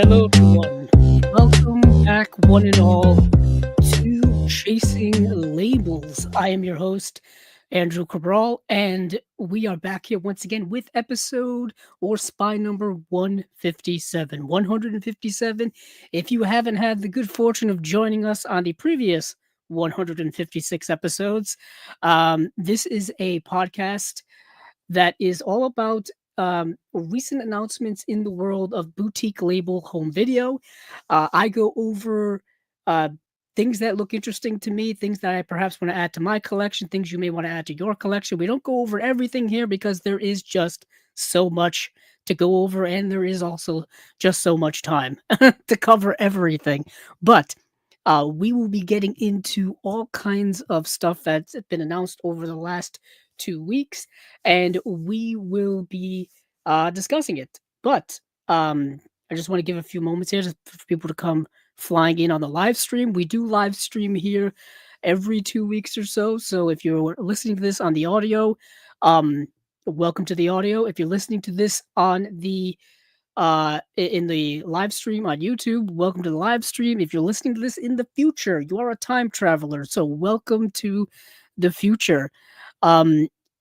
Hello, everyone. Welcome back, one and all, to Chasing Labels. I am your host, Andrew Cabral, and we are back here once again with episode or spy number 157. 157. If you haven't had the good fortune of joining us on the previous 156 episodes, this is a podcast that is all about recent announcements in the world of boutique label home video. I go over things that look interesting to me, things that I perhaps want to add to my collection, things you may want to add to your collection. We don't go over everything here because there is just so much to go over, and there is also just so much time to cover everything. But we will be getting into all kinds of stuff that's been announced over the last 2 weeks, and we will be discussing it. But I just want to give a few moments here just for people to come flying in on the live stream. We do live stream here every 2 weeks or so. So if you're listening to this on the audio, welcome to the audio. If you're listening to this on the in the live stream on YouTube, welcome to the live stream. If you're listening to this in the future, you are a time traveler, so welcome to the future.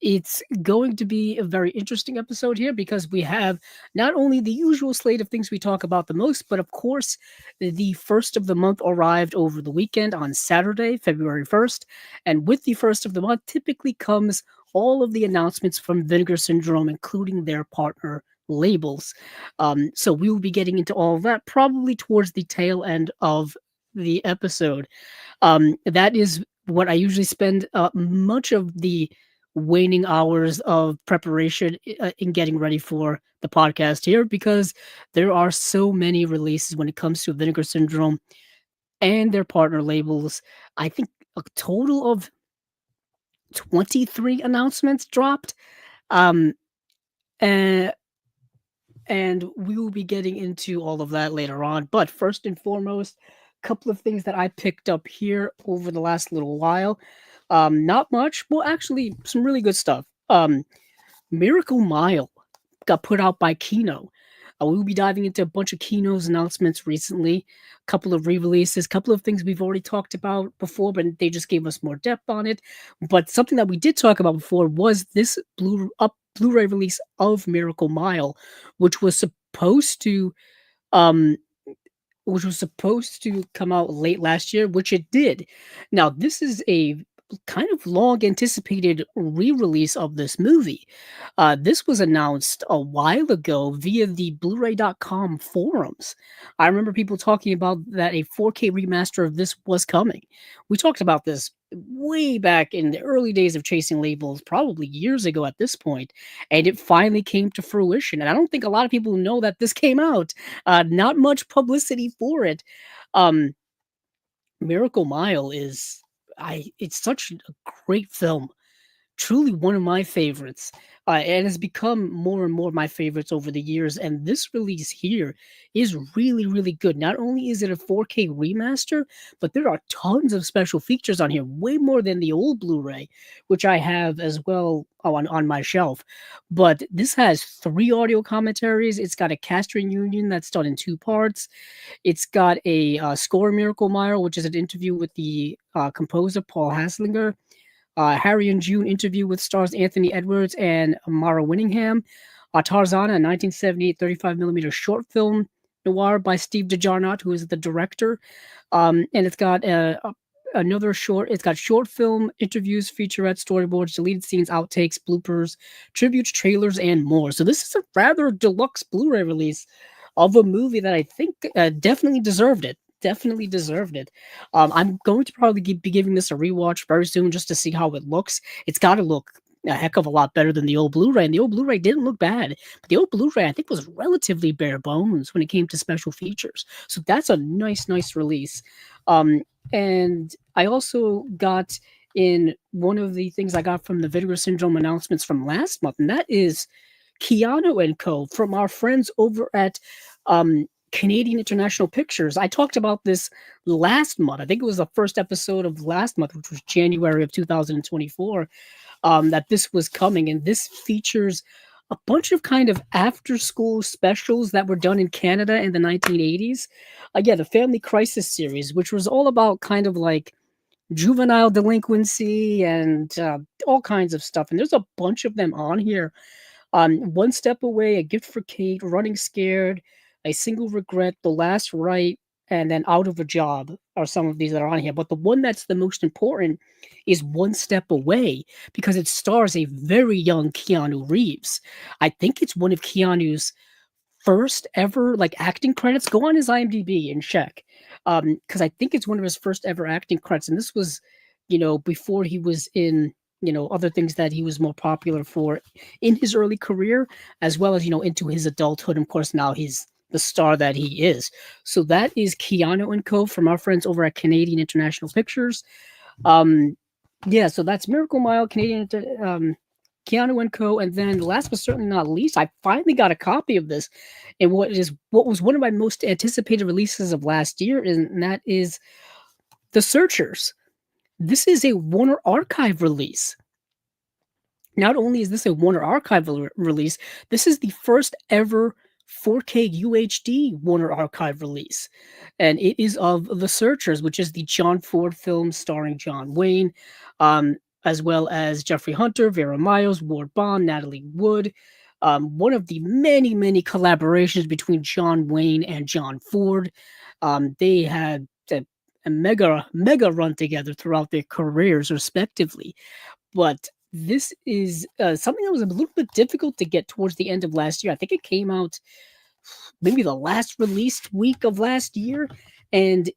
It's going to be a very interesting episode here because we have not only the usual slate of things we talk about the most, but of course, the first of the month arrived over the weekend on Saturday, February 1st. And with the first of the month typically comes all of the announcements from Vinegar Syndrome, including their partner labels. So we will be getting into all of that probably towards the tail end of the episode. That is what I usually spend much of the waning hours of preparation in getting ready for the podcast here, because there are so many releases when it comes to Vinegar Syndrome and their partner labels. I think a total of 23 announcements dropped. And we will be getting into all of that later on. But first and foremost, a couple of things that I picked up here over the last little while. Not much. Well, actually, some really good stuff. Miracle Mile got put out by Kino. We will be diving into a bunch of Kino's announcements recently, a couple of re-releases, a couple of things we've already talked about before, but they just gave us more depth on it. But something that we did talk about before was this Blu-ray release of Miracle Mile, which was supposed to come out late last year, which it did. Now, this is a kind of long anticipated re-release of this movie. This was announced a while ago via the Blu-ray.com forums. I remember people talking about that a 4K remaster of this was coming. We talked about this way back in the early days of Chasing Labels, probably years ago at this point, and it finally came to fruition. And I don't think a lot of people know that this came out. Not much publicity for it. Miracle Mile is it's such a great film. Truly one of my favorites, and has become more and more my favorites over the years. And this release here is really, really good. Not only is it a 4K remaster, but there are tons of special features on here, way more than the old Blu-ray, which I have as well on my shelf. But this has 3 audio commentaries. It's got a cast reunion that's done in 2 parts. It's got a score Miracle Mile, which is an interview with the composer Paul Haslinger. Harry and June interview with stars Anthony Edwards and Mara Winningham. Tarzana, a 1978 35mm short film noir by Steve DeJarnot, who is the director. And it's got another short. It's got short film interviews, featurettes, storyboards, deleted scenes, outtakes, bloopers, tributes, trailers, and more. So this is a rather deluxe Blu-ray release of a movie that I think definitely deserved it. Definitely deserved it. I'm going to probably be giving this a rewatch very soon just to see how it looks. It's got to look a heck of a lot better than the old Blu-ray, and the old Blu-ray didn't look bad. But the old Blu-ray, I think, was relatively bare bones when it came to special features. So that's a nice release. And I also got in one of the things I got from the Vinegar Syndrome announcements from last month, and that is Keanu and Co. from our friends over at Canadian International Pictures. I talked about this last month. I think it was the first episode of last month, which was January of 2024, that this was coming. And this features a bunch of kind of after school specials that were done in Canada in the 1980s. Yeah, the Family Crisis series, which was all about kind of like juvenile delinquency and all kinds of stuff. And there's a bunch of them on here. One Step Away, A Gift for Kate, Running Scared, A Single Regret, The Last Right, and then Out of a Job are some of these that are on here. But the one that's the most important is One Step Away because it stars a very young Keanu Reeves. I think it's one of Keanu's first ever like acting credits. Go on his IMDb and check, because I think it's one of his first ever acting credits, and this was, before he was in other things that he was more popular for in his early career, as well as into his adulthood. And of course, now he's the star that he is. So that is Keanu and Co. from our friends over at Canadian International Pictures. Um, yeah, so that's Miracle Mile, Keanu and Co. And then last but certainly not least, I finally got a copy of this, and what was one of my most anticipated releases of last year, and that is The Searchers. This is a Warner Archive release. Not only is this a Warner Archive release, this is the first ever 4K UHD Warner Archive release. And it is of The Searchers, which is the John Ford film starring John Wayne, as well as Jeffrey Hunter, Vera Miles, Ward Bond, Natalie Wood. One of the many, many collaborations between John Wayne and John Ford. They had a mega run together throughout their careers, respectively. But this is something that was a little bit difficult to get towards the end of last year. I think it came out maybe the last released week of last year, and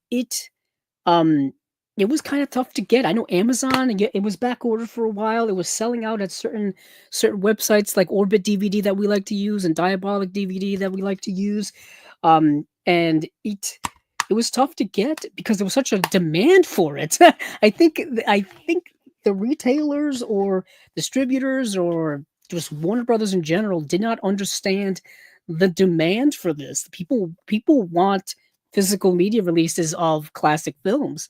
um it was kind of tough to get. I know Amazon, and it was back ordered for a while. It was selling out at certain websites like Orbit DVD that we like to use and Diabolic DVD that we like to use. And it was tough to get because there was such a demand for it. I think the retailers or distributors or just Warner Brothers in general did not understand the demand for this. People want physical media releases of classic films.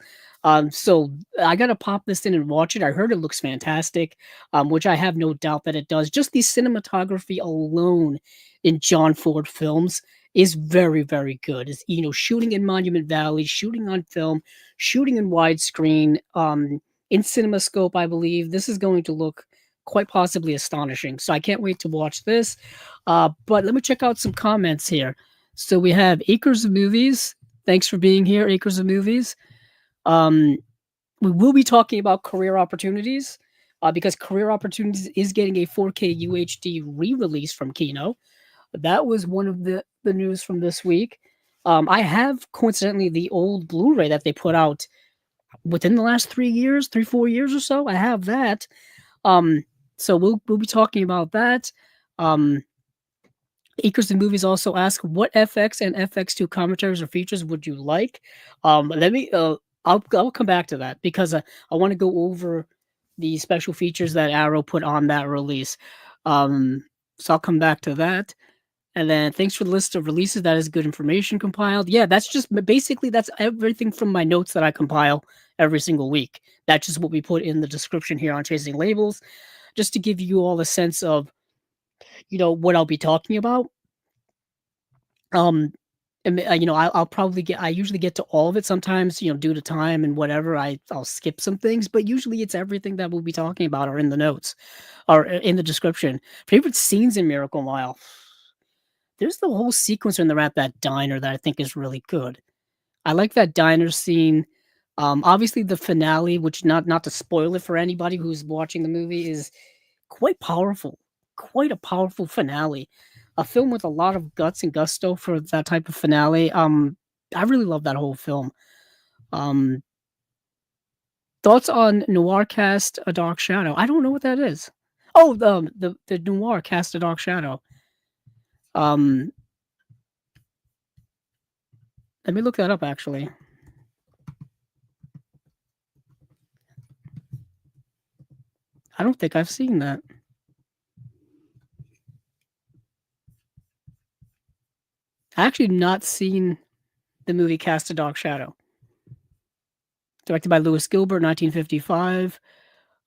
So I gotta pop this in and watch it. I heard it looks fantastic, which I have no doubt that it does. Just the cinematography alone in John Ford films is very, very good. Is shooting in Monument Valley, shooting on film, shooting in widescreen, in CinemaScope, I believe. This is going to look quite possibly astonishing. So I can't wait to watch this. But let me check out some comments here. So we have Acres of Movies. Thanks for being here, Acres of Movies. Um, we will be talking about career opportunities because career opportunities is getting a 4K UHD re-release from Kino. That was one of the news from this week. I have coincidentally the old Blu-ray that they put out within the last 3 years, 4 years or so. I have that. Um, so we'll be talking about that. Um, Acres and Movies also ask what FX and FX2 commentaries or features would you like? Let me I'll come back to that because I want to go over the special features that Arrow put on that release. So I'll come back to that. And then thanks for the list of releases. That is good information compiled. Yeah, that's just basically that's everything from my notes that I compile every single week. That's just what we put in the description here on Chasing Labels, just to give you all a sense of what I'll be talking about. Um, I'll probably get. I usually get to all of it. Sometimes, due to time and whatever, I'll skip some things. But usually, it's everything that we'll be talking about are in the notes or in the description. Favorite scenes in Miracle Mile. There's the whole sequence when they're at that diner that I think is really good. I like that diner scene. Obviously the finale, which not to spoil it for anybody who's watching the movie, is quite powerful. Quite a powerful finale. A film with a lot of guts and gusto for that type of finale. I really love that whole film. Um, Thoughts on Noir cast A Dark Shadow? I don't know what that is. Oh, the Noir cast A Dark Shadow. Um, Let me look that up actually. I don't think I've seen that. I actually not seen the movie Cast a Dark Shadow. Directed by Lewis Gilbert, 1955.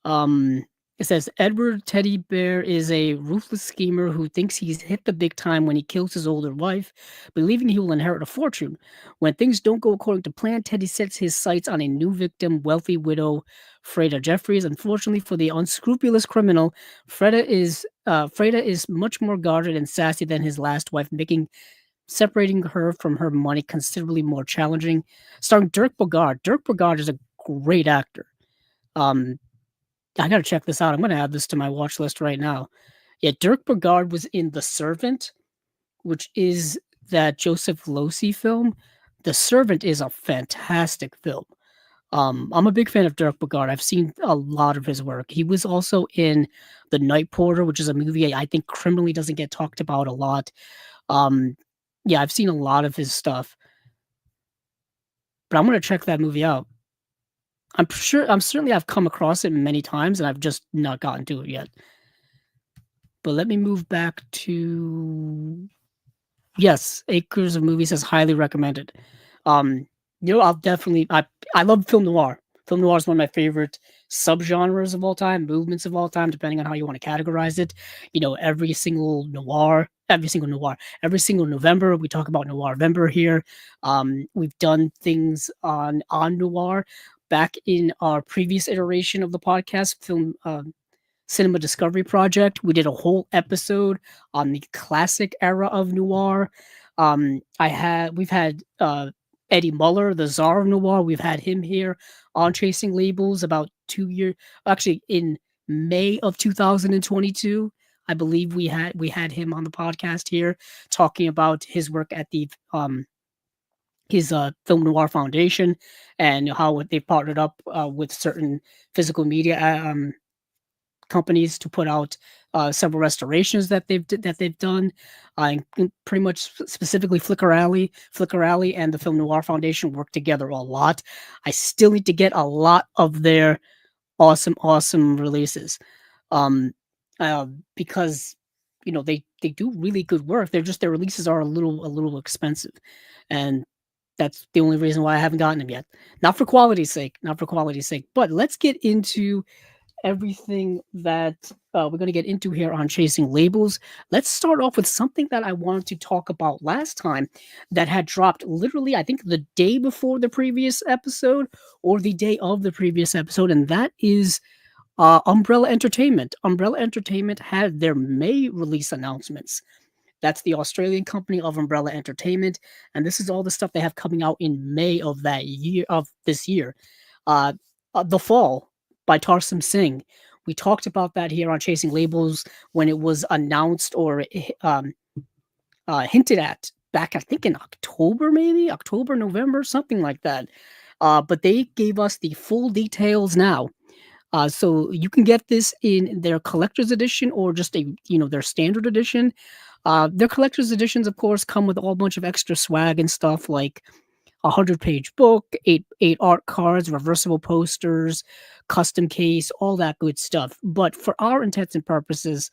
Um, It says Edward Teddy Bear is a ruthless schemer who thinks he's hit the big time when he kills his older wife, believing he will inherit a fortune. When things don't go according to plan, Teddy sets his sights on a new victim, wealthy widow Freda Jeffries. Unfortunately for the unscrupulous criminal, Freda is much more guarded and sassy than his last wife, making separating her from her money considerably more challenging. Starring Dirk Bogarde. Dirk Bogarde is a great actor. Um, I gotta check this out. I'm gonna add this to my watch list right now. Yeah, Dirk Bogarde was in The Servant, which is that Joseph Losey film. The Servant is a fantastic film. I'm a big fan of Dirk Bogarde. I've seen a lot of his work. He was also in The Night Porter, which is a movie I think criminally doesn't get talked about a lot. Um, yeah, I've seen a lot of his stuff, but I'm gonna check that movie out. I'm certainly I've come across it many times and I've just not gotten to it yet. But let me move back to yes, Acres of Movies says highly recommended. Um, I'll definitely I love film noir. Film noir is one of my favorite subgenres of all time, movements of all time, depending on how you want to categorize it. Every single November we talk about Noir November here. We've done things on noir back in our previous iteration of the podcast, film Cinema Discovery Project. We did a whole episode on the classic era of noir. We've had Eddie Muller, the czar of noir. We've had him here on Chasing Labels about 2 years. Actually, in May of 2022, I believe we had him on the podcast here talking about his work at the his Film Noir Foundation and how they've partnered up with certain physical media companies to put out several restorations that they've done, and pretty much specifically Flicker Alley, and the Film Noir Foundation work together a lot. I still need to get a lot of their awesome releases, um, because they do really good work. They're just their releases are a little expensive, and that's the only reason why I haven't gotten them yet. Not for quality's sake. But let's get into everything that we're going to get into here on Chasing Labels. Let's start off with something that I wanted to talk about last time that had dropped literally, I think, the day before the previous episode or the day of the previous episode, and that is Umbrella Entertainment. Umbrella Entertainment had their May release announcements. That's the Australian company of Umbrella Entertainment, and this is all the stuff they have coming out in May of this year. Uh, The Fall by Tarsum Singh. We talked about that here on Chasing Labels when it was announced or hinted at back, I think, in October, maybe October, November, something like that. But they gave us the full details now. So you can get this in their collector's edition or just their standard edition. Their collector's editions, of course, come with a whole bunch of extra swag and stuff like 100-page book, eight art cards, reversible posters, custom case, all that good stuff. But for our intents and purposes,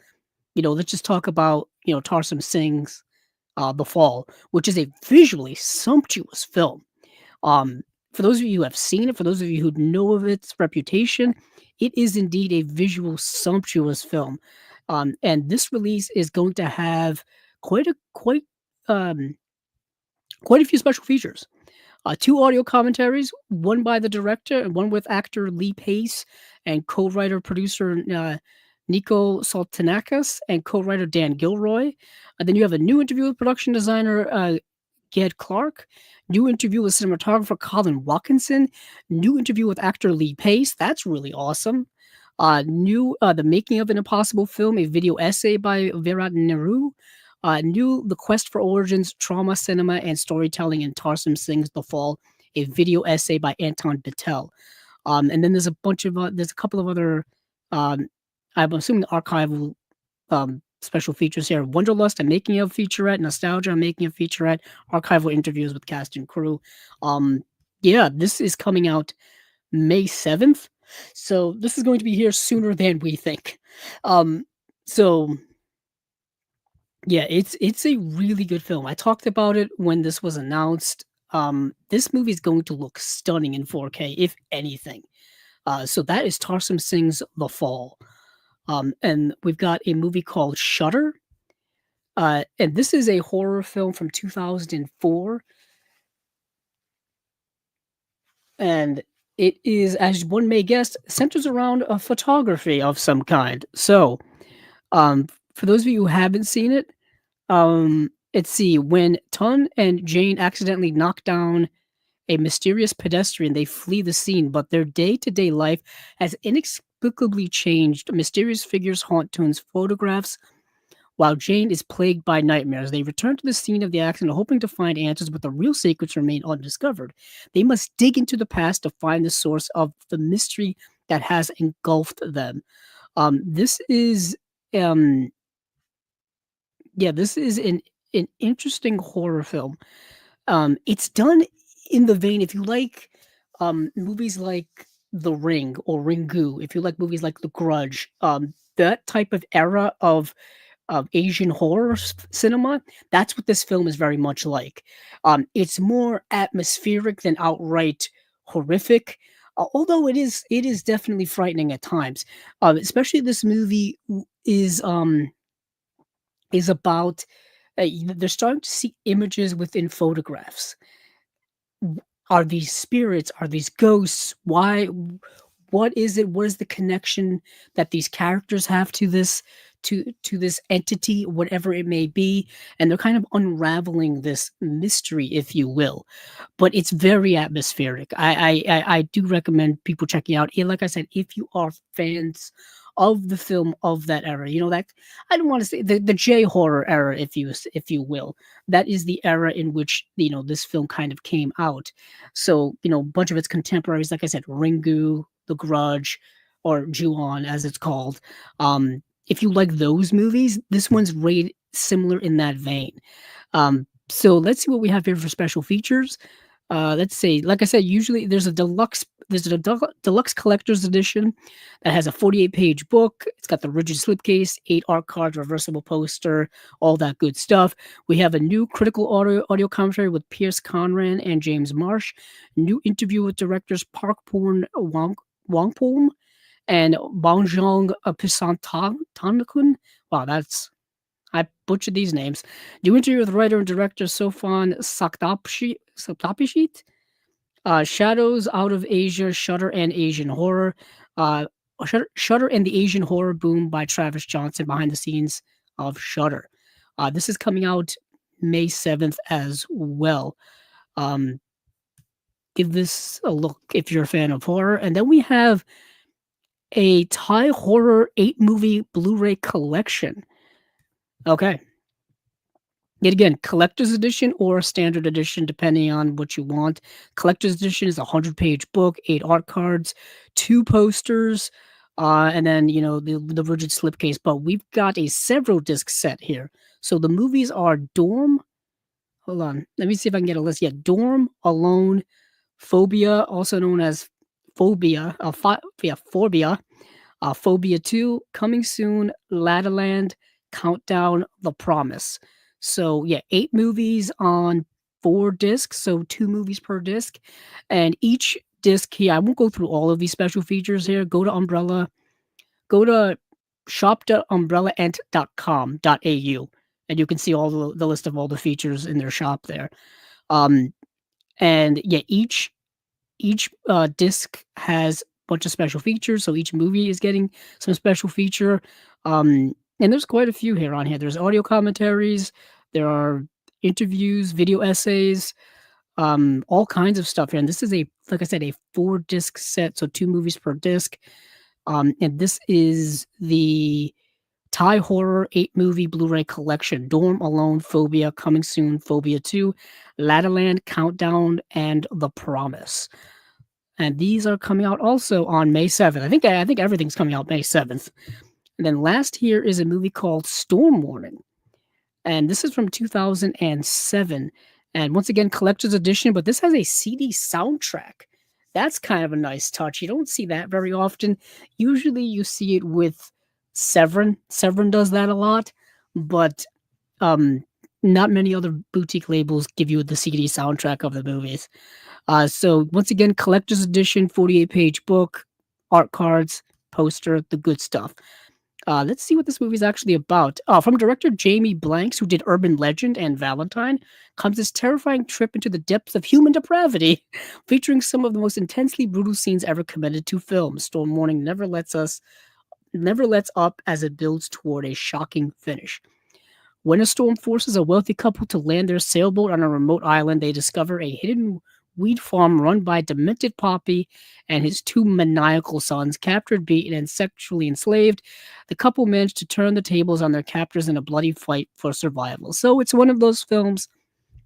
let's just talk about Tarsum Singh's The Fall, which is a visually sumptuous film. Um, for those of you who have seen it, for those of you who know of its reputation, it is indeed a visual sumptuous film. And this release is going to have quite a quite quite a few special features. Two audio commentaries, one by the director and one with actor Lee Pace and co-writer producer Nico Saltinakis and co-writer Dan Gilroy. And then you have a new interview with production designer Ged Clark, new interview with cinematographer Colin Watkinson, new interview with actor Lee Pace. That's really awesome. New The Making of an Impossible Film, a video essay by Virat Nehru. New The Quest for Origins, Trauma, Cinema, and Storytelling in Tarsum Singh's The Fall, a video essay by Anton Bittel. And then there's a couple of other, I'm assuming archival special features here. Wanderlust, a making of featurette, Nostalgia, a making of featurette, archival interviews with cast and crew. Yeah, this is coming out May 7th. So this is going to be here sooner than we think. So yeah, it's a really good film. I talked about it when this was announced. This movie is going to look stunning in 4K, if anything. So that is Tarsum Singh's The Fall. And we've got a movie called Shutter. And this is a horror film from 2004, and it is, as one may guess, centers around a photography of some kind. So, for those of you who haven't seen it, let's see. When Tun and Jane accidentally knock down a mysterious pedestrian, they flee the scene, but their day-to-day life has inexplicably changed. Mysterious figures haunt Tun's photographs, while Jane is plagued by nightmares. They return to the scene of the accident, hoping to find answers, but the real secrets remain undiscovered. They must dig into the past to find the source of the mystery that has engulfed them. This is, um, yeah, this is an interesting horror film. It's done in the vein, if you like movies like The Ring or Ringu, if you like movies like The Grudge, that type of era of Asian horror cinema, that's what this film is very much like. It's more atmospheric than outright horrific. Although it is definitely frightening at times. Especially this movie is about they're starting to see images within photographs. Are these spirits? Are these ghosts? Why? What is it? What is the connection that these characters have to this entity, whatever it may be? And they're kind of unraveling this mystery, if you will. But it's very atmospheric. I do recommend people checking out. Like I said, if you are fans of the film of that era, that I don't want to say the J horror era, if you will. That is the era in which this film kind of came out. So a bunch of its contemporaries, like I said, Ringu, The Grudge, or Ju-on as it's called. If you like those movies, this one's rated similar in that vein. So let's see what we have here for special features. Let's see. Like I said, usually there's a deluxe collector's edition that has a 48-page book. It's got the rigid slipcase, 8 art cards, reversible poster, all that good stuff. We have a new critical audio commentary with Pierce Conran and James Marsh. New interview with directors Park Porn Wangpom and Bongjong Pisantanakun. Wow, I butchered these names. New interview with writer and director Sofan Saktapishit. Shadows Out of Asia, Shutter and Asian Horror. Shutter and the Asian Horror Boom by Travis Johnson, behind the scenes of Shutter. This is coming out May 7th as well. Give this a look if you're a fan of horror. And then we have a Thai horror 8-movie Blu-ray collection. Okay. Yet again, collector's edition or standard edition, depending on what you want. Collector's edition is a 100-page book, 8 art cards, 2 posters, and then the rigid slipcase. But we've got a several disc set here. So the movies are Dorm. Hold on, let me see if I can get a list. Yeah, Dorm, Alone, Phobia, also known as Phobia, Phobia, Phobia 2, Coming Soon, Ladaland, Countdown, The Promise. So, yeah, 8 movies on 4 discs, so 2 movies per disc. And each disc here, I won't go through all of these special features here. Go to shop.umbrellaent.com.au, and you can see all the list of all the features in their shop there. And yeah, each disc has a bunch of special features, so each movie is getting some special feature. And there's quite a few here on here. There's audio commentaries, there are interviews, video essays, all kinds of stuff here. And this is like I said, a 4-disc set, so 2 movies per disc. And this is the Thai horror 8-movie Blu-ray collection: Dorm, Alone, Phobia, Coming Soon, Phobia 2, Ladaland, Countdown, and The Promise. And these are coming out also on May 7th. I think everything's coming out May 7th. And then last here is a movie called Storm Warning. And this is from 2007. And once again, collector's edition, but this has a CD soundtrack. That's kind of a nice touch. You don't see that very often. Usually you see it with Severin. Severin does that a lot, but not many other boutique labels give you the CD soundtrack of the movies. So once again, collector's edition, 48-page book, art cards, poster, the good stuff. Let's see what this movie is actually about. From director Jamie Blanks, who did Urban Legend and Valentine, comes this terrifying trip into the depths of human depravity, featuring some of the most intensely brutal scenes ever committed to film. Storm Warning never lets up as it builds toward a shocking finish. When a storm forces a wealthy couple to land their sailboat on a remote island, they discover a hidden weed farm run by demented Poppy and his two maniacal sons, captured, beaten, and sexually enslaved. The couple manage to turn the tables on their captors in a bloody fight for survival. So it's one of those films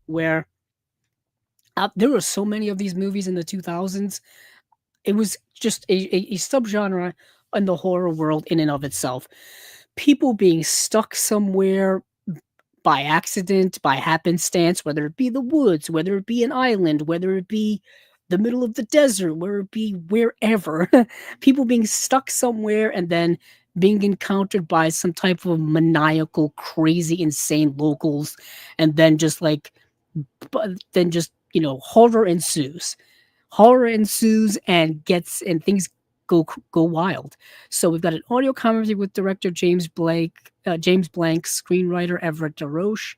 where there were so many of these movies in the 2000s. It was just a subgenre in the horror world in and of itself. People being stuck somewhere by accident, by happenstance, whether it be the woods, whether it be an island, whether it be the middle of the desert, whether it be wherever, people being stuck somewhere and then being encountered by some type of maniacal, crazy, insane locals, and then just like, then just horror ensues. Horror ensues and things go wild. So we've got an audio commentary with director James Blank, screenwriter Everett DeRoche,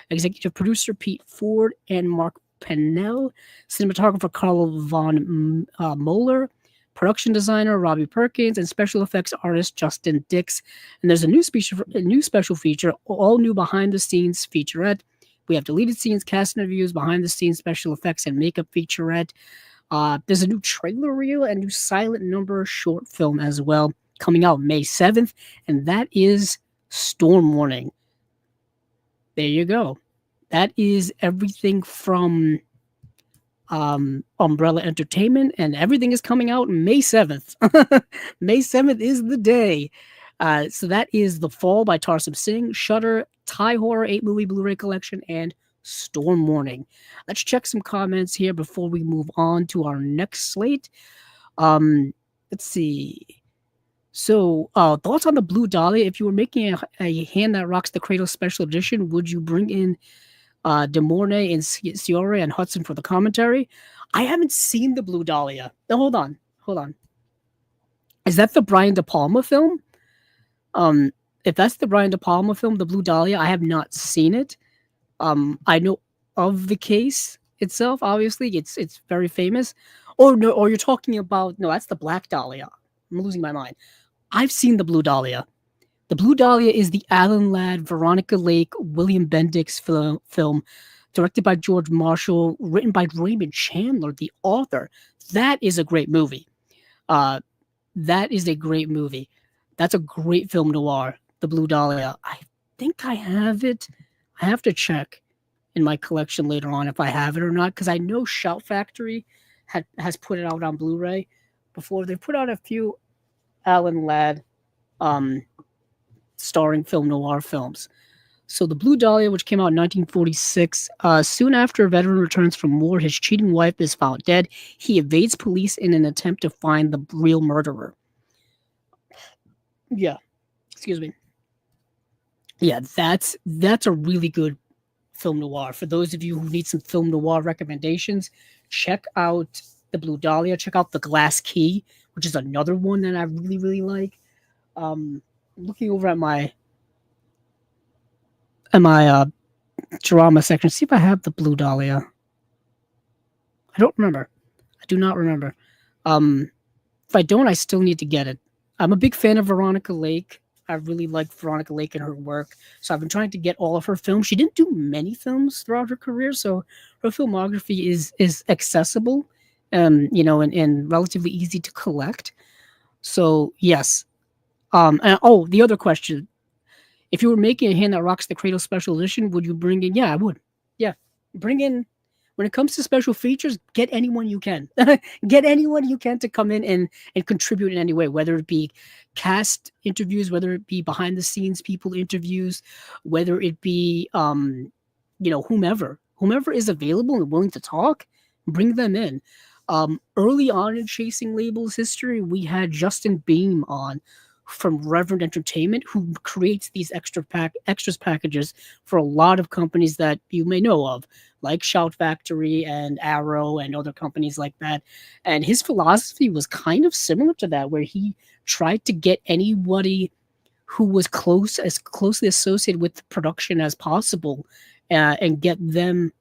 executive producer Pete Ford and Mark Pennell, cinematographer Carl von Moeller, production designer Robbie Perkins, and special effects artist Justin Dix. And there's a new special feature, all new behind the scenes featurette. We have deleted scenes, cast interviews, behind the scenes special effects, and makeup featurette. There's a new trailer reel and new silent number short film as well, coming out May 7th, and that is Storm Warning. There you go. That is everything from Umbrella Entertainment, and everything is coming out May 7th. May 7th is the day. So that is The Fall by Tarsum Singh, Shudder, Thai Horror 8-movie Blu-ray collection, and Storm Warning. Let's check some comments here before we move on to our next slate. Let's see. So, thoughts on the Blue Dahlia? If you were making a Hand That Rocks the Cradle special edition, would you bring in De Mornay and Ciore and Hudson for the commentary? I haven't seen the Blue Dahlia. No, hold on. Is that the Brian De Palma film? If that's the Brian De Palma film, The Blue Dahlia, I have not seen it. I know of the case itself. Obviously, it's very famous. Or no, or you're talking about that's the Black Dahlia. I'm losing my mind. I've seen the Blue Dahlia. The Blue Dahlia is the Alan Ladd, Veronica Lake, William Bendix film, directed by George Marshall, written by Raymond Chandler, the author. That is a great movie. That is a great movie. That's a great film noir, The Blue Dahlia. I think I have it. I have to check in my collection later on if I have it or not, because I know Shout Factory has put it out on Blu-ray before. They've put out a few Alan Ladd starring film noir films. So The Blue Dahlia, which came out in 1946, soon after a veteran returns from war, his cheating wife is found dead. He evades police in an attempt to find the real murderer. Yeah, excuse me. Yeah, that's a really good film noir. For those of you who need some film noir recommendations, check out The Blue Dahlia. Check out The Glass Key, which is another one that I really, really like. Looking over at my drama section, see if I have The Blue Dahlia. I don't remember. I do not remember. If I don't, I still need to get it. I'm a big fan of Veronica Lake. I really like Veronica Lake and her work. So I've been trying to get all of her films. She didn't do many films throughout her career, so her filmography is accessible, and relatively easy to collect. So yes. And, the other question: if you were making a Hand That Rocks the Cradle special edition, would you bring in? Yeah, I would. Yeah, bring in. When it comes to special features, get anyone you can. Get anyone you can to come in and contribute in any way, whether it be cast interviews, whether it be behind the scenes people interviews, whether it be whomever is available and willing to talk, bring them in. Early on in Chasing Labels history, we had Justin Beam on from Reverend Entertainment, who creates these extras packages for a lot of companies that you may know of, like Shout Factory and Arrow and other companies like that. And his philosophy was kind of similar to that, where he tried to get anybody who was as closely associated with the production as possible, and get them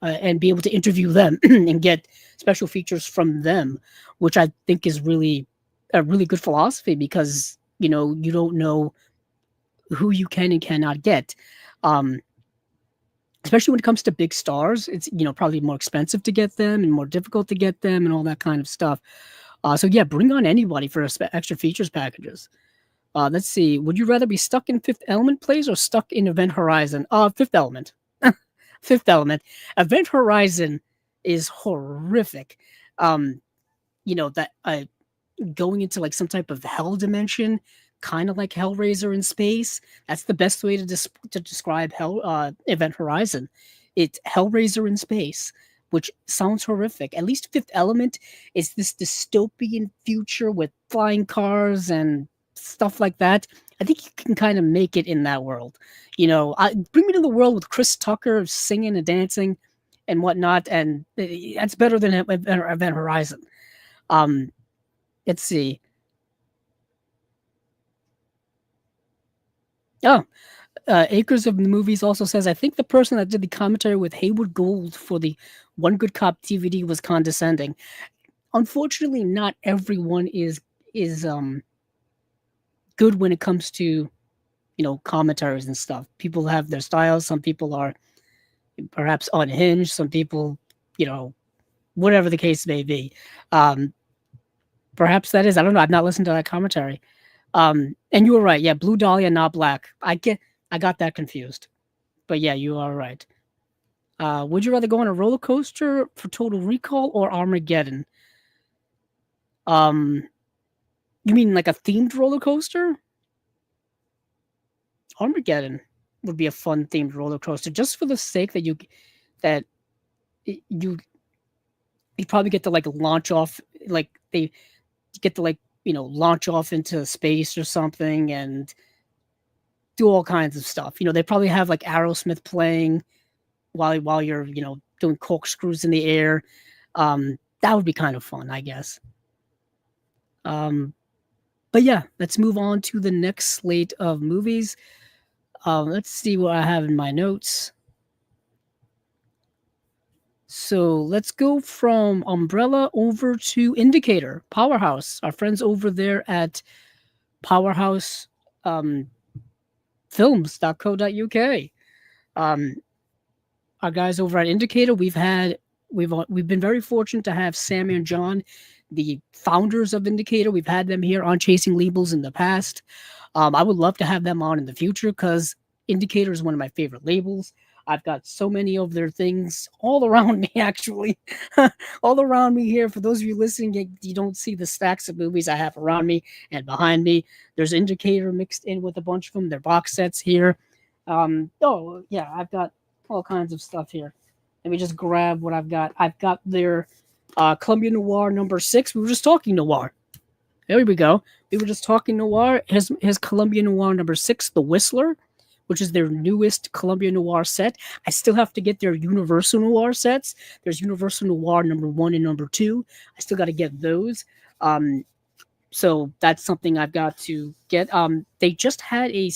and be able to interview them and get special features from them, which I think is really a really good philosophy because you don't know who you can and cannot get. Um, Especially when it comes to big stars, it's probably more expensive to get them and more difficult to get them and all that kind of stuff. So yeah, bring on anybody for extra features packages. Let's see. Would you rather be stuck in Fifth Element plays or stuck in Event Horizon? Fifth Element. Fifth Element. Event Horizon is horrific. Um, that going into like some type of hell dimension, kind of like Hellraiser in space. That's the best way to describe Event Horizon. It's Hellraiser in space, which sounds horrific. At least Fifth Element is this dystopian future with flying cars and stuff like that. I think you can kind of make it in that world. Bring me to the world with Chris Tucker singing and dancing and whatnot, and that's better than Event Horizon. Let's see. Oh, Acres of the Movies also says, I think the person that did the commentary with Hayward Gold for the One Good Cop DVD was condescending. Unfortunately, not everyone is good when it comes to commentaries and stuff. People have their styles. Some people are perhaps unhinged. Some people, whatever the case may be. Perhaps that is. I don't know. I've not listened to that commentary. And you were right. Yeah, Blue Dahlia, not black. I got that confused. But yeah, you are right. Would you rather go on a roller coaster for Total Recall or Armageddon? You mean like a themed roller coaster? Armageddon would be a fun themed roller coaster, just for the sake that you you probably get to like launch off, like they get to like launch off into space or something and do all kinds of stuff. They probably have like Aerosmith playing while you're doing corkscrews in the air. That would be kind of fun, I guess. But yeah, let's move on to the next slate of movies. Let's see what I have in my notes. So let's go from Umbrella over to Indicator, Powerhouse. Our friends over there at Powerhouse films.co.uk. Our guys over at Indicator, we've been very fortunate to have Sam and John, the founders of Indicator. We've had them here on Chasing Labels in the past. I would love to have them on in the future because Indicator is one of my favorite labels. I've got so many of their things all around me, actually. All around me here. For those of you listening, you don't see the stacks of movies I have around me and behind me. There's Indicator mixed in with a bunch of them. Their box sets here. Oh, yeah, I've got all kinds of stuff here. Let me just grab what I've got. I've got their Columbia Noir #6. We were just talking Noir. There we go. We were just talking Noir. His Columbia Noir #6, The Whistler, which is their newest Columbia Noir set. I still have to get their Universal Noir sets. There's Universal Noir #1 and #2. I still got to get those. So that's something I've got to get. They just had a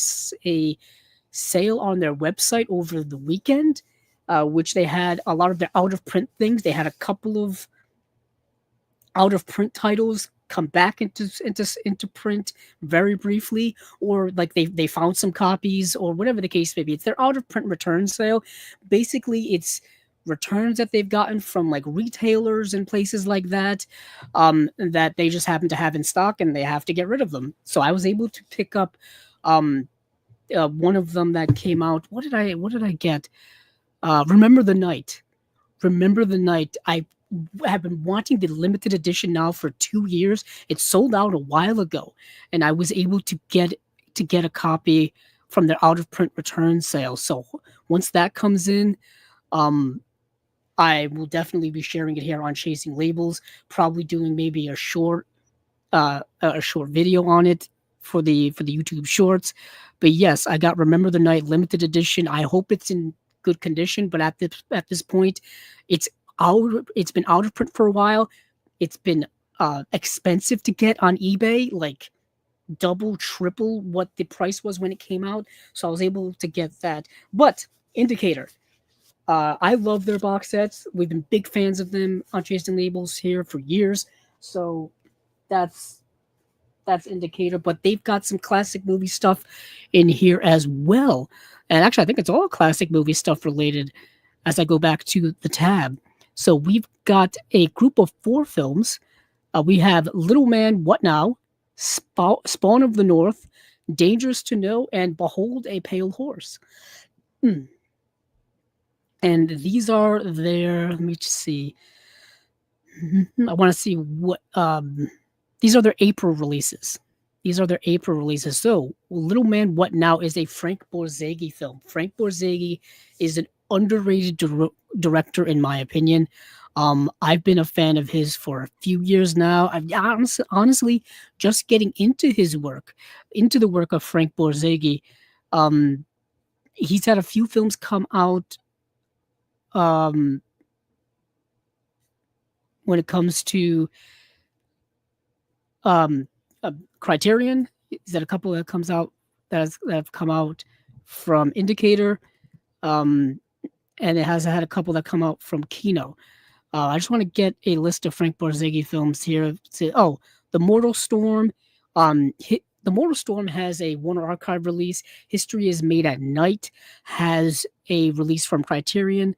sale on their website over the weekend, which they had a lot of their out of print things. They had a couple of out of print titles come back into print very briefly, or like they found some copies or whatever the case may be. It's their out of print return sale. Basically, it's returns that they've gotten from like retailers and places like that, that they just happen to have in stock and they have to get rid of them. So I was able to pick up one of them that came out. What did I get? Remember the Night. Remember the Night. I have been wanting the limited edition now for 2 years. It sold out a while ago, and I was able to get a copy from their out of print return sale. So once that comes in, I will definitely be sharing it here on Chasing Labels. Probably doing maybe a short video on it for the YouTube Shorts. But yes, I got Remember the Night limited edition. I hope it's in good condition, but at this point, it's been out of print for a while. It's been expensive to get on eBay, like double, triple what the price was when it came out. So I was able to get that. But Indicator, I love their box sets. We've been big fans of them on Chasing Labels here for years. So that's that's Indicator. But they've got some classic movie stuff in here as well. And actually, I think it's all classic movie stuff related as I go back to the tab. So we've got a group of 4 films. We have Little Man, What Now, Spawn of the North, Dangerous to Know, and Behold a Pale Horse. Hmm. And these are their, let me just see. I want to see what, these are their April releases. These are their April releases. So, Little Man, What Now is a Frank Borzage film. Frank Borzage is an underrated director, in my opinion. I've been a fan of his for a few years now. I've honestly just getting into his work, into the work of Frank Borzage. Um, he's had a few films come out. When it comes to um, Criterion, is that a couple that comes out that have come out from Indicator, and it has had a couple that come out from Kino. I just want to get a list of Frank Borzage films here. The Mortal Storm. The Mortal Storm has a Warner Archive release. History is Made at Night has a release from Criterion.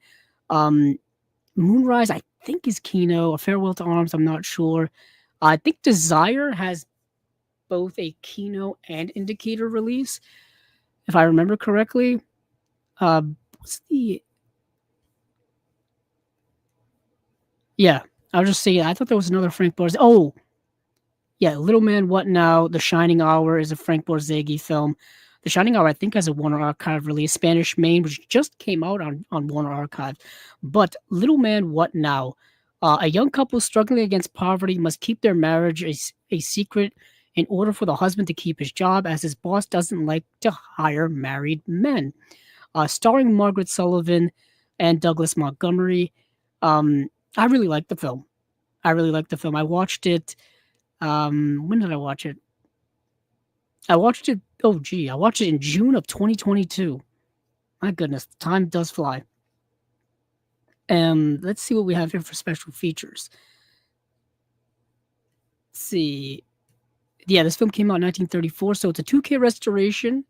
Moonrise, I think, is Kino. A Farewell to Arms, I'm not sure. I think Desire has both a Kino and Indicator release, if I remember correctly. What's the? Yeah, I was just saying. I thought there was another Frank Borzage. Oh, yeah, Little Man, What Now? The Shining Hour is a Frank Borzage film. The Shining Hour, I think, has a Warner Archive release. Spanish Main, which just came out on Warner Archive. But Little Man, What Now? A young couple struggling against poverty must keep their marriage a secret in order for the husband to keep his job, as his boss doesn't like to hire married men. Starring Margaret Sullivan and Douglas Montgomery. I really like the film. I really like the film. I watched it. When did I watch it? I watched it. Oh, gee, I watched it in June of 2022. My goodness, time does fly. Let's see what we have here for special features. Let's see. Yeah, this film came out in 1934, so it's a 2K restoration,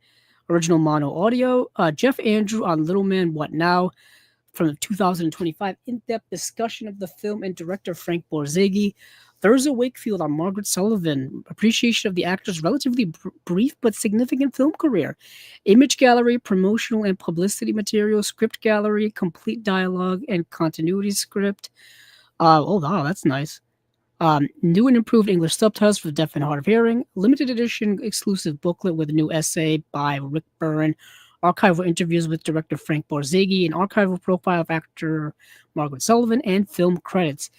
original mono audio. Jeff Andrew on Little Man, What Now? From the 2025 in-depth discussion of the film and director Frank Borzage. Thurza Wakefield on Margaret Sullivan. Appreciation of the actor's relatively brief but significant film career. Image gallery, promotional and publicity material, script gallery, complete dialogue and continuity script. Wow, that's nice. New and improved English subtitles for the deaf and hard of hearing. Limited edition exclusive booklet with a new essay by Rick Byrne. Archival interviews with director Frank Borzage, an archival profile of actor Margaret Sullivan, and film credits.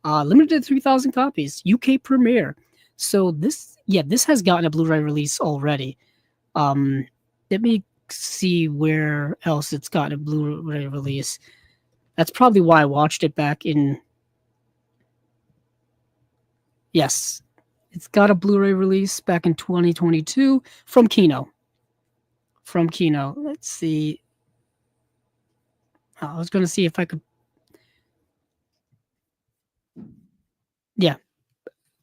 Limited to 3,000 copies. UK premiere. So this has gotten a Blu-ray release already. Let me see where else it's gotten a Blu-ray release. That's probably why I watched it back in. Yes, it's got a Blu-ray release back in 2022 from Kino. Let's see. I was going to see if I could. Yeah.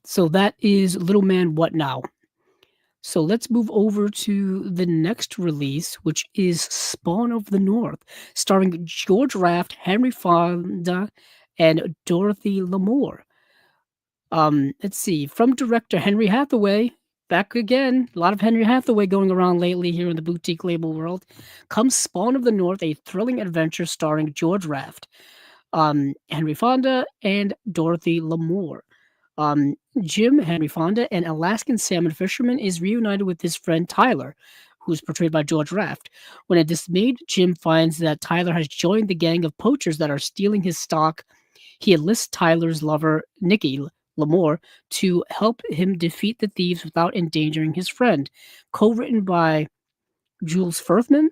So that is Little Man, What Now? So let's move over to the next release, which is Spawn of the North, starring George Raft, Henry Fonda, and Dorothy Lamour. Let's see. From director Henry Hathaway, back again. A lot of Henry Hathaway going around lately here in the boutique label world. Comes Spawn of the North, a thrilling adventure starring George Raft, Henry Fonda, and Dorothy Lamour. Jim, Henry Fonda, an Alaskan salmon fisherman, is reunited with his friend Tyler, who's portrayed by George Raft. When a dismayed Jim finds that Tyler has joined the gang of poachers that are stealing his stock, he enlists Tyler's lover, Nikki Lamour, to help him defeat the thieves without endangering his friend. Co-written by Jules Furthman,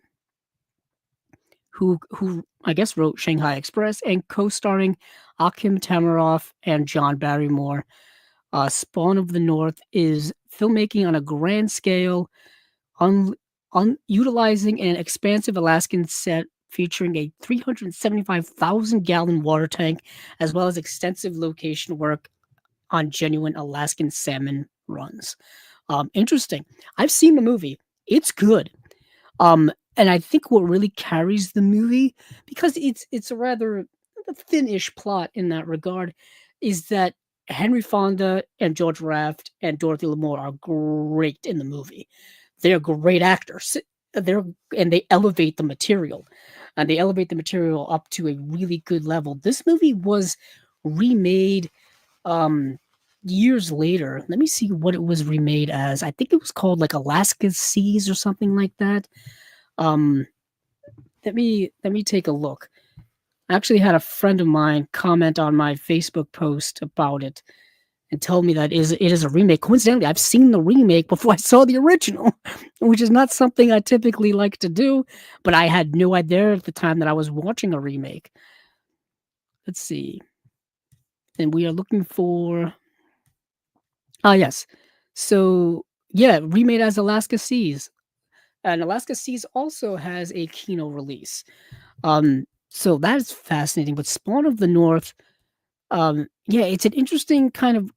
who I guess wrote Shanghai Express, and co-starring Akim Tamaroff and John Barrymore. Spawn of the North is filmmaking on a grand scale, un, utilizing an expansive Alaskan set featuring a 375,000 gallon water tank, as well as extensive location work on genuine Alaskan salmon runs. Interesting. I've seen the movie. It's good. And I think what really carries the movie, because it's a rather thin-ish plot in that regard, is that Henry Fonda and George Raft and Dorothy Lamour are great in the movie. They're great actors. They're and they elevate the material, and they elevate the material up to a really good level. This movie was remade um years later. Let me see what it was remade as. I think it was called like Alaska Seas or something like that. Um, let me take a look. I actually had a friend of mine comment on my Facebook post about it and tell me that it is a remake. Coincidentally, I've seen the remake before I saw the original, which is not something I typically like to do, but I had no idea at the time that I was watching a remake. Let's see. And we are looking for yes. So, yeah, remade as Alaska Seas. And Alaska Seas also has a Kino release. So that is fascinating. But Spawn of the North, yeah, it's an interesting kind of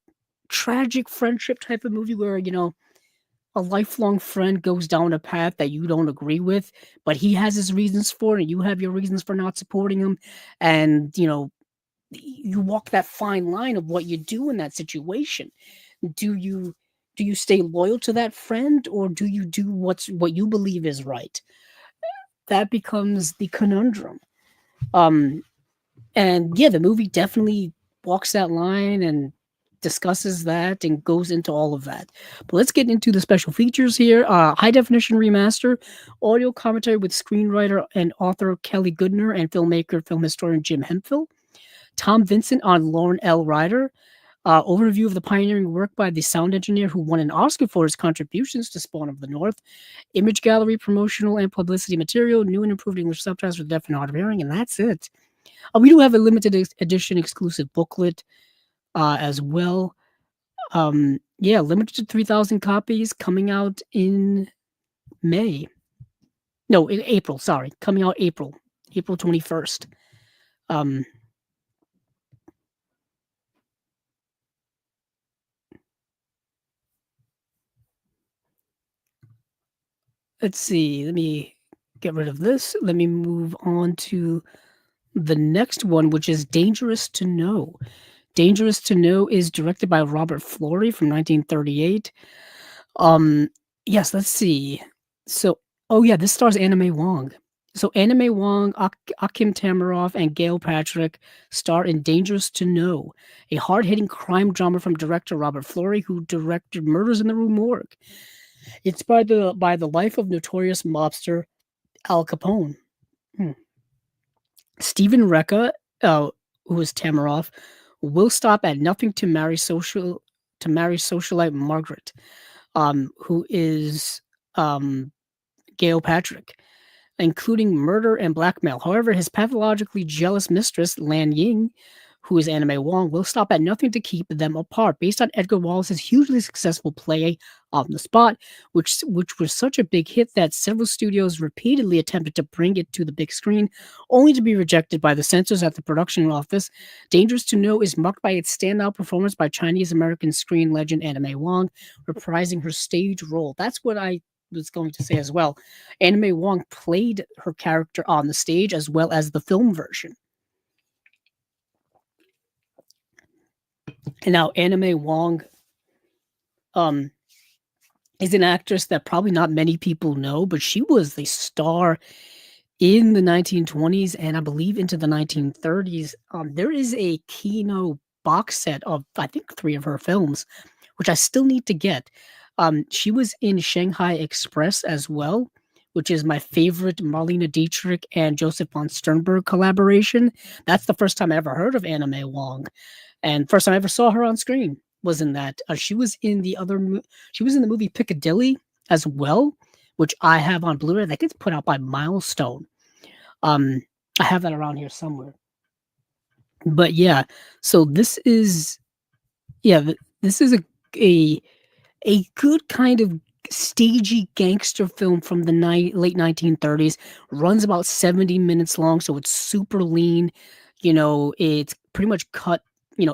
tragic friendship type of movie where, a lifelong friend goes down a path that you don't agree with, but he has his reasons for it, and you have your reasons for not supporting him. And, you walk that fine line of what you do in that situation. Do you do you stay loyal to that friend, or do you do what you believe is right? That becomes the conundrum. Um, and yeah, the movie definitely walks that line and discusses that and goes into all of that. But let's get into the special features here. High definition remaster, audio commentary with screenwriter and author Kelly Goodner and filmmaker, film historian Jim Hemphill. Tom Vincent on Lauren L. Ryder. Overview of the pioneering work by the sound engineer who won an Oscar for his contributions to Spawn of the North. Image gallery, promotional and publicity material, new and improved English subtitles for deaf and hard of hearing, and that's it. We do have a limited edition exclusive booklet as well. Yeah, limited to 3,000 copies, coming out in May. No, in April. Sorry, coming out April 21st. Um, let's see. Let me get rid of this. Let me move on to the next one, which is Dangerous to Know. Dangerous to Know is directed by Robert Florey from 1938. Um, yes, let's see. So, oh yeah, this stars Anime Wong. So Anime Wong, Akim Tamaroff, and Gail Patrick star in Dangerous to Know, a hard-hitting crime drama from director Robert Florey, who directed Murders in the Rue Morgue. It's by the life of notorious mobster Al Capone. Hmm. Stephen Recca, uh, who is Tamaroff, will stop at nothing to marry socialite Margaret, who is um, Gail Patrick, including murder and blackmail. However, his pathologically jealous mistress, Lan Ying, who is Anime Wong, will stop at nothing to keep them apart, based on Edgar Wallace's hugely successful play On the Spot, which was such a big hit that several studios repeatedly attempted to bring it to the big screen, only to be rejected by the censors at the production office. Dangerous to Know is marked by its standout performance by Chinese-American screen legend Anime Wong, reprising her stage role. That's what I was going to say as well. Anime Wong played her character on the stage as well as the film version. And now Anime Wong um is an actress that probably not many people know, but she was the star in the 1920s and I believe into the 1930s. There is a Kino box set of I think 3 of her films, which I still need to get. She was in Shanghai Express as well, which is my favorite Marlene Dietrich and Joseph von Sternberg collaboration. That's the first time I ever heard of Anime Wong, and first time I ever saw her on screen was in that. She was in she was in the movie Piccadilly as well, which I have on Blu-ray. That gets put out by Milestone. Um, I have that around here somewhere. But yeah, so this is yeah. This is a a good kind of stagey gangster film from the late 1930s. Runs about 70 minutes long, so it's super lean. It's pretty much cut,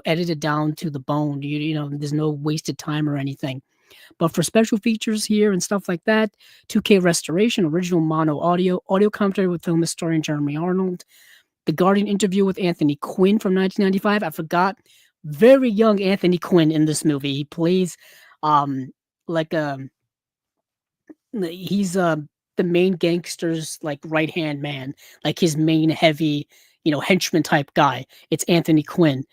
edited down to the bone. There's no wasted time or anything. But for special features here and stuff like that, 2K restoration, original mono audio commentary with film historian Jeremy Arnold, the Guardian interview with Anthony Quinn from 1995. I forgot, very young Anthony Quinn in this movie. He plays um like he's the main gangster's like right hand man, like his main heavy, henchman type guy. It's Anthony Quinn.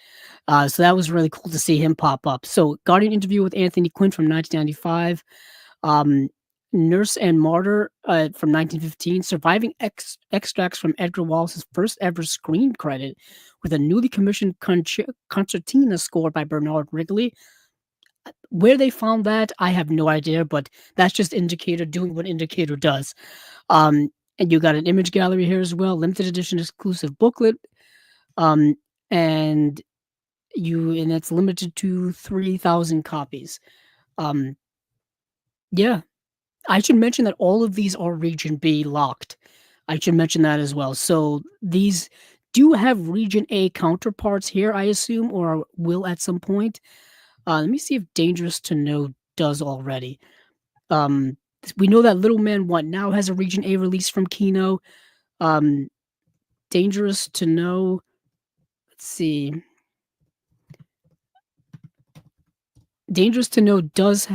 So that was really cool to see him pop up. So Guardian interview with Anthony Quinn from 1995. Um, Nurse and Martyr from 1915. Surviving extracts from Edgar Wallace's first ever screen credit with a newly commissioned concertina score by Bernard Wrigley. Where they found that, I have no idea, but that's just Indicator doing what Indicator does. And you got an image gallery here as well, limited edition exclusive booklet. Um, and and it's limited to 3,000 copies. Um, yeah, I should mention that all of these are Region B locked. I should mention that as well. So these do have Region A counterparts here, I assume, or will at some point. Let me see if Dangerous to Know does already. Um, we know that Little Man What Now has a Region A release from Kino. Um, Dangerous to Know. Let's see. Dangerous to Know does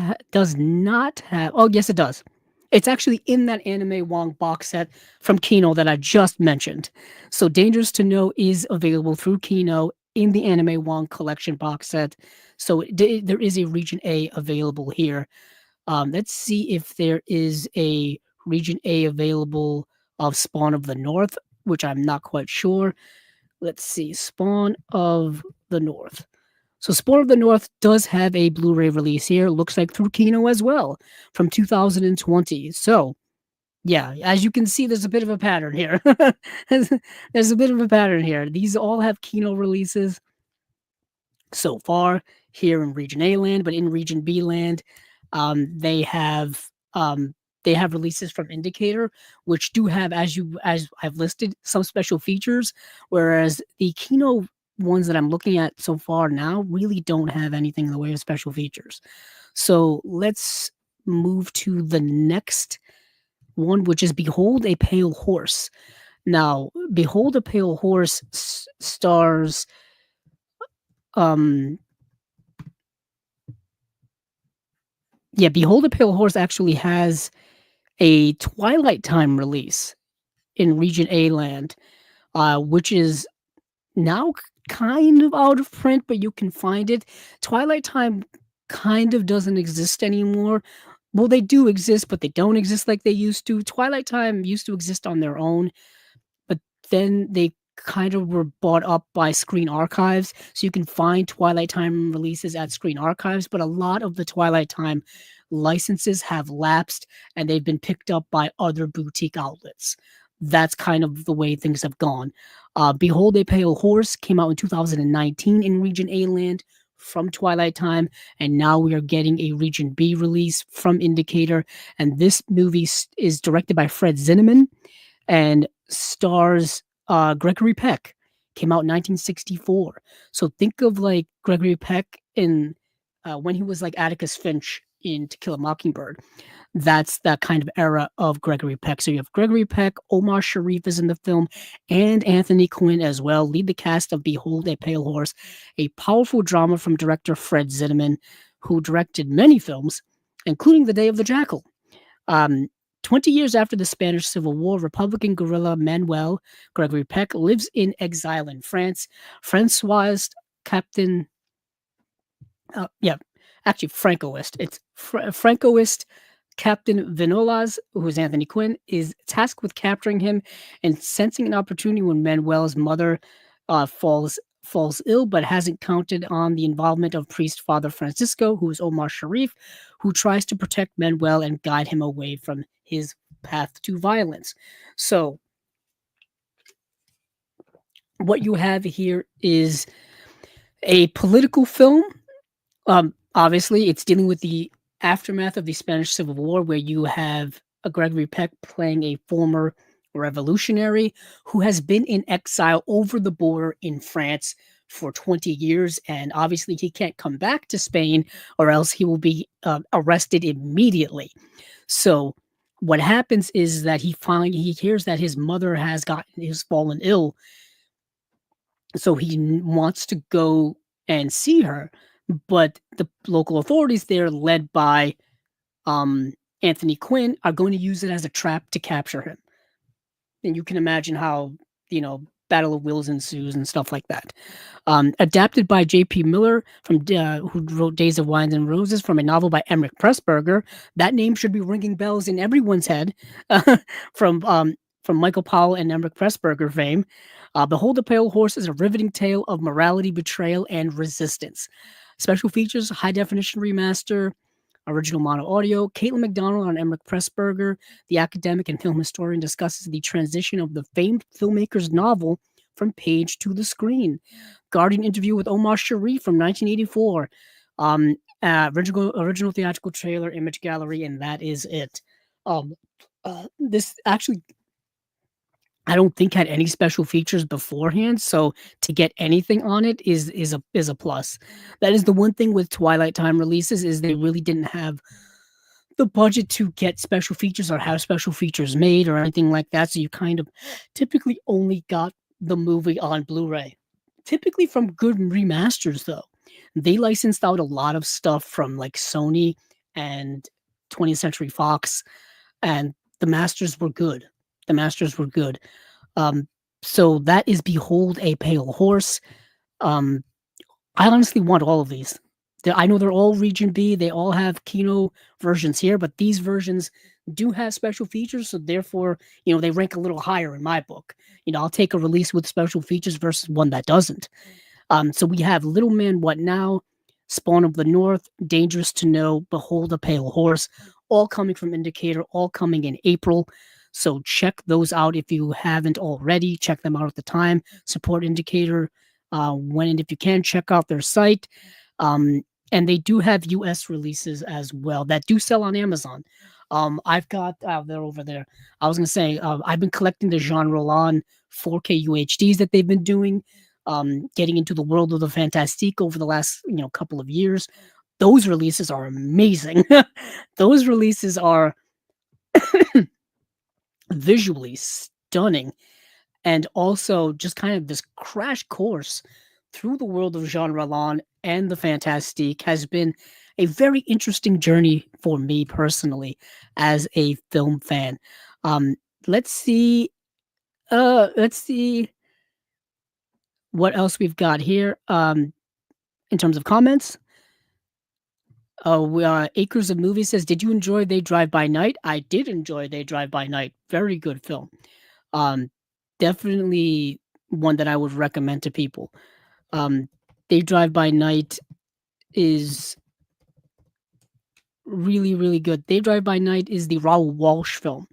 not have. Oh, yes, it does. It's actually in that Anime Wong box set from Kino that I just mentioned. So Dangerous to Know is available through Kino in the Anime Wong collection box set. So there is a Region A available here. Let's see if there is a Region A available of Spawn of the North, which I'm not quite sure. Let's see. Spawn of the North. So Spawn of the North does have a Blu-ray release here. Looks like through Kino as well from 2020. So yeah, as you can see, there's a bit of a pattern here. There's a bit of a pattern here. These all have Kino releases so far here in Region A land, but in Region B land, um, they have um, they have releases from Indicator, which do have, as I've listed, some special features, whereas the Kino ones that I'm looking at so far now really don't have anything in the way of special features. So let's move to the next one, which is Behold a Pale Horse. Now, Behold a Pale Horse stars um yeah, Behold a Pale Horse actually has a Twilight Time release in Region A land, which is now kind of out of print, but you can find it. Twilight Time kind of doesn't exist anymore. Well, they do exist, but they don't exist like they used to. Twilight Time used to exist on their own, but then they kind of were bought up by Screen Archives, so you can find Twilight Time releases at Screen Archives, but a lot of the Twilight Time licenses have lapsed and they've been picked up by other boutique outlets. That's kind of the way things have gone. Behold a Pale Horse came out in 2019 in Region A land from Twilight Time, and now we are getting a Region B release from Indicator. And this movie is directed by Fred Zinnemann and stars Gregory Peck. Came out in 1964. So think of like Gregory Peck in when he was like Atticus Finch in To Kill a Mockingbird. That's that kind of era of Gregory Peck. So you have Gregory Peck, Omar Sharif is in the film, and Anthony Quinn as well. Lead the cast of Behold a Pale Horse, a powerful drama from director Fred Zinnemann, who directed many films, including The Day of the Jackal. Um, 20 years after the Spanish Civil War, Republican guerrilla Manuel Gregory Peck lives in exile in France. Francois Captain, yeah, actually Francoist. It's Francoist Captain Vinolas, who is Anthony Quinn, is tasked with capturing him and sensing an opportunity when Manuel's mother falls ill, but hasn't counted on the involvement of priest Father Francisco, who is Omar Sharif, who tries to protect Manuel and guide him away from his path to violence. So, what you have here is a political film. Obviously, it's dealing with the aftermath of the Spanish Civil War, where you have a Gregory Peck playing a former revolutionary who has been in exile over the border in France for 20 years. And obviously, he can't come back to Spain or else he will be arrested immediately. So, what happens is that he hears that his mother has fallen ill, so he wants to go and see her, but the local authorities there, led by um, Anthony Quinn, are going to use it as a trap to capture him. And you can imagine how, Battle of Wills ensues and stuff like that. Adapted by J.P. Miller, who wrote Days of Wine and Roses, from a novel by Emmerich Pressburger. That name should be ringing bells in everyone's head, from Michael Powell and Emmerich Pressburger fame. Behold the Pale Horse is a riveting tale of morality, betrayal, and resistance. Special features: high definition remaster, original mono audio. Caitlin McDonald on Emmerich Pressburger, the academic and film historian, discusses the transition of the famed filmmaker's novel from page to the screen. Guardian interview with Omar Sharif from 1984. Original theatrical trailer, image gallery, and that is it. This actually, I don't think, had any special features beforehand, so to get anything on it is a plus. That is the one thing with Twilight Time releases, is they really didn't have the budget to get special features or have special features made or anything like that. So you kind of typically only got the movie on Blu-ray. Typically from good remasters, though. They licensed out a lot of stuff from like Sony and 20th Century Fox, and the masters were good. The masters were good. So that is Behold a Pale Horse. I honestly want all of these. I know they're all Region B. They all have Kino versions here, but these versions do have special features, so therefore, they rank a little higher in my book. I'll take a release with special features versus one that doesn't. So we have Little Man What Now, Spawn of the North, Dangerous to Know, Behold a Pale Horse, all coming from Indicator, all coming in April. So check those out if you haven't already. Check them out at the time. Support Indicator when and if you can, check out their site. And they do have US releases as well that do sell on Amazon. I've got, they're over there. I was going to say, I've been collecting the Jean Roland 4K UHDs that they've been doing, getting into the world of the Fantastique over the last, couple of years. Those releases are amazing. Those releases are visually stunning, and also just kind of this crash course through the world of Jean Roland and the Fantastique has been a very interesting journey for me personally as a film fan. Let's see what else we've got here. In terms of comments, Acres of Movies says, "Did you enjoy They Drive by Night?" I did enjoy They Drive by Night. Very good film. Definitely one that I would recommend to people. They Drive by Night is really, really good. They Drive by Night is the Raoul Walsh film.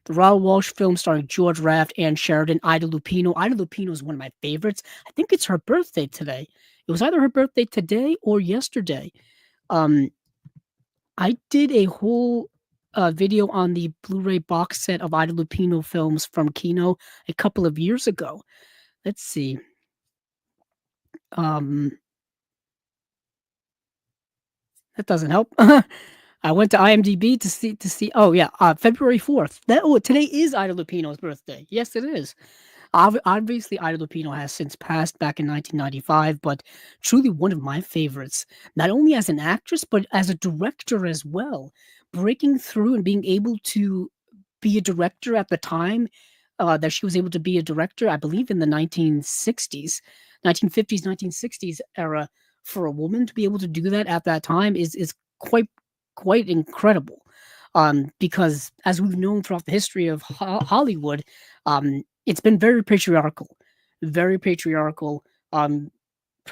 The Raoul Walsh film starring George Raft, Ann Sheridan, Ida Lupino. Ida Lupino is one of my favorites. I think it's her birthday today. It was either her birthday today or yesterday. I did a whole video on the Blu-ray box set of Ida Lupino films from Kino a couple of years ago. Let's see. That doesn't help. I went to IMDb to see. Oh yeah, February 4th. Today is Ida Lupino's birthday. Yes, it is. Obviously, Ida Lupino has since passed back in 1995, but truly one of my favorites, not only as an actress, but as a director as well. Breaking through and being able to be a director at the time that she was able to be a director, I believe in the 1960s, 1950s, 1960s era, for a woman to be able to do that at that time is quite incredible. Because as we've known throughout the history of Hollywood, it's been very patriarchal, pretty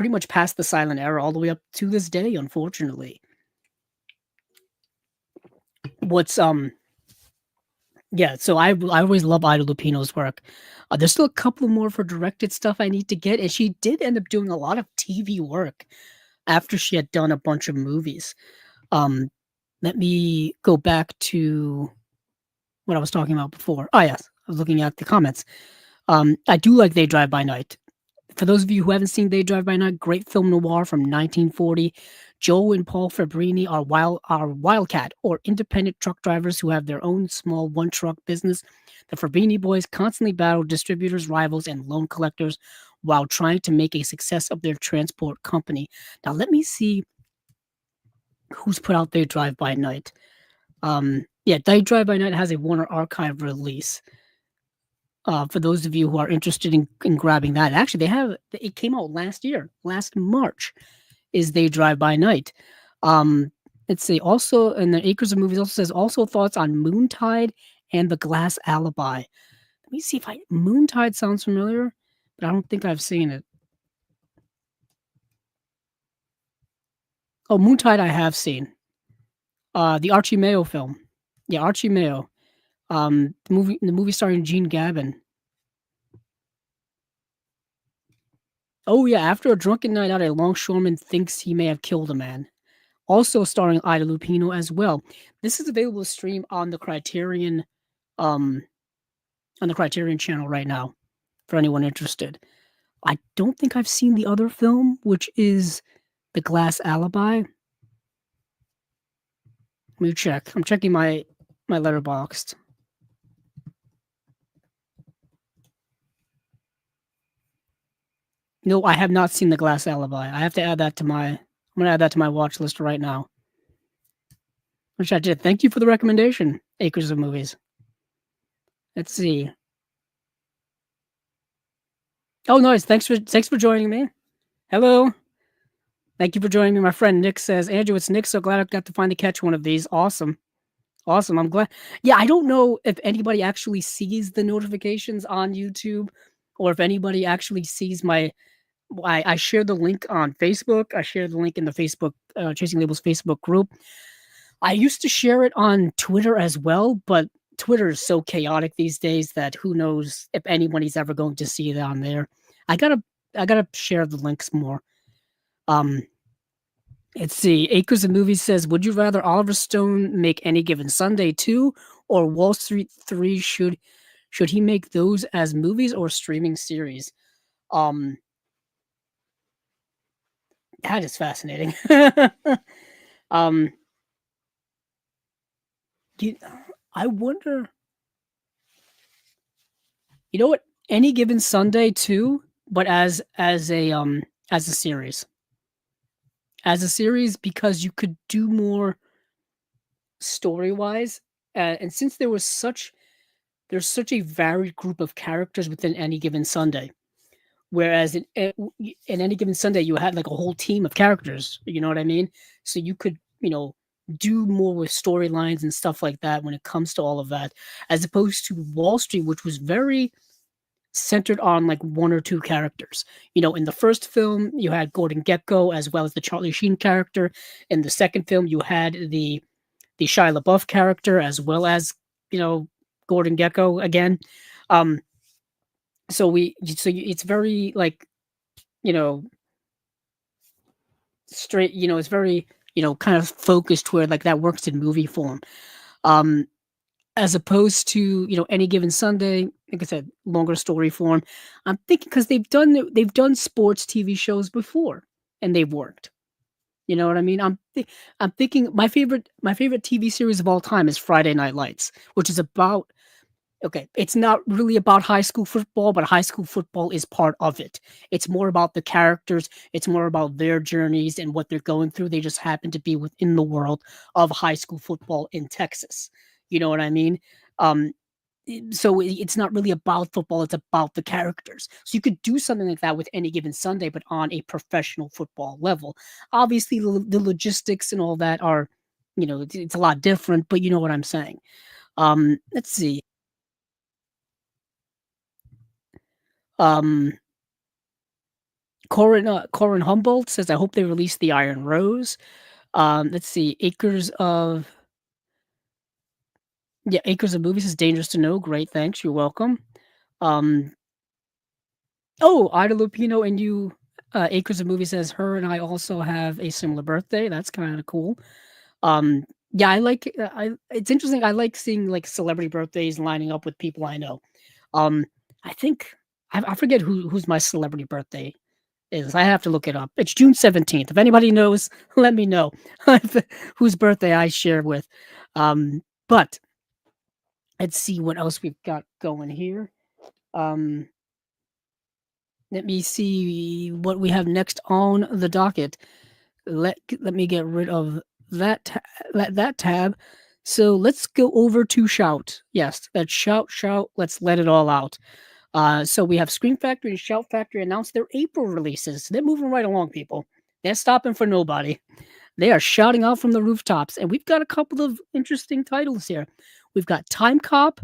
much past the silent era all the way up to this day, unfortunately. So I always love Ida Lupino's work. There's still a couple more of her directed stuff I need to get, and she did end up doing a lot of TV work. after she had done a bunch of movies. Um, Let me go back to what I was talking about before. Oh, yes, I was looking at the comments. I do like They Drive By Night. For those of you who haven't seen They Drive By Night, great film noir from 1940. Joe and Paul Fabrini are wildcat or independent truck drivers who have their own small one truck business. The Fabrini boys constantly battle distributors, rivals, and loan collectors while trying to make a success of their transport company. Now let me see who's put out They Drive By Night. Yeah, They Drive By Night has a Warner Archive release. For those of you who are interested in grabbing that, actually, it came out last year, last March. Is They Drive By Night. Um, let's see. Also, in the Acres of Movies, also says also thoughts on Moontide and The Glass Alibi. Let me see if I Moontide sounds familiar, but I don't think I've seen it. Oh, Moontide I have seen. The Archie Mayo film. Yeah, Archie Mayo. The movie starring Gene Gavin. Oh yeah, after a drunken night out, a longshoreman thinks he may have killed a man. Also starring Ida Lupino as well. This is available to stream um, on the Criterion channel right now for anyone interested. I don't think I've seen the other film, which is The Glass Alibi. Let me check. I'm checking my letterboxd. No, I have not seen The Glass Alibi. I have to add that to my. I'm gonna add that to my watch list right now. Which I did. Thank you for the recommendation, Acres of Movies. Let's see. Oh, nice. Thanks for joining me. Hello. Thank you for joining me. My friend Nick says, Andrew, it's Nick. So glad I got to finally catch one of these. Awesome. Awesome. I'm glad. Yeah, I don't know if anybody actually sees the notifications on YouTube or if anybody actually sees my. I share the link on Facebook. I share the link in the Facebook Chasing Labels Facebook group. I used to share it on Twitter as well, but Twitter is so chaotic these days that who knows if anybody's ever going to see it on there. I gotta I gotta share the links more. Um, let's see. Acres of Movies says, would you rather Oliver Stone make Any Given Sunday 2 or Wall Street 3 should he make those as movies or streaming series? Um, that is fascinating. um, you, I wonder. You know what? Any Given Sunday too, but as a series. As a series because you could do more story-wise, and since there's such a varied group of characters within Any Given Sunday, whereas in Any Given Sunday, you had, like, a whole team of characters, you know what I mean? So you could, do more with storylines and stuff like that when it comes to all of that, as opposed to Wall Street, which was very centered on like one or two characters. In the first film, you had Gordon Gekko as well as the Charlie Sheen character. In the second film, you had the Shia LaBeouf character as well as Gordon Gekko again. Um, it's very like you know straight. It's very kind of focused where like that works in movie form. Um, as opposed to Any Given Sunday, like I said, longer story form. I'm thinking because they've done sports TV shows before and they've worked. You know what I mean? I'm thinking my favorite TV series of all time is Friday Night Lights, which is about okay, it's not really about high school football, but high school football is part of it. It's more about the characters, it's more about their journeys and what they're going through. They just happen to be within the world of high school football in Texas. You know what I mean? Um, so it's not really about football, it's about the characters. So you could do something like that with Any Given Sunday, but on a professional football level. Obviously, the logistics and all that are, it's a lot different, but you know what I'm saying. Let's see. Um, Corin Humboldt says, "I hope they release the Iron Rose." Let's see. Acres of Movies is dangerous to know. Great, thanks. You're welcome. Um, oh, Ida Lupino and you Acres of Movie says her and I also have a similar birthday. That's kind of cool. Um, yeah, I like. It's interesting. I like seeing like celebrity birthdays lining up with people I know. Um, I think I forget who's my celebrity birthday is. I have to look it up. It's June 17th. If anybody knows, let me know whose birthday I share with. But let's see what else we've got going here. Um, Let me see what we have next on the docket. Let me get rid of that tab. So let's go over to Shout. Yes, that's Shout. Let's let it all out. So we have Scream Factory and Shout Factory announced their April releases. They're moving right along, people. They're stopping for nobody. They are shouting out from the rooftops, and we've got a couple of interesting titles here. We've got Timecop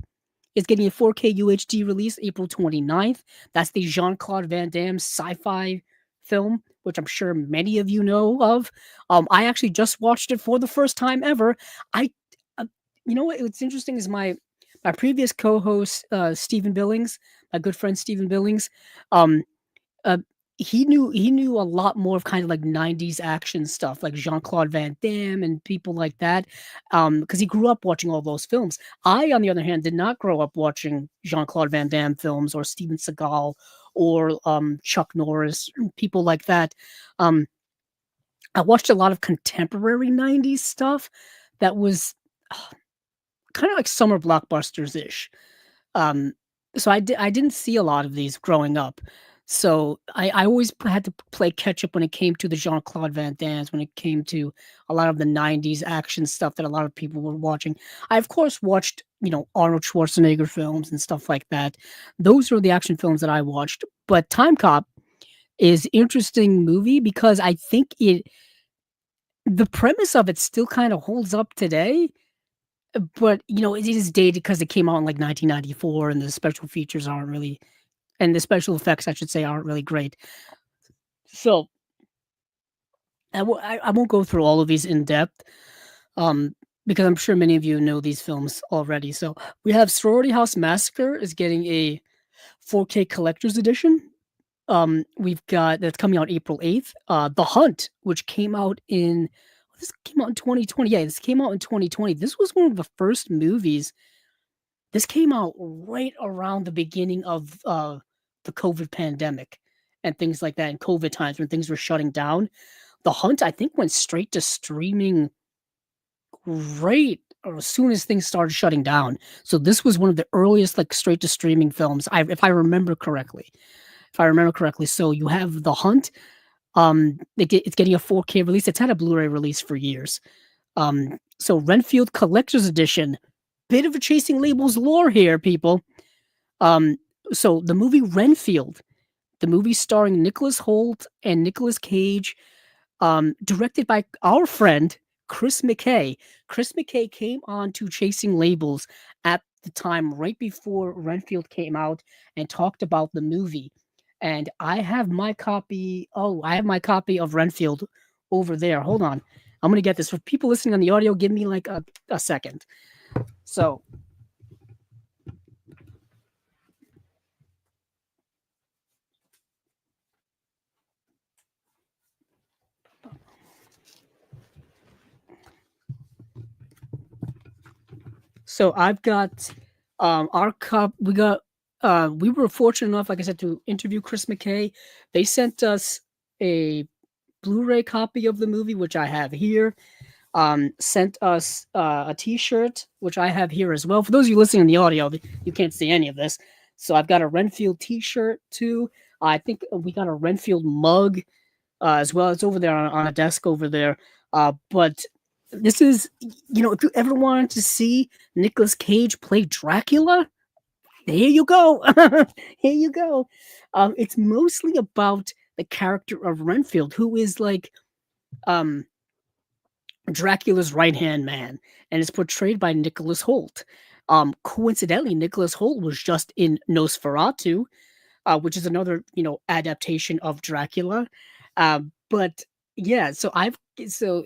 is getting a 4K UHD release April 29th. That's the Jean-Claude Van Damme sci-fi film, which I'm sure many of you know of. I actually just watched it for the first time ever. I, uh, you know what? What's interesting is my previous co-host Stephen Billings, my good friend Stephen Billings. Um, uh, he knew a lot more of kind of like 90s action stuff, like Jean-Claude Van Damme and people like that, because he grew up watching all those films. I, on the other hand, did not grow up watching Jean-Claude Van Damme films or Steven Seagal or Chuck Norris, people like that. Um, I watched a lot of contemporary 90s stuff that was kind of like summer blockbusters ish. Um, so I didn't see a lot of these growing up. So I always had to play catch up when it came to the Jean-Claude Van Dammes, when it came to a lot of the 90s action stuff that a lot of people were watching. I, of course, watched, Arnold Schwarzenegger films and stuff like that. Those are the action films that I watched. But Time Cop is interesting movie because I think the premise of it still kind of holds up today, but, it is dated because it came out in, like, 1994, and the special features aren't really and the special effects, I should say, aren't really great. So, I won't go through all of these in depth, because I'm sure many of you know these films already. So, we have Sorority House Massacre is getting a 4K collector's edition. We've got that's coming out April 8th. The Hunt, which came out in this came out in 2020. Yeah, this came out in 2020. This was one of the first movies. This came out right around the beginning of, the COVID pandemic and things like that, and COVID times when things were shutting down. The Hunt, I think, went straight to streaming right or as soon as things started shutting down. So this was one of the earliest, like, straight to streaming films, if I remember correctly. If I remember correctly. So you have The Hunt, it's getting a 4K release. It's had a Blu-ray release for years. So Renfield Collector's Edition, bit of a Chasing Labels lore here, people. Um, so the movie Renfield, the movie starring Nicholas Hoult and Nicolas Cage, directed by our friend Chris McKay. Chris McKay came on to Chasing Labels at the time right before Renfield came out and talked about the movie. And I have my copy. Oh, I have my copy of Renfield over there. Hold on. I'm gonna get this. For people listening on the audio, give me like a second. So I've got our cup. We were fortunate enough, like I said, to interview Chris McKay. They sent us a Blu-ray copy of the movie, which I have here. Sent us a T-shirt, which I have here as well. For those of you listening in the audio, you can't see any of this. So I've got a Renfield T-shirt too. I think we got a Renfield mug as well. It's over there on a desk over there. But this is, if you ever wanted to see Nicolas Cage play Dracula, here you go. Here you go. It's mostly about the character of Renfield, who is like um, Dracula's right hand man, and it's portrayed by Nicholas Hoult. Coincidentally, Nicholas Hoult was just in Nosferatu, which is another adaptation of Dracula. But yeah, so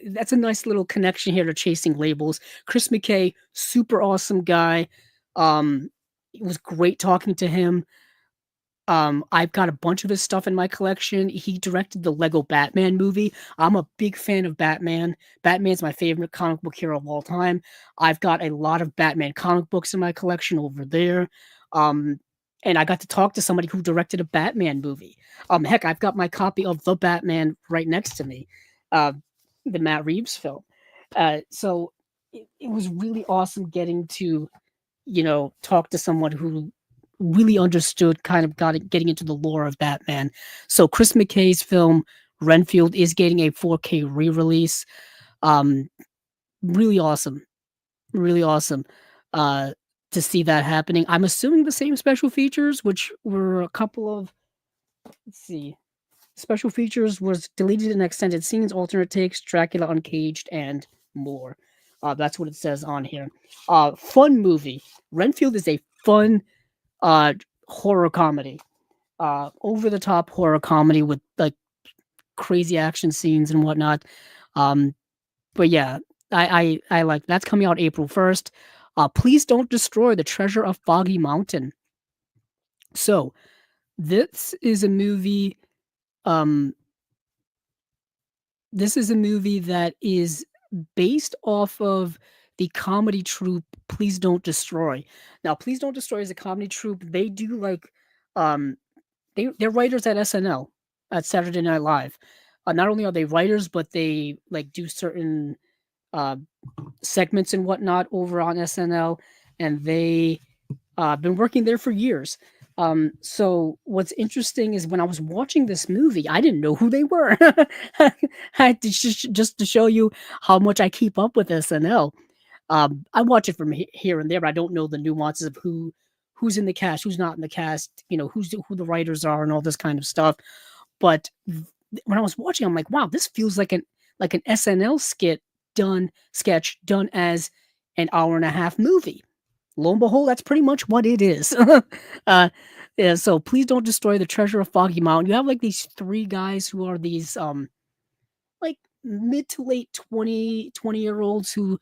that's a nice little connection here to Chasing Labels. Chris McKay, super awesome guy. It was great talking to him. I've got a bunch of his stuff in my collection. He directed the Lego Batman movie. I'm a big fan of Batman. Batman's my favorite comic book hero of all time. I've got a lot of Batman comic books in my collection over there. Um, and I got to talk to somebody who directed a Batman movie. Heck, I've got my copy of The Batman right next to me, uh, the Matt Reeves film. So it was really awesome getting to, talk to someone who really understood getting into the lore of Batman. So Chris McKay's film Renfield is getting a 4K re-release. Um, really awesome, really awesome to see that happening. I'm assuming the same special features, which were a couple of, let's see, special features was deleted in extended scenes, alternate takes, Dracula Uncaged, and more. That's what it says on here. Fun movie. Renfield is a fun uh horror comedy, over the top horror comedy with like crazy action scenes and whatnot. But yeah, I like that's coming out April 1st. Please don't destroy the treasure of Foggy Mountain. So this is a movie. Um, this is a movie that is based off of the comedy troupe Please Don't Destroy. Now, Please Don't Destroy is a comedy troupe. They do like um they're writers at SNL, at Saturday Night Live. Not only are they writers, but they like do certain uh, segments and whatnot over on SNL, and they been working there for years. So what's interesting is when I was watching this movie, I didn't know who they were. I just to show you how much I keep up with SNL. I watch it from here and there, but I don't know the nuances of who's in the cast, who's not in the cast, who the writers are, and all this kind of stuff. But when I was watching, I'm like, wow, this feels like an SNL sketch done as an hour and a half movie. Lo and behold, that's pretty much what it is. Yeah, so please don't destroy the treasure of Foggy Mountain. You have like these three guys who are these like mid to late 20 year olds who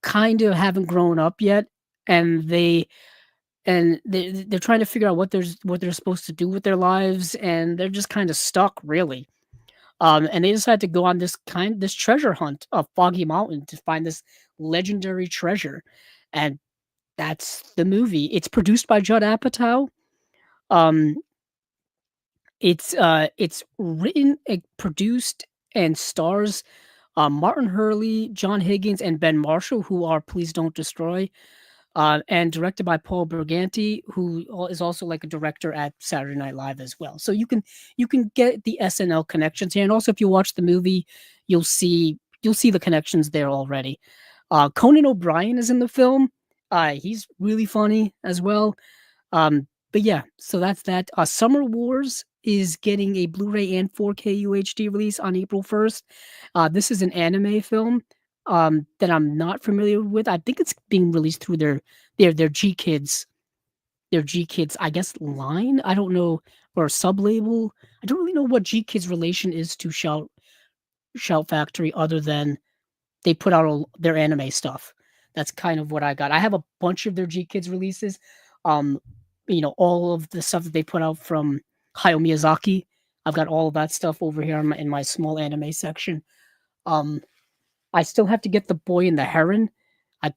kind of haven't grown up yet, and they're trying to figure out what they're supposed to do with their lives, and they're just kind of stuck, really. And they decide to go on this treasure hunt of Foggy Mountain to find this legendary treasure, and that's the movie. It's produced by Judd Apatow. Um, it's written, produced, and stars Martin Hurley, John Higgins, and Ben Marshall, who are Please Don't Destroy, and directed by Paul Berganti, who is also like a director at Saturday Night Live as well. So you can get the SNL connections here, and also if you watch the movie, you'll see the connections there already. Conan O'Brien is in the film. He's really funny as well. But yeah, so that's that. Summer Wars is getting a Blu-ray and 4K UHD release on April 1st. This is an anime film that I'm not familiar with. I think it's being released through their G Kids, I guess, line. I don't know, or sub label. I don't really know what G Kids relation is to Shout Factory, other than they put out their anime stuff. That's kind of what I got. I have a bunch of their G Kids releases. Um, all of the stuff that they put out from Hayao Miyazaki. I've got all of that stuff over here in my small anime section. Um, I still have to get The Boy and the Heron. I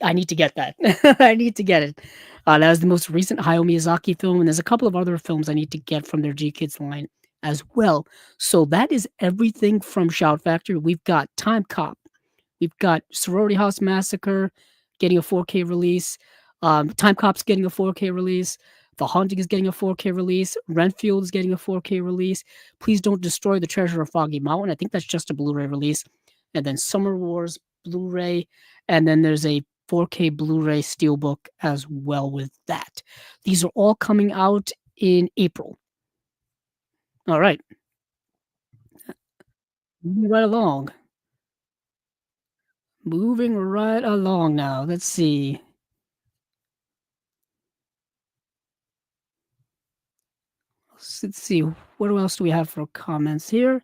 I need to get that. I need to get it. That was the most recent Hayao Miyazaki film, and there's a couple of other films I need to get from their G Kids line as well. So that is everything from Shout Factory. We've got Timecop. We've got Sorority House Massacre getting a 4K release. Timecop's getting a 4K release. The Haunting is getting a 4K release. Renfield is getting a 4K release. Please Don't Destroy the Treasure of Foggy Mountain. I think that's just a Blu-ray release. And then Summer Wars Blu-ray. And then there's a 4K Blu-ray Steelbook as well with that. These are all coming out in April. All right. Moving right along. Moving right along now. Let's see. Let's see. What else do we have for comments here?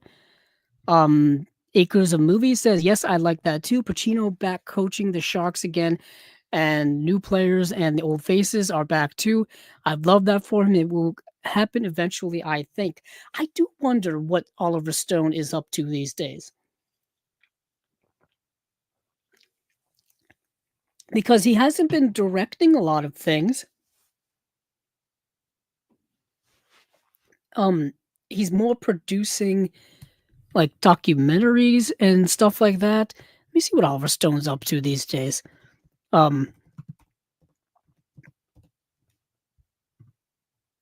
Acres of Movies says, yes, I like that too. Pacino back coaching the Sharks again, and new players and the old faces are back too. I love that for him. It will happen eventually, I think. I do wonder what Oliver Stone is up to these days because he hasn't been directing a lot of things. Um, he's more producing like documentaries and stuff like that. Let me see what Oliver Stone's up to these days. Um,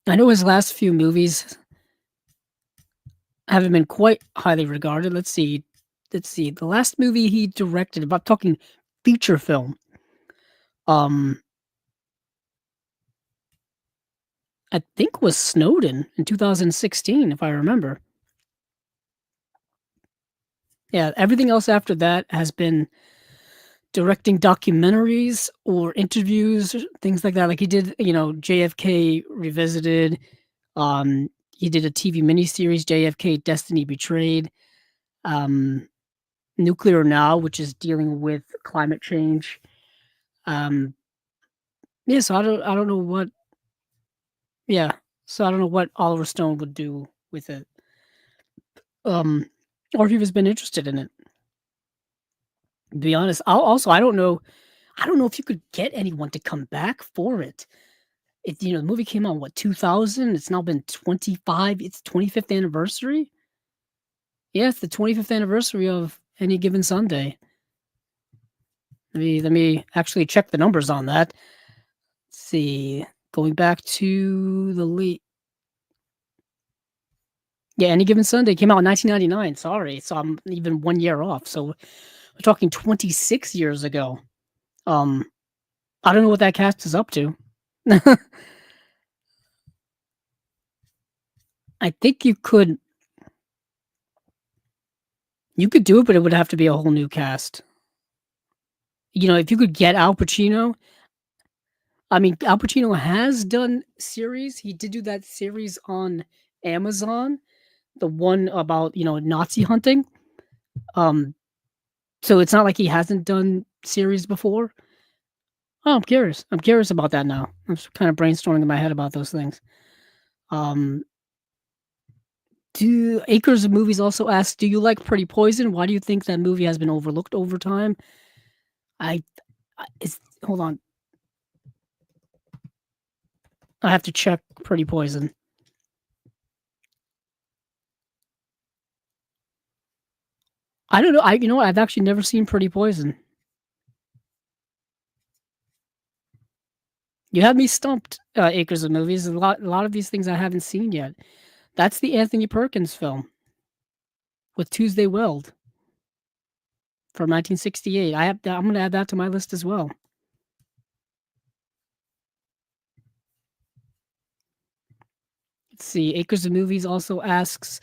I know his last few movies haven't been quite highly regarded. Let's see. Let's see. The last movie he directed, if I'm talking feature film, um, I think was Snowden in 2016, if I remember. Yeah, everything else after that has been directing documentaries or interviews, things like that. Like he did, JFK Revisited. He did a TV miniseries, JFK Destiny Betrayed. Um, Nuclear Now, which is dealing with climate change. Um, yeah, so I don't know what yeah, so I don't know what Oliver Stone would do with it. Um, or if he has been interested in it. To be honest, I don't know if you could get anyone to come back for it. The movie came out, what, 2000? It's now been 25, it's 25th anniversary? Yeah, it's the 25th anniversary of Any Given Sunday. Let me actually check the numbers on that. Let's see, going back to the late yeah, Any Given Sunday came out in 1999, sorry, so I'm even 1 year off, so we're talking 26 years ago. Um, I don't know what that cast is up to. I think you could do it, but it would have to be a whole new cast. If you could get Al Pacino, I mean, Al Pacino has done series. He did do that series on Amazon, the one about, Nazi hunting. Um, so it's not like he hasn't done series before. Oh, I'm curious. I'm curious about that now. I'm just kind of brainstorming in my head about those things. Um, do Acres of Movies also asks, do you like Pretty Poison? Why do you think that movie has been overlooked over time? I, hold on. I have to check Pretty Poison. I don't know. You know what? I've actually never seen Pretty Poison. You have me stumped, Acres of Movies. A lot of these things I haven't seen yet. That's the Anthony Perkins film with Tuesday Weld from 1968. I'm going to add that to my list as well. Let's see. Acres of Movies also asks,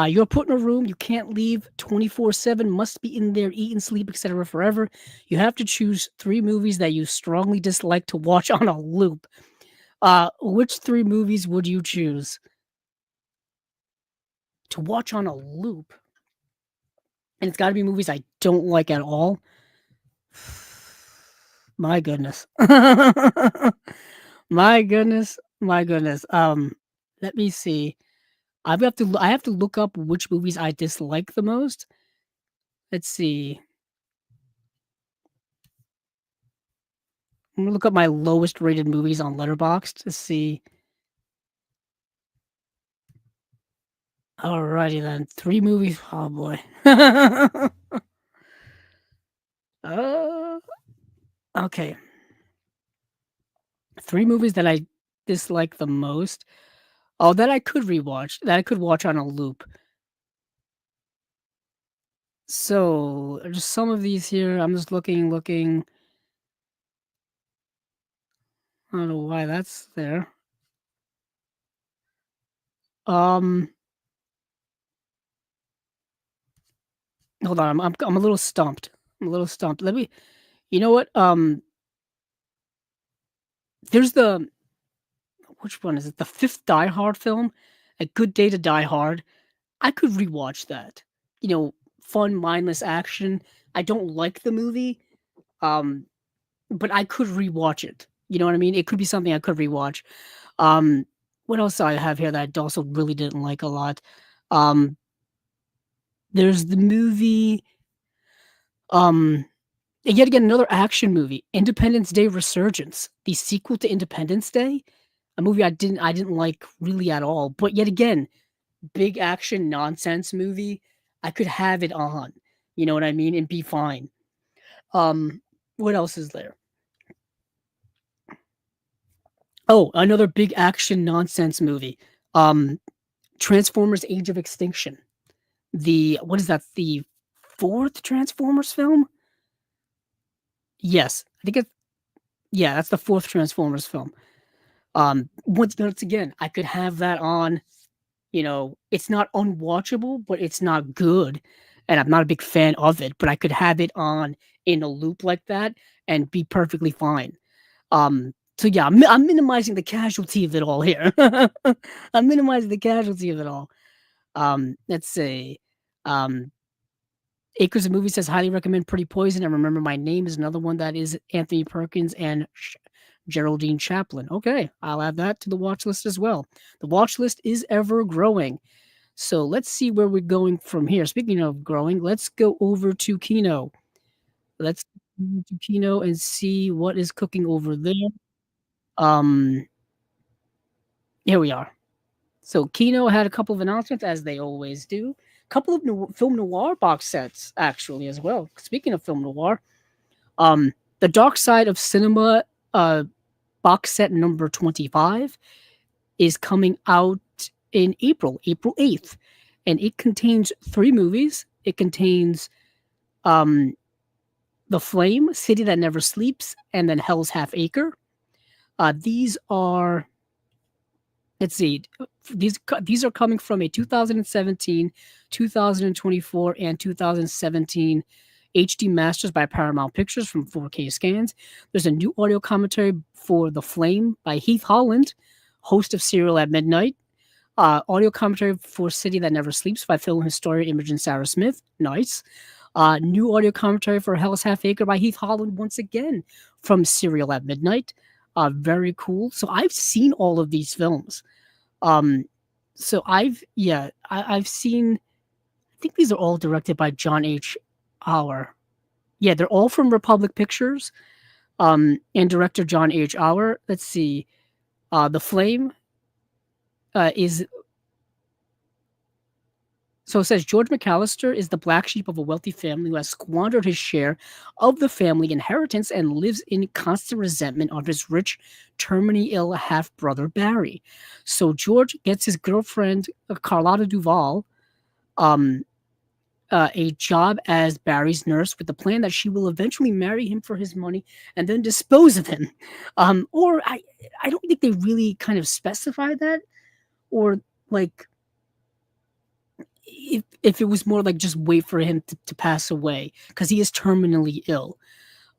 you're put in a room, you can't leave 24/7, must be in there, eat and sleep, etc. forever. You have to choose 3 movies that you strongly dislike to watch on a loop. Which 3 movies would you choose to watch on a loop? And it's got to be movies I don't like at all. My goodness. My goodness. My goodness. Let me see. I have to look up which movies I dislike the most. Let's see. I'm gonna look up my lowest rated movies on Letterboxd to see. Alrighty then, 3 movies. Oh boy. uh, okay. 3 movies that I dislike the most. Oh, that I could rewatch. That I could watch on a loop. So just some of these here. I'm just looking. I don't know why that's there. Um, hold on. I'm a little stumped. I'm a little stumped. Let me. You know what? There's the which one is it? The fifth Die Hard film, A Good Day to Die Hard. I could rewatch that. Fun, mindless action. I don't like the movie, um, but I could rewatch it. You know what I mean? It could be something I could rewatch. Um, what else do I have here that I also really didn't like a lot? Um, there's the movie, um, yet again, another action movie, Independence Day Resurgence, the sequel to Independence Day, a movie I didn't like really at all. But yet again, big action nonsense movie. I could have it on, you know what I mean, and be fine. Um, what else is there? Oh, another big action nonsense movie. Um, Transformers: Age of Extinction. The what is that? The fourth Transformers film? Yes, I think it's yeah, that's the fourth Transformers film. Once again, I could have that on. It's not unwatchable, but it's not good, and I'm not a big fan of it. But I could have it on in a loop like that and be perfectly fine. So yeah, I'm minimizing the casualty of it all here. I'm minimizing the casualty of it all. Let's see. Um, Acres of Movie says highly recommend Pretty Poison and Remember My Name is another one that is Anthony Perkins and Geraldine Chaplin. Okay, I'll add that to the watch list as well. The watch list is ever growing. So let's see where we're going from here. Speaking of growing, let's go over to Kino. Let's go over to Kino and see what is cooking over there. Um, Here we are. So Kino had a couple of announcements, as they always do. A couple of film noir box sets, actually, as well. Speaking of film noir, the Dark Side of Cinema box set number 25 is coming out in April 8th. And it contains 3 movies. It contains um, The Flame, City That Never Sleeps, and then Hell's Half Acre. These are let's see. These are coming from a 2017, 2024, and 2017 HD Masters by Paramount Pictures from 4K scans. There's a new audio commentary for The Flame by Heath Holland, host of Serial at Midnight. Audio commentary for City That Never Sleeps by film historian Imogen Sarah Smith. Nice. New audio commentary for Hell's Half Acre by Heath Holland once again from Serial at Midnight. Very cool. So I've seen all of these films. So I've seen. I think these are all directed by John H. Auer. Yeah, they're all from Republic Pictures. And director John H. Auer. Let's see. The Flame is So it says George McAllister is the black sheep of a wealthy family who has squandered his share of the family inheritance and lives in constant resentment of his rich, terminally ill half brother Barry. So George gets his girlfriend Carlotta Duval a job as Barry's nurse with the plan that she will eventually marry him for his money and then dispose of him. Or I don't think they really kind of specify that, or like if it was more like just wait for him to pass away because he is terminally ill.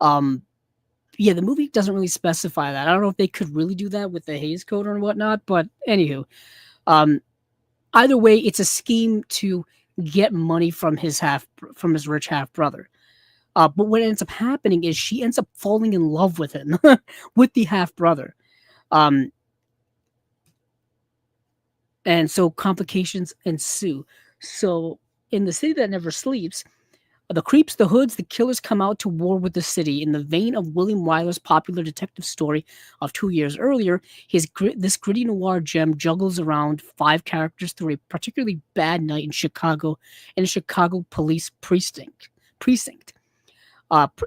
Yeah, the movie doesn't really specify that. I don't know if they could really do that with the Hays Code or whatnot, but anywho, either way, it's a scheme to get money from his rich half brother. But what ends up happening is she ends up falling in love with him, with the half brother. And so complications ensue. So in the City That Never Sleeps, the creeps, the hoods, the killers come out to war with the city. In the vein of William Wyler's popular detective story of 2 years earlier, this gritty noir gem juggles around 5 characters through a particularly bad night in a Chicago police precinct.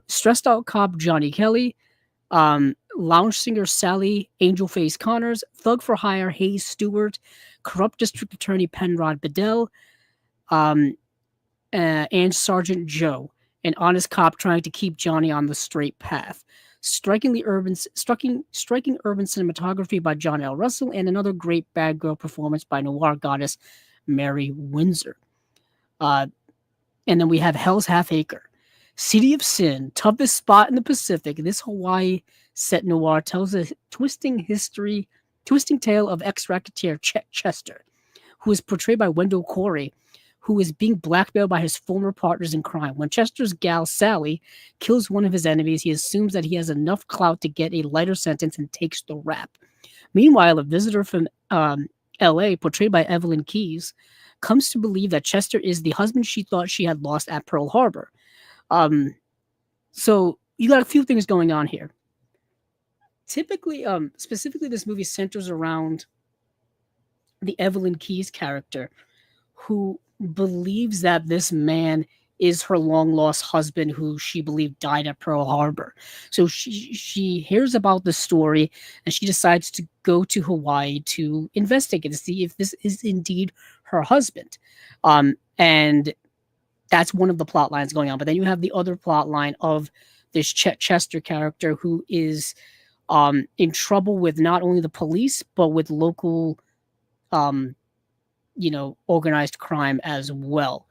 Stressed out cop Johnny Kelly, lounge singer Sally Angelface Connors, thug for hire Hayes Stewart, corrupt district attorney Penrod Bedell, and Sergeant Joe, an honest cop trying to keep Johnny on the straight path. Striking urban cinematography by John L. Russell, and another great bad girl performance by noir goddess Mary Windsor. And then we have Hell's Half Acre. City of Sin, toughest spot in the Pacific. This Hawaii set noir tells a twisting tale of ex-racketeer Chester, who is portrayed by Wendell Corey, who is being blackmailed by his former partners in crime. When Chester's gal, Sally, kills one of his enemies, he assumes that he has enough clout to get a lighter sentence and takes the rap. Meanwhile, a visitor from um, L.A., portrayed by Evelyn Keyes, comes to believe that Chester is the husband she thought she had lost at Pearl Harbor. Um, so you got a few things going on here. Typically, specifically, this movie centers around the Evelyn Keyes character, who believes that this man is her long lost husband who she believed died at Pearl Harbor. So she hears about the story and she decides to go to Hawaii to investigate to see if this is indeed her husband. And that's one of the plot lines going on. But then you have the other plot line of this Chester character who is in trouble with not only the police but with local um, organized crime as well.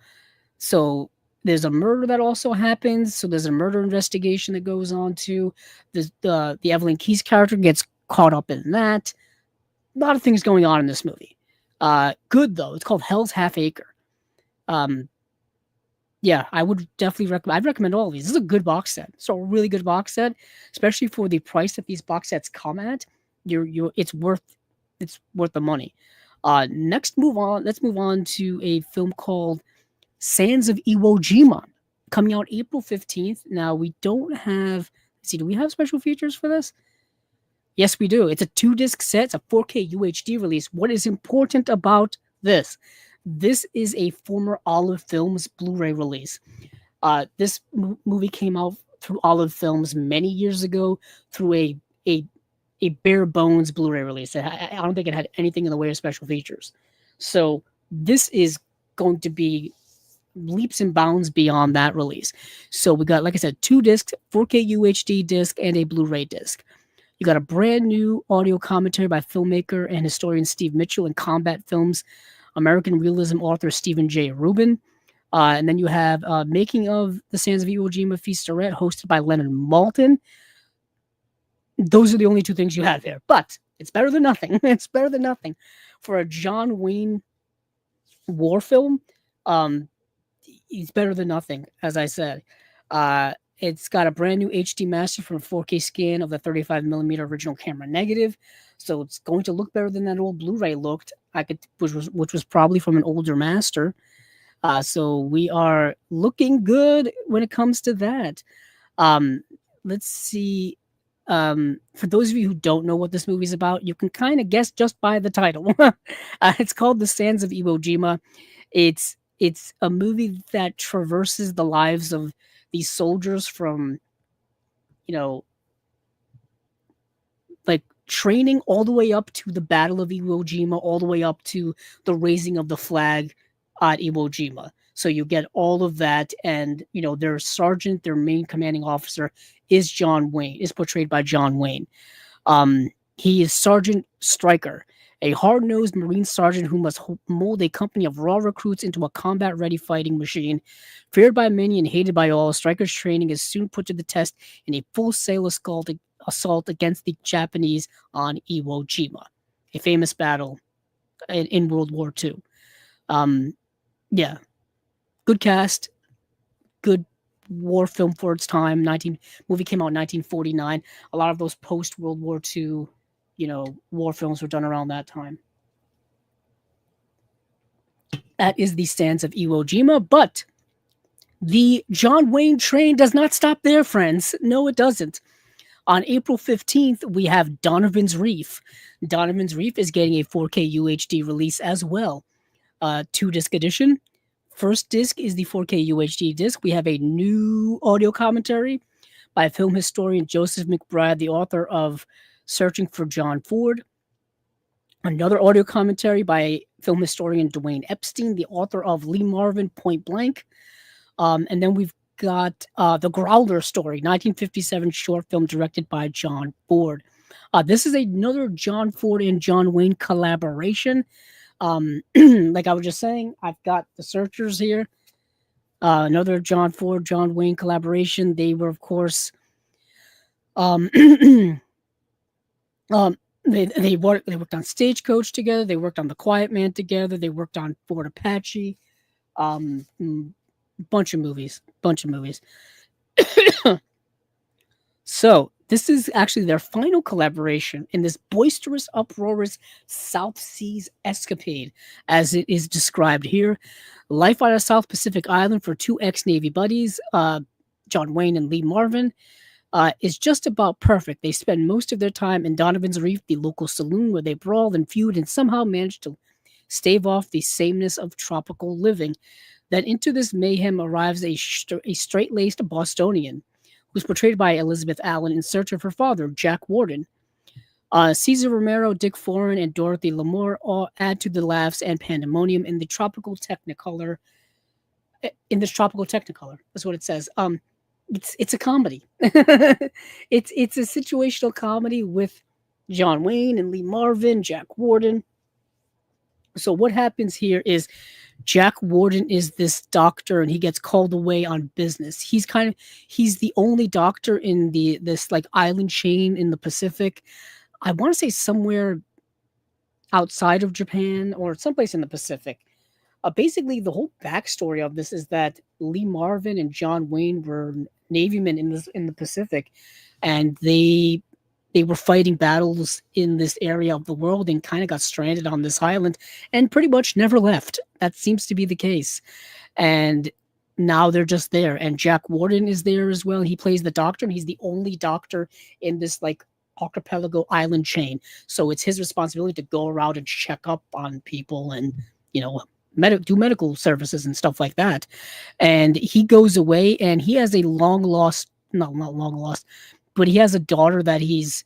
So there's a murder that also happens. So there's a murder investigation that goes on too. The Evelyn Keyes character gets caught up in that. A lot of things going on in this movie. Good though. It's called Hell's Half Acre. Yeah, I would definitely recommend. I'd recommend all of these. This is a good box set. It's a really good box set, especially for the price that these box sets come at. It's worth the money. Let's move on to a film called Sands of Iwo Jima, coming out April 15th. Now, we don't have, let's see, do we have special features for this? Yes, we do. It's a 2-disc set. It's a 4K UHD release. What is important about this? This is a former Olive Films Blu-ray release. This movie came out through Olive Films many years ago through a bare bones Blu-ray release. I don't think it had anything in the way of special features. So this is going to be leaps and bounds beyond that release. So we got, like I said, 2 discs, 4K UHD disc, and a Blu-ray disc. You got a brand new audio commentary by filmmaker and historian Steve Mitchell and Combat Films American realism author Stephen J. Rubin. And then you have Making of the Sands of Iwo Jima Feasterette, hosted by Leonard Maltin. Those are the only 2 things you have here. But it's better than nothing. It's better than nothing. For a John Wayne war film, it's better than nothing, as I said. It's got a brand new HD master from a 4K scan of the 35mm original camera negative. So it's going to look better than that old Blu-ray looked, which was probably from an older master. So we are looking good when it comes to that. Let's see. For those of you who don't know what this movie is about, you can kind of guess just by the title. It's called The Sands of Iwo Jima. It's a movie that traverses the lives of these soldiers from, like training all the way up to the Battle of Iwo Jima, all the way up to the raising of the flag at Iwo Jima. So you get all of that, and their sergeant, their main commanding officer, is portrayed by John Wayne. He is Sergeant Stryker, a hard-nosed Marine sergeant who must mold a company of raw recruits into a combat-ready fighting machine. Feared by many and hated by all, Stryker's training is soon put to the test in a full-sail assault against the Japanese on Iwo Jima, a famous battle in World War II. Yeah, good cast, good war film for its time. Movie came out in 1949. A lot of those post World War II, war films were done around that time. That is the Sands of Iwo Jima, but the John Wayne train does not stop there, friends. No, it doesn't. On April 15th, we have Donovan's Reef. Donovan's Reef is getting a 4K UHD release as well. 2-disc edition. First disc is the 4K UHD disc. We have a new audio commentary by film historian Joseph McBride, the author of Searching for John Ford. Another audio commentary by film historian Dwayne Epstein, the author of Lee Marvin Point Blank. And then we've got The Growler Story, 1957 short film directed by John Ford. This is another John Ford and John Wayne collaboration. Like I was just saying, I've got The Searchers here. Another John Ford, John Wayne collaboration. They were, of course, they worked on Stagecoach together. They worked on The Quiet Man together. They worked on Fort Apache. Bunch of movies. So This is actually their final collaboration in this boisterous, uproarious South Seas escapade, as it is described here. Life on a South Pacific island for two ex-Navy buddies, John Wayne and Lee Marvin, is just about perfect. They spend most of their time in Donovan's Reef, the local saloon where they brawl and feud and somehow manage to stave off the sameness of tropical living. Then into this mayhem arrives a straight-laced Bostonian, who's portrayed by Elizabeth Allen in search of her father, Jack Warden. Cesar Romero, Dick Foran, and Dorothy Lamour all add to the laughs and pandemonium in the tropical Technicolor. In this tropical Technicolor, that's what it says. It's a comedy. It's a situational comedy with John Wayne and Lee Marvin, Jack Warden. So what happens here is Jack Warden is this doctor and he gets called away on business. He's the only doctor in this like island chain in the Pacific. I want to say somewhere outside of Japan or someplace in the Pacific. Basically, the whole backstory of this is that Lee Marvin and John Wayne were navymen in the Pacific, and they were fighting battles in this area of the world and kind of got stranded on this island and pretty much never left. That seems to be the case. And now they're just there. And Jack Warden is there as well. He plays the doctor, and he's the only doctor in this like archipelago island chain. So it's his responsibility to go around and check up on people and, you know, do medical services and stuff like that. And he goes away and he has a long lost, not long lost, but he has a daughter that he's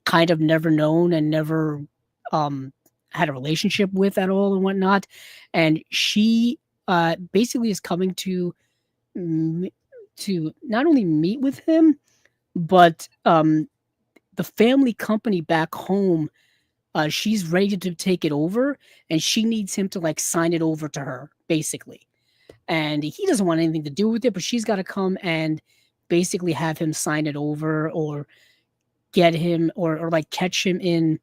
kind of never known and never had a relationship with at all and whatnot. And she basically is coming to not only meet with him, but the family company back home, she's ready to take it over, and she needs him to like sign it over to her, basically. And he doesn't want anything to do with it, but she's got to come and basically have him sign it over or get him or like catch him in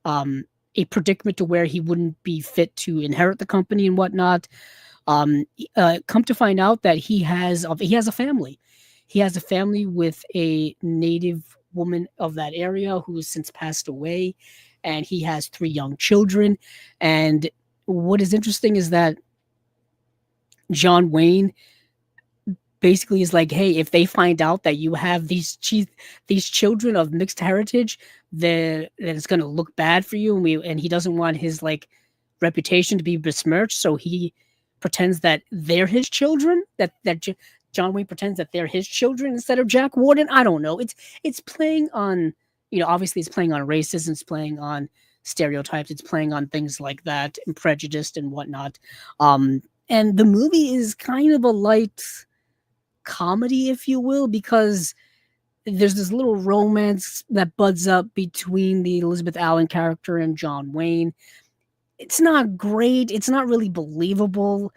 a predicament to where he wouldn't be fit to inherit the company and whatnot. Come to find out that he has a family. He has a family with a native woman of that area who has since passed away, and he has 3 young children. And what is interesting is that John Wayne basically is like, hey, if they find out that you have these children of mixed heritage, then it's going to look bad for you, and he doesn't want his like reputation to be besmirched, so he pretends that they're his children. John Wayne pretends that they're his children instead of Jack Warden. I don't know. It's playing on, obviously it's playing on racism, it's playing on stereotypes, it's playing on things like that and prejudice and whatnot. And the movie is kind of a light comedy, if you will, because there's this little romance that buds up between the Elizabeth Allen character and John Wayne. It's not great. It's not really believable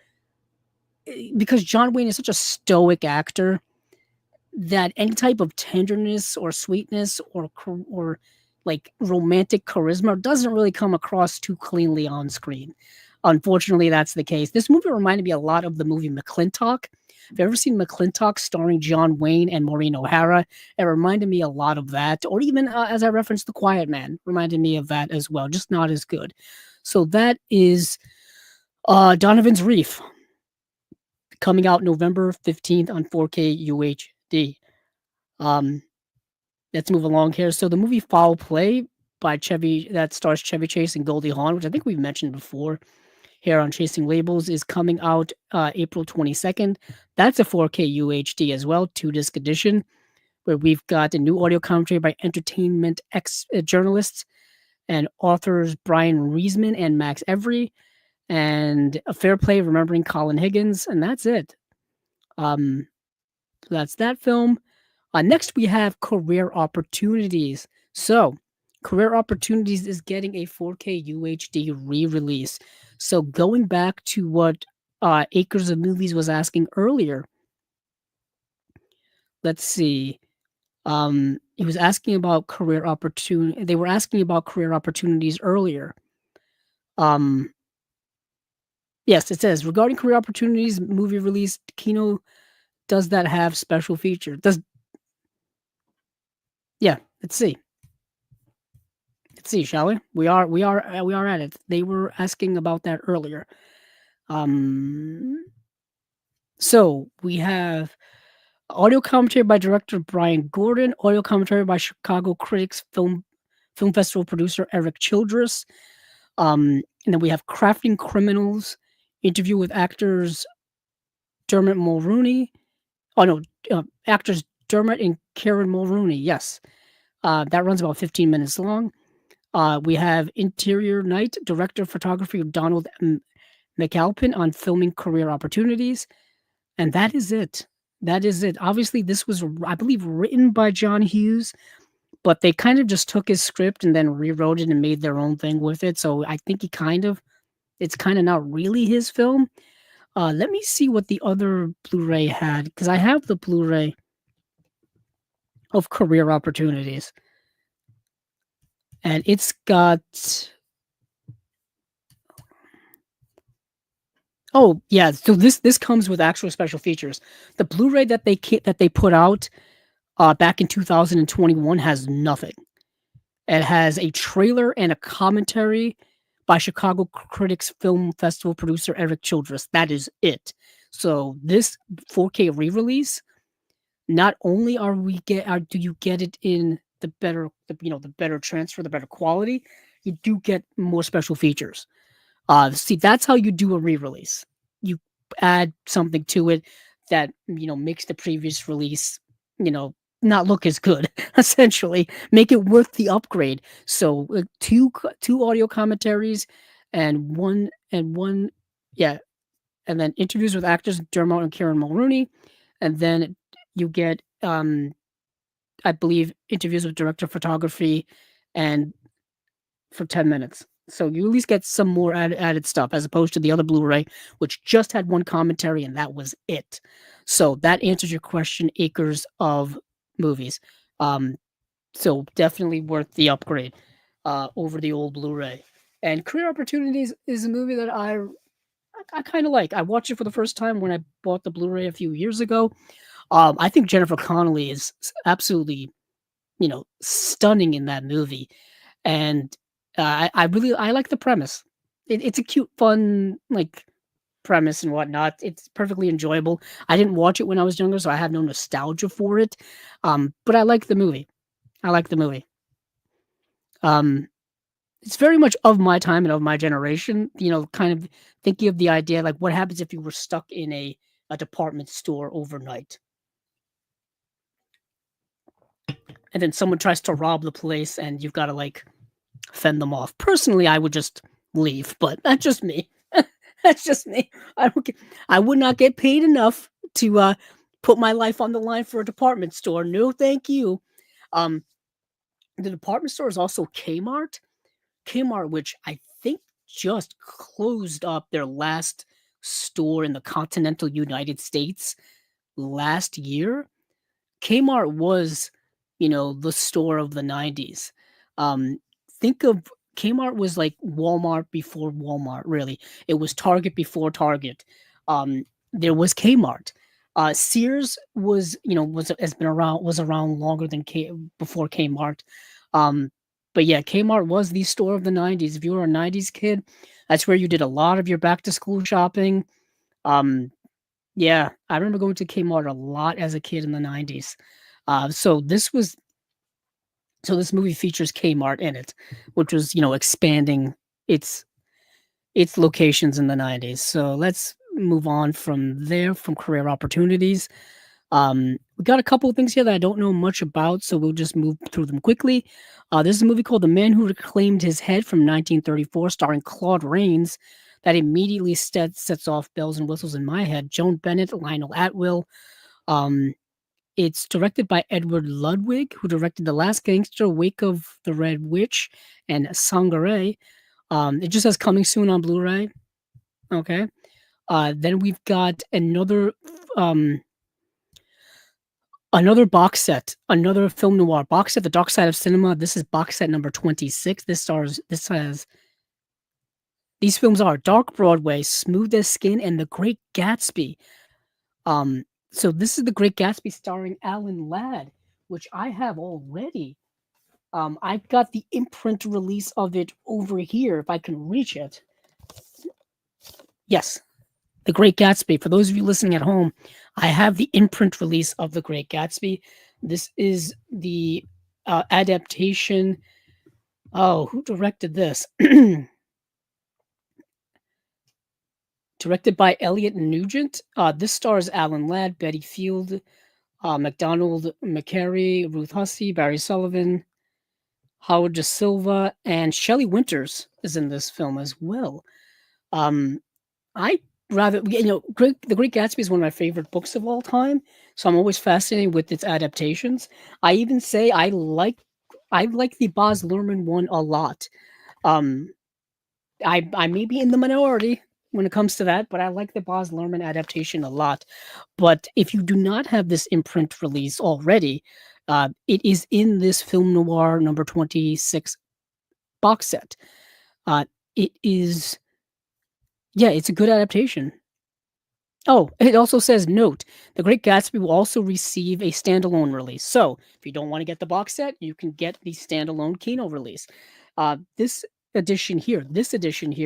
because John Wayne is such a stoic actor that any type of tenderness or sweetness or like romantic charisma doesn't really come across too cleanly on screen. Unfortunately, that's the case. This movie reminded me a lot of the movie McClintock. If you've ever seen McClintock starring John Wayne and Maureen O'Hara, it reminded me a lot of that. Or even, as I referenced, The Quiet Man reminded me of that as well, just not as good. So that is Donovan's Reef, coming out November 15th on 4K UHD. Let's move along here. So the movie Foul Play by that stars Chevy Chase and Goldie Hawn, which I think we've mentioned before here on Chasing Labels, is coming out April 22nd. That's a 4K UHD as well, 2-disc edition, where we've got a new audio commentary by entertainment journalists and authors Brian Reisman and Max Every, and a fair play remembering Colin Higgins, and that's it. So that's that film. Next, we have Career Opportunities. So, Career Opportunities is getting a 4K UHD re-release. So, going back to what Acres of Movies was asking earlier, let's see. He was asking about career opportunity. They were asking about career opportunities earlier. Yes, it says regarding career opportunities, movie release, Kino, does that have special feature? Yeah, let's see. Let's see, shall we? We are at it. They were asking about that earlier. Um, so we have audio commentary by director Brian Gordon, audio commentary by Chicago Critics Film Festival producer Eric Childress. And then we have Crafting Criminals, interview with actors Dermot Mulrooney. Oh no, actors Dermot and Karen Mulrooney. Yes, that runs about 15 minutes long. We have Interior Night, director of photography of Donald McAlpin on filming career opportunities. And that is it. That is it. Obviously, this was, I believe, written by John Hughes, but they kind of just took his script and then rewrote it and made their own thing with it. So I think it's kind of not really his film. Let me see what the other Blu-ray had, because I have the Blu-ray of Career Opportunities. And it's got... Oh, yeah, so this comes with actual special features. The Blu-ray that they put out back in 2021 has nothing. It has a trailer and a commentary by Chicago Critics Film Festival producer Eric Childress. That is it. So this 4K re-release, not only do you get it in the better transfer, the better quality, you do get more special features. See, that's how you do a re-release. You add something to it that makes the previous release not look as good. Essentially, make it worth the upgrade. So two audio commentaries and one yeah, and then interviews with actors Dermot and Karen Mulrooney, and then you get I believe interviews with director of photography and for 10 minutes. So you at least get some more added stuff as opposed to the other Blu-ray, which just had one commentary and that was it. So that answers your question, acres of movies. So definitely worth the upgrade over the old Blu-ray. And Career Opportunities is a movie that I kind of like. I watched it for the first time when I bought the Blu-ray a few years ago. I think Jennifer Connelly is absolutely, stunning in that movie. And I like the premise. It's a cute, fun, like, premise and whatnot. It's perfectly enjoyable. I didn't watch it when I was younger, so I have no nostalgia for it. But I like the movie. I like the movie. It's very much of my time and of my generation. Kind of thinking of the idea, like, what happens if you were stuck in a department store overnight, and then someone tries to rob the place, and you've got to like fend them off. Personally, I would just leave, but that's just me. That's just me. I would not get paid enough to put my life on the line for a department store. No, thank you. Um, the department store is also Kmart. Kmart, which I think just closed up their last store in the continental United States last year. Kmart was, the store of the 90s. Think of Kmart was like Walmart before Walmart, really. It was Target before Target. There was Kmart. Sears was around longer than before Kmart. But yeah, Kmart was the store of the 90s. If you were a 90s kid, that's where you did a lot of your back to school shopping. Yeah, I remember going to Kmart a lot as a kid in the 90s. So this movie features Kmart in it, which was, expanding its locations in the 90s. So let's move on from there, from Career Opportunities. We got a couple of things here that I don't know much about, so we'll just move through them quickly. There's a movie called The Man Who Reclaimed His Head from 1934, starring Claude Rains, that immediately sets off bells and whistles in my head. Joan Bennett, Lionel Atwill. It's directed by Edward Ludwig, who directed The Last Gangster, Wake of the Red Witch, and Sangaree. It just says coming soon on Blu-ray. Okay. Then we've got another box set, another film noir box set, The Dark Side of Cinema. This is box set number 26. These films are Dark Broadway, Smooth as Skin, and The Great Gatsby. So this is The Great Gatsby starring Alan Ladd, which I have already. I got the imprint release of it over here, if I can reach it. Yes, The Great Gatsby. For those of you listening at home, I have the imprint release of The Great Gatsby. This is the adaptation. Oh, who directed this? Directed by Elliot Nugent. This stars Alan Ladd, Betty Field, McDonald McCary, Ruth Hussey, Barry Sullivan, Howard De Silva, and Shelley Winters is in this film as well. I The Great Gatsby is one of my favorite books of all time, so I'm always fascinated with its adaptations. I even say I like the Baz Luhrmann one a lot. Um, I may be in the minority when it comes to that, but I like the Baz Luhrmann adaptation a lot. But if you do not have this imprint release already, it is in this Film Noir number 26 box set. Uh, it is, yeah, it's a good adaptation. Oh, it also says, note, The Great Gatsby will also receive a standalone release. So, if you don't want to get the box set, you can get the standalone Kino release. This edition here,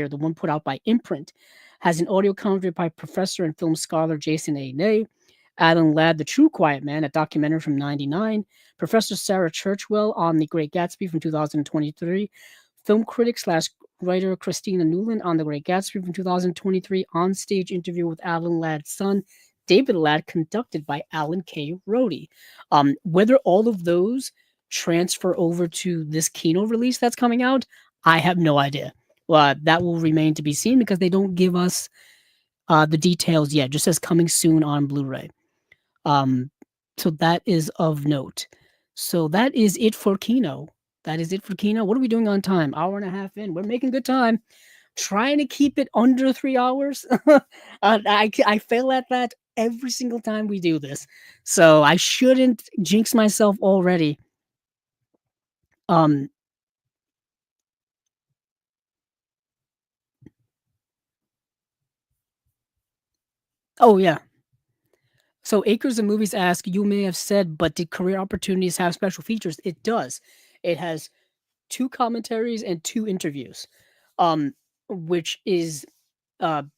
the one put out by Imprint, has an audio commentary by professor and film scholar Jason A. Ney, Alan Ladd, The True Quiet Man, a documentary from '99, Professor Sarah Churchwell on The Great Gatsby from 2023, film critic slash writer Christina Newland on The Great Gatsby from 2023, on-stage interview with Alan Ladd's son, David Ladd, conducted by Alan K. Rhodey. Whether all of those transfer over to this Kino release that's coming out, I have no idea. That will remain to be seen because they don't give us the details yet. It just says coming soon on Blu-ray. So that is of note. So that is it for Kino. That is it for Kino. What are we doing on time? Hour and a half in. We're making good time. Trying to keep it under 3 hours. I fail at that every single time we do this. So I shouldn't jinx myself already. Oh, yeah. So Acres of Movies ask, you may have said, but did career opportunities have special features? It does. It has 2 commentaries and 2 interviews, which is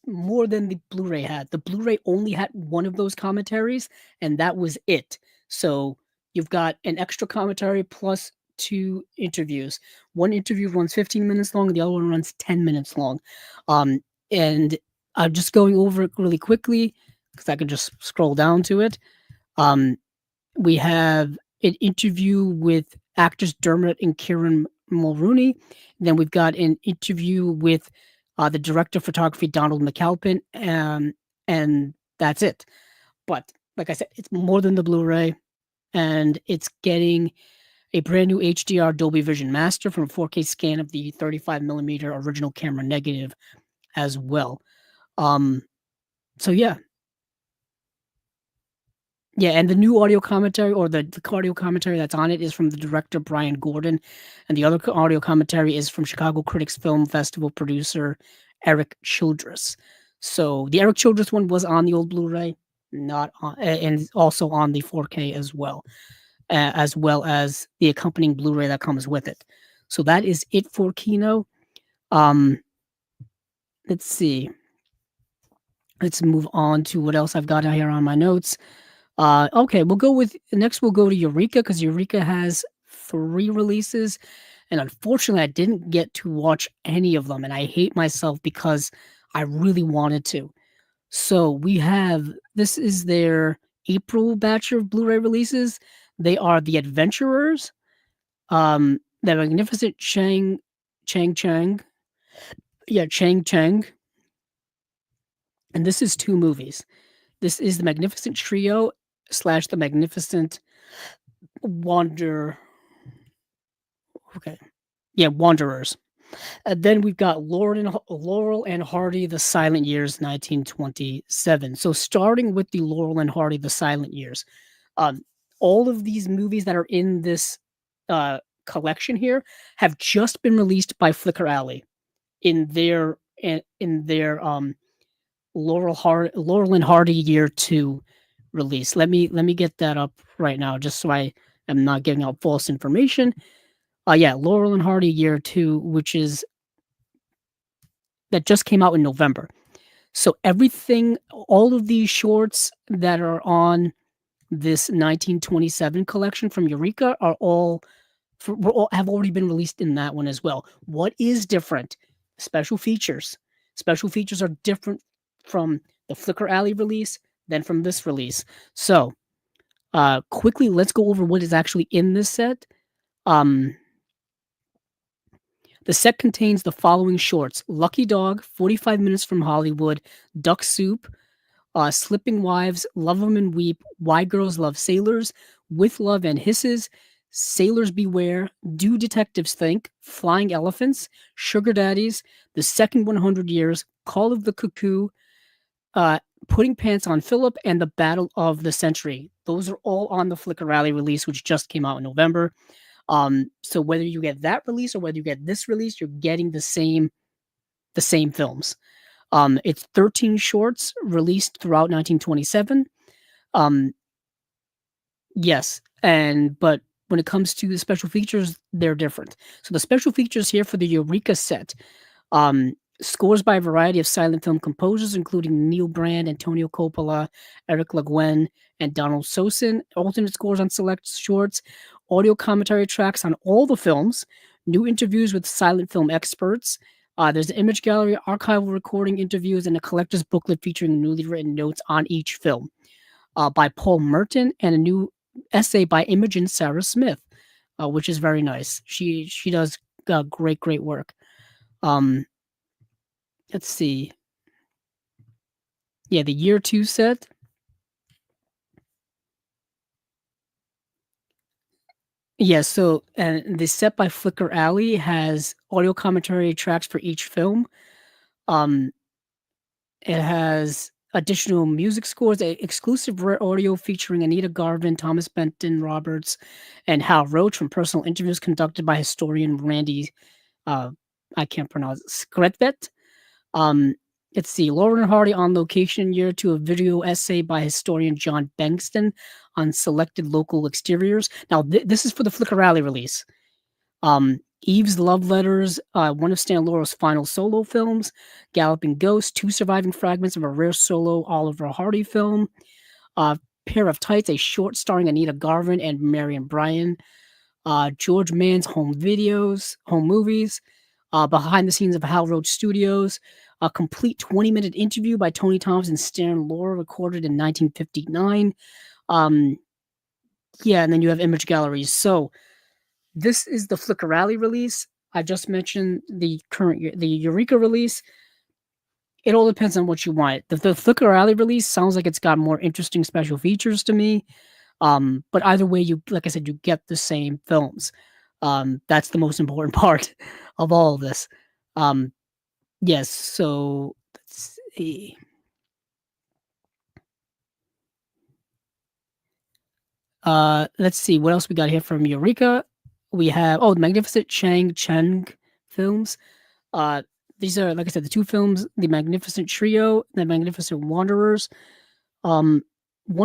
more than the Blu-ray had. The Blu-ray only had one of those commentaries, and that was it. So you've got an extra commentary plus 2 interviews. One interview runs 15 minutes long, and the other one runs 10 minutes long. And I'm just going over it really quickly because I can just scroll down to it. We have an interview with actors Dermot and Kieran Mulrooney. Then we've got an interview with the director of photography, Donald McAlpin, and that's it. But like I said, it's more than the Blu-ray, and it's getting a brand new HDR Dolby Vision Master from a 4K scan of the 35mm original camera negative as well. So yeah. Yeah, and the new audio commentary or the audio commentary that's on it is from the director Brian Gordon, and the other audio commentary is from Chicago Critics Film Festival producer Eric Childress. So the Eric Childress one was on the old Blu-ray, not on, and also on the 4K as well as the accompanying Blu-ray that comes with it. So that is it for Kino. Let's see. Let's move on to what else I've got here on my notes. Okay, we'll go to Eureka because Eureka has 3 releases, and unfortunately, I didn't get to watch any of them, and I hate myself because I really wanted to. So this is their April batch of Blu-ray releases. They are The Adventurers, The Magnificent Chang, Cheng, and this is 2 movies. This is The Magnificent Trio / The Magnificent Wanderers. And then we've got Laurel and Hardy, The Silent Years, 1927. So starting with the Laurel and Hardy, The Silent Years, all of these movies that are in this collection here have just been released by Flickr Alley in their Laurel and Hardy Year 2 release. Let me get that up right now, just so I am not giving out false information. Yeah, Laurel and Hardy Year 2, which is that just came out in November. So everything, all of these shorts that are on this 1927 collection from Eureka are all have already been released in that one as well. What is different? Special features. Special features are different from the Flickr Alley release than from this release. So, quickly, let's go over what is actually in this set. Um, the set contains the following shorts: Lucky Dog, 45 Minutes from Hollywood, Duck Soup, Slipping Wives, Love 'em and Weep, Why Girls Love Sailors, With Love and Hisses, Sailors Beware, Do Detectives Think, Flying Elephants, Sugar Daddies, The Second 100 Years, Call of the Cuckoo, uh, Putting Pants on Philip, and The Battle of the Century. Those are all on the Flickr Rally release, which just came out in November. So whether you get that release or whether you get this release, you're getting the same films. It's 13 shorts released throughout 1927. Um, yes, but when it comes to the special features, they're different. So the special features here for the Eureka set, um, scores by a variety of silent film composers, including Neil Brand, Antonio Coppola, Eric Le Guin, and Donald Sosin. Alternate scores on select shorts, audio commentary tracks on all the films, new interviews with silent film experts. There's an image gallery, archival recording interviews, and a collector's booklet featuring newly written notes on each film by Paul Merton, and a new essay by Imogen Sarah Smith, which is very nice. She does great work. Um, let's see. Yeah, the Year 2 set. Yeah, so and the set by Flickr Alley has audio commentary tracks for each film. Um, it has additional music scores, exclusive rare audio featuring Anita Garvin, Thomas Benton Roberts, and Hal Roach from personal interviews conducted by historian Randy, uh, I can't pronounce it, Skretvet. Um, let's see, Laurel and Hardy on location Year 2, a video essay by historian John Bankston on selected local exteriors. Now, this is for the Flickr Rally release. Eve's Love Letters, one of Stan Laurel's final solo films, Galloping Ghost, two surviving fragments of a rare solo Oliver Hardy film, Pair of Tights, a short starring Anita Garvin and Marion Bryan, George Mann's home movies, behind the scenes of Hal Roach Studios, a complete 20-minute interview by Tony Thomas and Stan Laurel recorded in 1959. Yeah, and then you have image galleries. So this is the Flickr Rally release. I just mentioned the Eureka release. It all depends on what you want. The Flickr Rally release sounds like it's got more interesting special features to me. But either way, like I said, you get the same films. That's the most important part of all of this. Yes, so let's see. Let's see what else we got here from Eureka. We have the Magnificent Cheng films. These are, like I said, the two films: The Magnificent Trio, The Magnificent Wanderers. One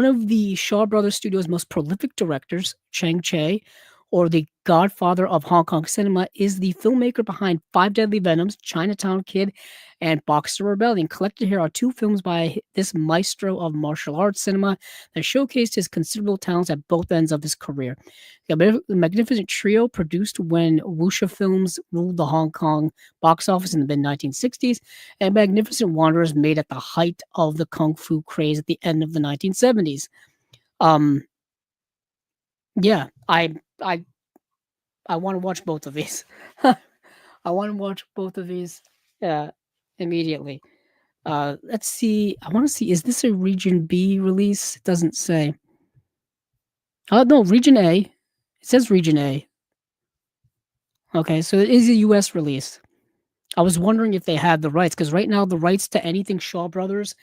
of the Shaw Brothers Studios' most prolific directors, Chang, or the godfather of Hong Kong cinema, is the filmmaker behind Five Deadly Venoms, Chinatown Kid, and Boxer Rebellion. Collected here are two films by this maestro of martial arts cinema that showcased his considerable talents at both ends of his career. The Magnificent Trio, produced when Wuxia Films ruled the Hong Kong box office in the mid-1960s, and Magnificent Wanderers, made at the height of the kung fu craze at the end of the 1970s. Yeah, I want to watch both of these. I want to watch both of these immediately. Let's see. I want to see, is this a Region B release? It doesn't say. Oh, no, Region A. It says Region A. Okay, so it is a US release. I was wondering if they had the rights, because right now the rights to anything Shaw Brothers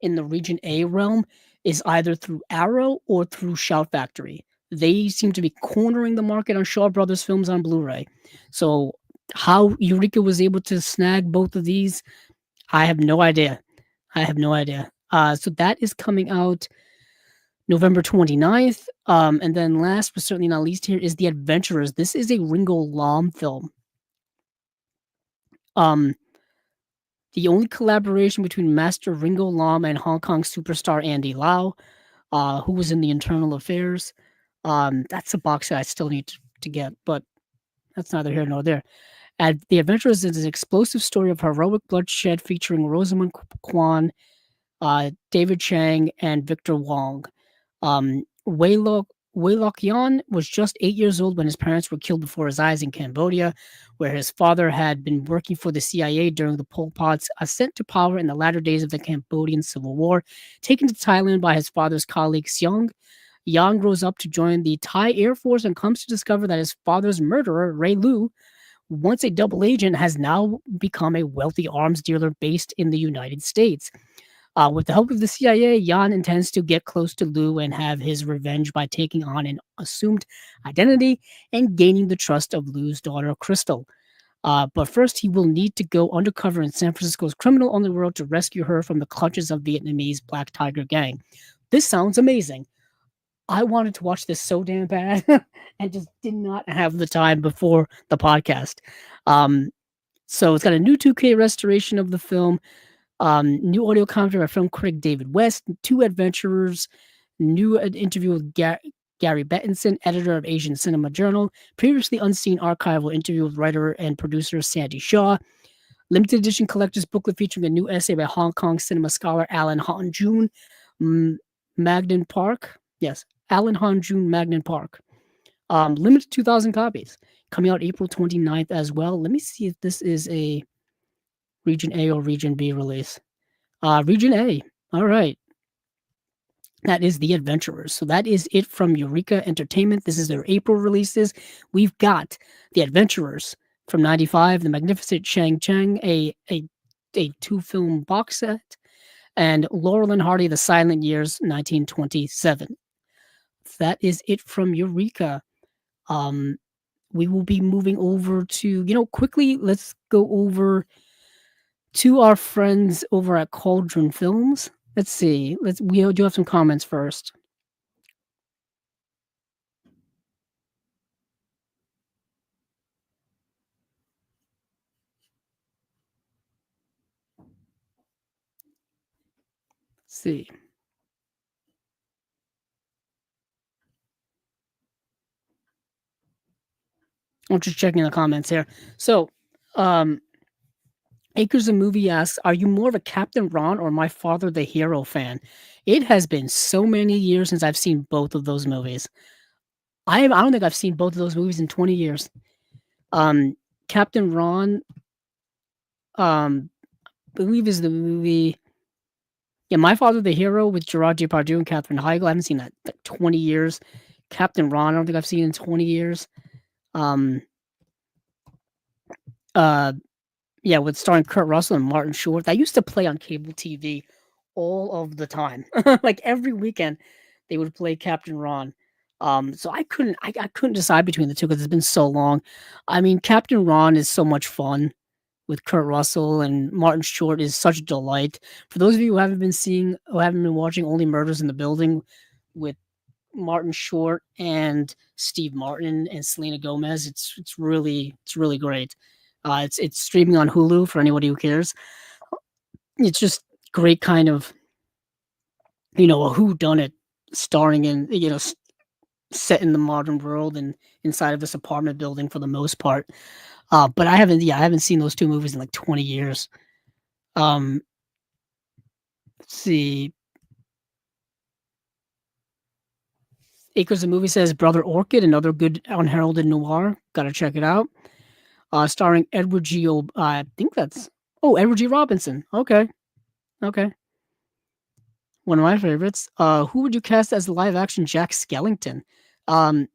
in the Region A realm is either through Arrow or through Shout Factory. They seem to be cornering the market on Shaw Brothers films on Blu-ray. So how Eureka was able to snag both of these, I have no idea. So that is coming out November 29th. And then last but certainly not least here is The Adventurers. This is a Ringo Lam film. Um, the only collaboration between Master Ringo Lam and Hong Kong superstar Andy Lau, who was in the Internal Affairs. That's a box set I still need to get, but that's neither here nor there. The Adventurers is an explosive story of heroic bloodshed featuring Rosamund Kwan, David Chang, and Victor Wong. Wei Lok Yan was just 8 years old when his parents were killed before his eyes in Cambodia, where his father had been working for the CIA during the Pol Pot's ascent to power in the latter days of the Cambodian Civil War. Taken to Thailand by his father's colleague Seong, Yang grows up to join the Thai Air Force and comes to discover that his father's murderer, Ray Lu, once a double agent, has now become a wealthy arms dealer based in the United States. With the help of the CIA, Yan intends to get close to Lu and have his revenge by taking on an assumed identity and gaining the trust of Lu's daughter, Crystal. But first, he will need to go undercover in San Francisco's criminal underworld to rescue her from the clutches of Vietnamese Black Tiger Gang. This sounds amazing. I wanted to watch this so damn bad and just did not have the time before the podcast. So it's got a new 2K restoration of the film, new audio commentary by film critic David West, two adventurers, new interview with Gary Bettinson, editor of Asian Cinema Journal, previously unseen archival interview with writer and producer Sandy Shaw, limited edition collector's booklet featuring a new essay by Hong Kong cinema scholar Alan Hanjun, Magnan Park. Yes, Alan Hanjun Magnan Park. Limited 2,000 copies. Coming out April 29th as well. Let me see if this is a Region A or Region B release. Region A. All right. That is The Adventurers. So that is it from Eureka Entertainment. This is their April releases. We've got The Adventurers from 95, The Magnificent Cheng, a two-film box set, and Laurel and Hardy, The Silent Years, 1927. That is it from Eureka. We will be moving over to, quickly, let's go over to our friends over at Cauldron Films. Let's see. We do have some comments first. Let's see. I'm just checking the comments here. So, Acres of Movie asks, are you more of a Captain Ron or My Father the Hero fan? It has been so many years since I've seen both of those movies. I don't think I've seen both of those movies in 20 years. Captain Ron, I believe is the movie. Yeah, My Father the Hero with Gerard Depardieu and Katherine Heigl. I haven't seen that in 20 years. Captain Ron, I don't think I've seen in 20 years. Yeah, with starring Kurt Russell and Martin Short. That used to play on cable TV all of the time. Like every weekend, they would play Captain Ron. So I couldn't decide between the two because it's been so long. I mean, Captain Ron is so much fun with Kurt Russell, and Martin Short is such a delight. For those of you who haven't been watching Only Murders in the Building with Martin Short and Steve Martin and Selena Gomez, it's really great. It's streaming on Hulu for anybody who cares. It's just great kind of, a whodunit starring in, set in the modern world and inside of this apartment building for the most part. But I haven't seen those two movies in like 20 years. Let's see. Acres of Movie says Brother Orchid, another good unheralded noir. Gotta check it out. Starring Edward G. I think that's Edward G. Robinson. Okay. One of my favorites. Who would you cast as the live action Jack Skellington? You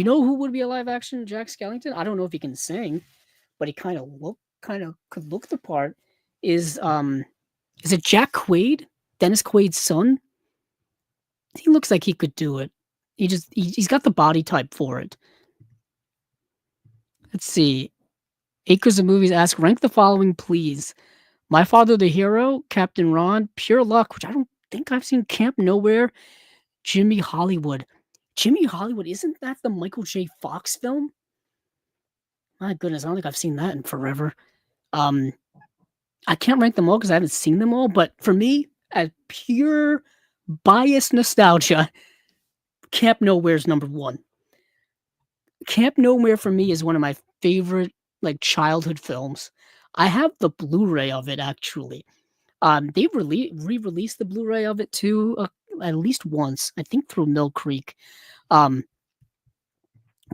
know who would be a live action Jack Skellington? I don't know if he can sing, but he kind of could look the part. Is it Jack Quaid? Dennis Quaid's son? He looks like he could do it. He's got the body type for it. Let's see. Acres of Movies ask, rank the following, please. My Father the Hero, Captain Ron, Pure Luck, which I don't think I've seen, Camp Nowhere, Jimmy Hollywood. Jimmy Hollywood, isn't that the Michael J. Fox film? My goodness, I don't think I've seen that in forever. Um, I can't rank them all because I haven't seen them all, but for me, as pure biased nostalgia, Camp Nowhere's number 1. Camp Nowhere for me is one of my favorite, like, childhood films. I have the Blu-ray of it actually. They re-released the Blu-ray of it too, at least once, I think through Mill Creek. Um,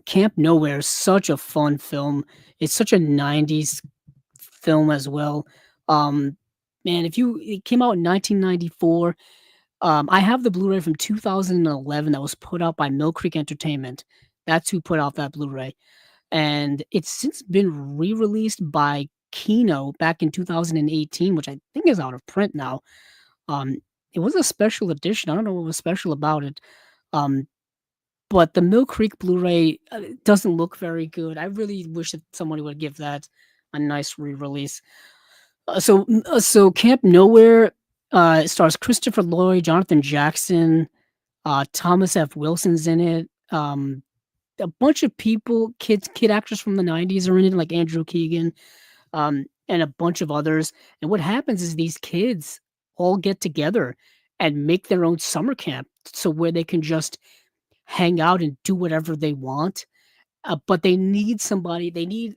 Camp Nowhere is such a fun film. It's such a '90s film as well. Um, man, if you it came out in 1994. I have the Blu-ray from 2011 that was put out by Mill Creek Entertainment. That's who put out that Blu-ray, and it's since been re-released by Kino back in 2018, which I think is out of print now. Um, it was a special edition. I don't know what was special about it. Um, but the Mill Creek Blu-ray doesn't look very good. I really wish that somebody would give that a nice re-release. So Camp Nowhere stars Christopher Lloyd, Jonathan Jackson, Thomas F. Wilson's in it. A bunch of people, kid actors from the '90s are in it, like Andrew Keegan, and a bunch of others. And what happens is these kids all get together and make their own summer camp, so where they can just hang out and do whatever they want. But they need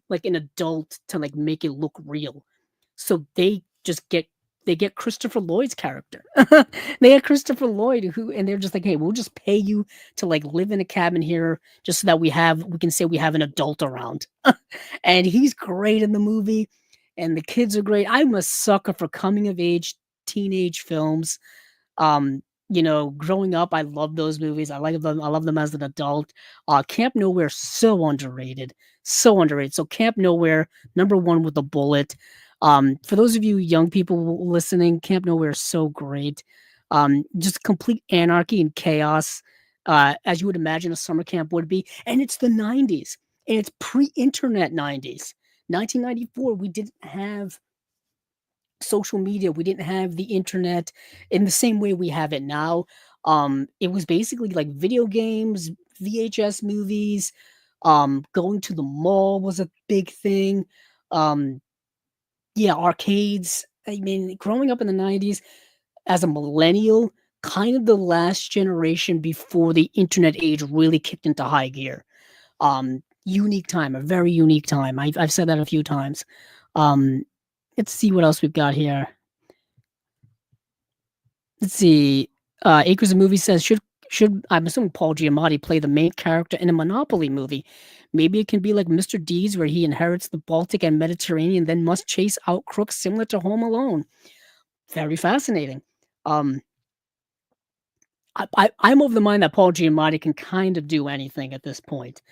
like an adult to like make it look real. So they get Christopher Lloyd's character. They had Christopher Lloyd and they're just like, "Hey, we'll just pay you to like live in a cabin here just so that we can say we have an adult around." And he's great in the movie and the kids are great. I'm a sucker for coming of age teenage films. Growing up, I love those movies. I like them. I love them as an adult. Camp Nowhere, so underrated, so underrated. So Camp Nowhere, number 1 with a bullet. For those of you young people listening, Camp Nowhere is so great. Just complete anarchy and chaos, as you would imagine a summer camp would be. And it's the '90s, and it's pre-internet '90s. 1994, we didn't have social media. We didn't have the internet in the same way we have it now. It was basically like video games, VHS movies, going to the mall was a big thing. Um, yeah, arcades. I mean, growing up in the '90s as a millennial, kind of the last generation before the internet age really kicked into high gear. Unique time, a very unique time. I've said that a few times. Um, let's see what else we've got here. Let's see. Acres of Movie says should I'm assuming Paul Giamatti play the main character in a Monopoly movie. Maybe it can be like Mr. Deeds, where he inherits the Baltic and Mediterranean, then must chase out crooks similar to Home Alone. Very fascinating. Um, I'm of the mind that Paul Giamatti can kind of do anything at this point.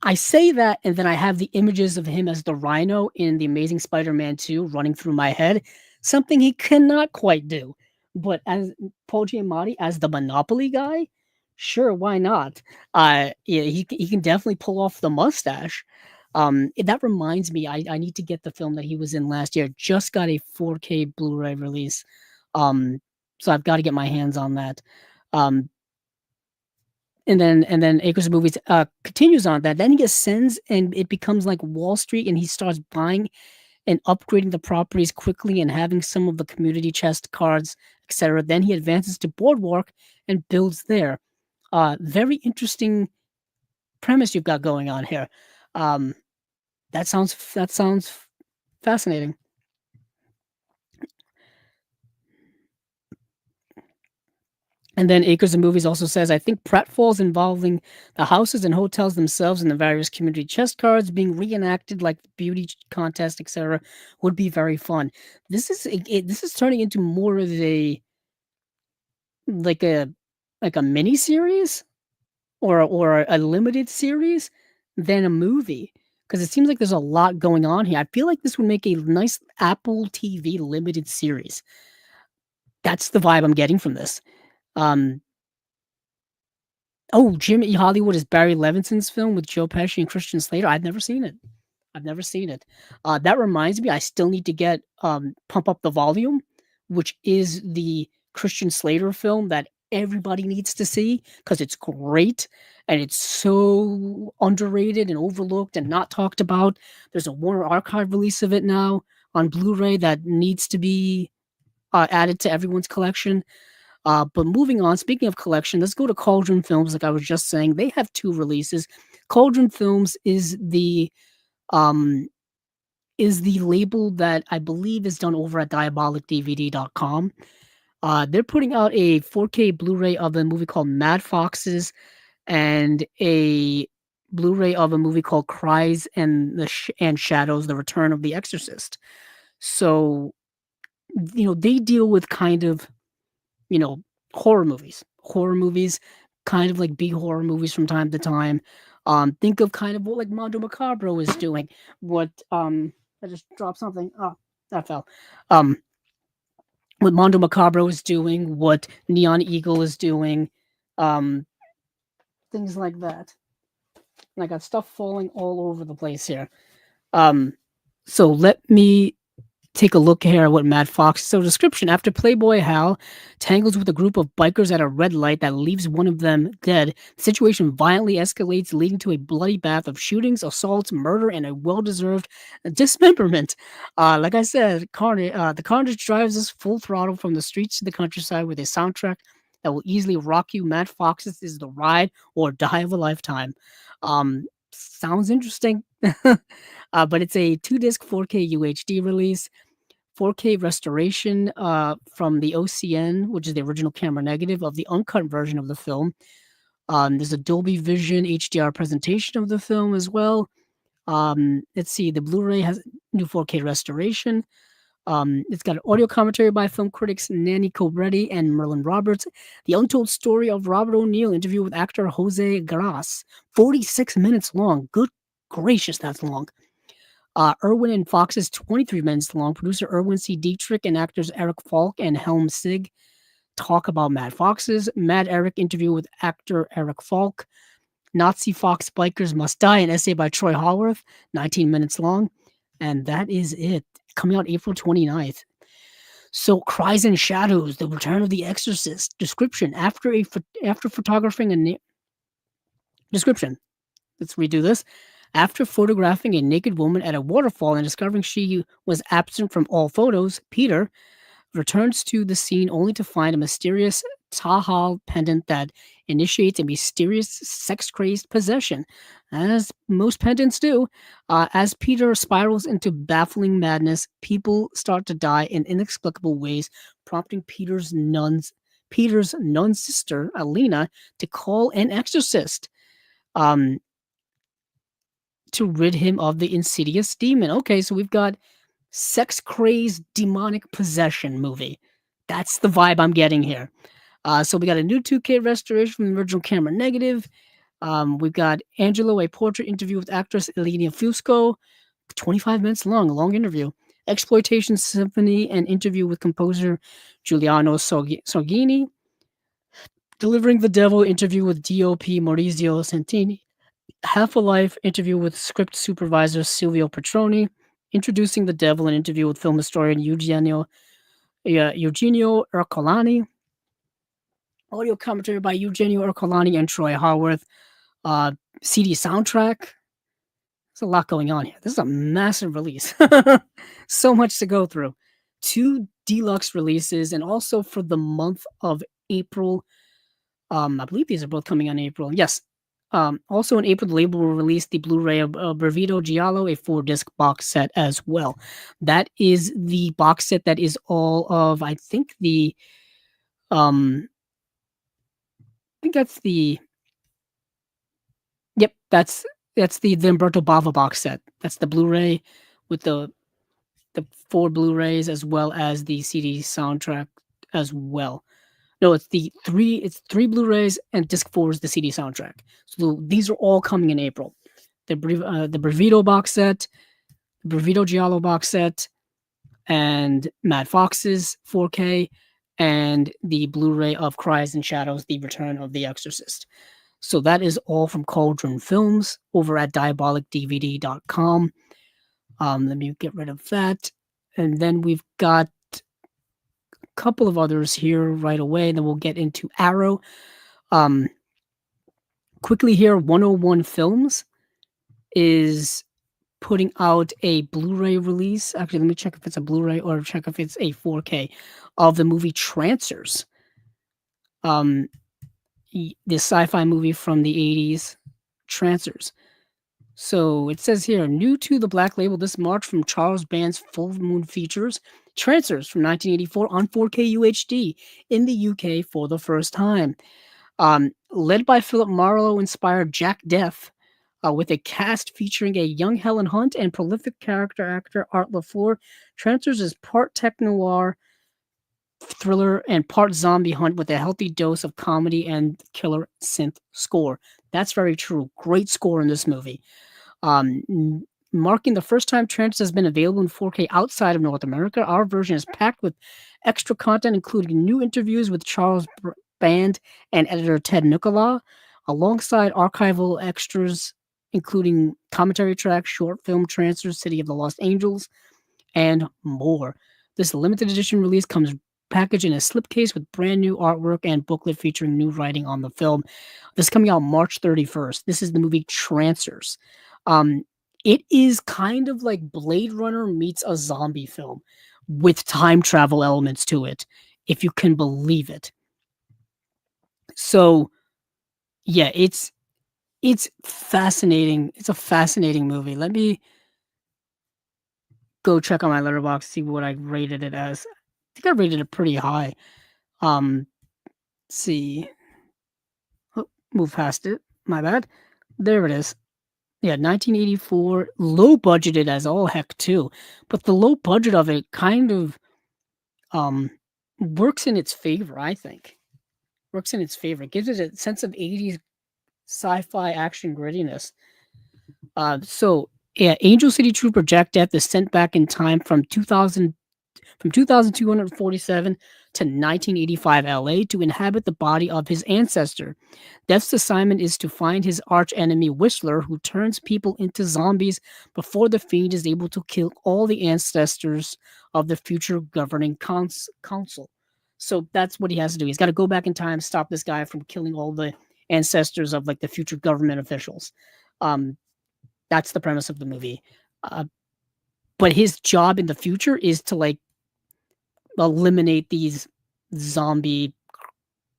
I say that, and then I have the images of him as the Rhino in The Amazing Spider-Man 2 running through my head, something he cannot quite do. But as Paul Giamatti as the Monopoly guy, sure, why not? Yeah, he can definitely pull off the mustache. That reminds me, I need to get the film that he was in last year. Just got a 4K Blu-ray release, um, so I've got to get my hands on that. Um, and then Acres of Movies, continues on that. Then he ascends and it becomes like Wall Street, and he starts buying and upgrading the properties quickly and having some of the community chest cards, etc. Then he advances to Boardwalk and builds there. Very interesting premise you've got going on here. Um, that sounds fascinating. And then Acres of Movies also says, I think pratfalls involving the houses and hotels themselves and the various community chest cards being reenacted like the beauty contest, etc., would be very fun. This is turning into more of a like a like a mini series or a limited series than a movie, because it seems like there's a lot going on here. I feel like this would make a nice Apple TV limited series. That's the vibe I'm getting from this. Um, Oh, Jimmy Hollywood is Barry Levinson's film with Joe Pesci and Christian Slater. I've never seen it. I've never seen it. That reminds me, I still need to get Pump Up the Volume, which is the Christian Slater film that everybody needs to see because it's great and it's so underrated and overlooked and not talked about. There's a Warner Archive release of it now on Blu-ray that needs to be added to everyone's collection. But moving on, speaking of collection, let's go to Cauldron Films. Like I was just saying, they have two releases. Cauldron Films um is the label that I believe is done over at diabolicdvd.com. They're putting out a 4K Blu-ray of a movie called Mad Foxes and a Blu-ray of a movie called Cries and and Shadows: The Return of the Exorcist. So, they deal with kind of, you know, horror movies, kind of like B horror movies from time to time. Think of kind of what like Mondo Macabro is doing. What I just dropped something. Oh, that fell. Um, what Mondo Macabro is doing, what Neon Eagle is doing, um, things like that. And I got stuff falling all over the place here. Um, so let me take a look here at what Mad Fox. So description: after Playboy Hal tangles with a group of bikers at a red light that leaves one of them dead, the situation violently escalates, leading to a bloody bath of shootings, assaults, murder, and a well-deserved dismemberment. Like I said, the carnage drives us full throttle from the streets to the countryside with a soundtrack that will easily rock you. Mad Foxes is the ride or die of a lifetime. Sounds interesting. But it's a 2-disc 4K UHD release. 4K restoration from the OCN, which is the original camera negative of the uncut version of the film. There's a Dolby Vision HDR presentation of the film as well. Let's see, the Blu-ray has new 4K restoration. It's got an audio commentary by film critics Nanny Cobretti and Merlin Roberts. The untold story of Robert O'Neill, interview with actor Jose Gras. 46 minutes long. Good gracious, that's long. Irwin and Fox is 23 minutes long. Producer Irwin C. Dietrich and actors Eric Falk and Helm Sig talk about Mad Foxes. Mad Eric interview with actor Eric Falk. Nazi Fox Bikers Must Die, an essay by Troy Haworth, 19 minutes long. And that is it. Coming out April 29th. So, Cries and Shadows: The Return of the Exorcist. Description: after photographing description. Let's redo this. After photographing a naked woman at a waterfall and discovering she was absent from all photos, Peter returns to the scene only to find a mysterious Tahal pendant that initiates a mysterious sex-crazed possession, as most pendants do. As Peter spirals into baffling madness, people start to die in inexplicable ways, prompting Peter's nun sister, Alina, to call an exorcist. To rid him of the insidious demon. Okay, so we've got sex crazed demonic possession movie. That's the vibe I'm getting here. So we got a new 2K restoration from the original camera negative. We've got Angelo, a portrait interview with actress Elenia Fusco, 25 minutes long, a long interview. Exploitation Symphony, an interview with composer Giuliano Sorgini. Delivering the Devil, interview with DOP Maurizio Santini. Half a Life, interview with script supervisor Silvio Petroni. Introducing the Devil, an interview with film historian Eugenio Ercolani. Audio commentary by Eugenio Ercolani and Troy Haworth. CD soundtrack. There's a lot going on here. This is a massive release. So much to go through. 2 deluxe releases, and also for the month of April. I believe these are both coming on April. Yes. Also in April, the label will release the Blu-ray of Brevido Giallo, a 4-disc box set as well. That is the box set that is all of, I think that's the, yep, that's the Umberto Bava box set. That's the Blu-ray with the 4 Blu-rays as well as the CD soundtrack as well. No, it's 3 Blu-rays and disc 4 is the CD soundtrack. So these are all coming in April. The Brevido box set, the Brevido Giallo box set, and Mad Foxes 4K, and the Blu-ray of Cries and Shadows: The Return of the Exorcist. So that is all from Cauldron Films over at diabolicdvd.com. Let me get rid of that. And then we've got couple of others here right away, then we'll get into Arrow. Um, quickly here, 101 Films is putting out a Blu-ray release. Actually, let me check if it's a Blu-ray or check if it's a 4K of the movie Trancers. Um, the sci-fi movie from the 80s, Trancers. So it says here, new to the Black Label this March from Charles Band's Full Moon Features, Trancers from 1984 on 4K UHD in the UK for the first time. Led by Philip Marlowe-inspired Jack Def, with a cast featuring a young Helen Hunt and prolific character actor Art LaFleur, Trancers is part tech-noir thriller and part zombie hunt with a healthy dose of comedy and killer synth score. That's very true. Great score in this movie. Marking the first time Trancers has been available in 4K outside of North America, our version is packed with extra content, including new interviews with Charles Band and editor Ted Nicola, alongside archival extras, including commentary tracks, short film Trancers, City of the Lost Angels, and more. This limited edition release comes packaged in a slipcase with brand new artwork and booklet featuring new writing on the film. This is coming out March 31st. This is the movie Trancers. It is kind of like Blade Runner meets a zombie film with time travel elements to it, if you can believe it. So, yeah, it's fascinating. It's a fascinating movie. Let me go check on my letterbox, see what I rated it as. I think I rated it pretty high. Let's see. Oh, move past it. My bad. There it is. Yeah, 1984, low budgeted as all heck too. But the low budget of it kind of um works in its favor, I think. Works in its favor. It gives it a sense of 80s sci-fi action grittiness. So yeah, Angel City Trooper Jack Death is sent back in time from 2247 to 1985 LA to inhabit the body of his ancestor. Death's assignment is to find his archenemy Whistler, who turns people into zombies before the fiend is able to kill all the ancestors of the future governing council. So that's what he has to do. He's got to go back in time, stop this guy from killing all the ancestors of like the future government officials. Um, that's the premise of the movie. But his job in the future is to like eliminate these zombie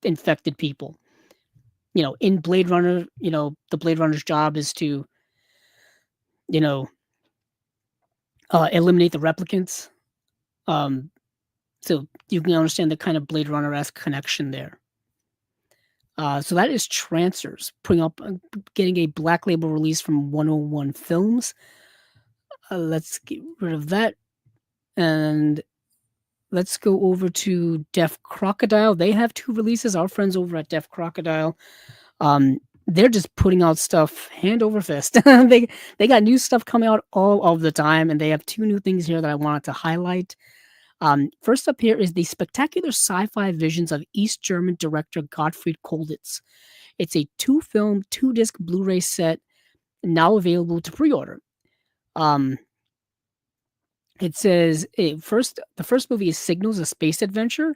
infected people. In Blade Runner, the Blade Runner's job is to, you know, eliminate the replicants. So you can understand the kind of Blade Runner-esque connection there. So that is Trancers, getting a Black Label release from 101 Films. Let's get rid of that. And let's go over to Deaf Crocodile. They have 2 releases. Our friends over at Deaf Crocodile, they're just putting out stuff hand over fist. they got new stuff coming out all of the time, and they have 2 new things here that I wanted to highlight. First up here is the spectacular sci-fi visions of East German director Gottfried Kolditz. It's a 2-film, 2-disc Blu-ray set now available to pre-order. It says the first movie is Signals, a Space Adventure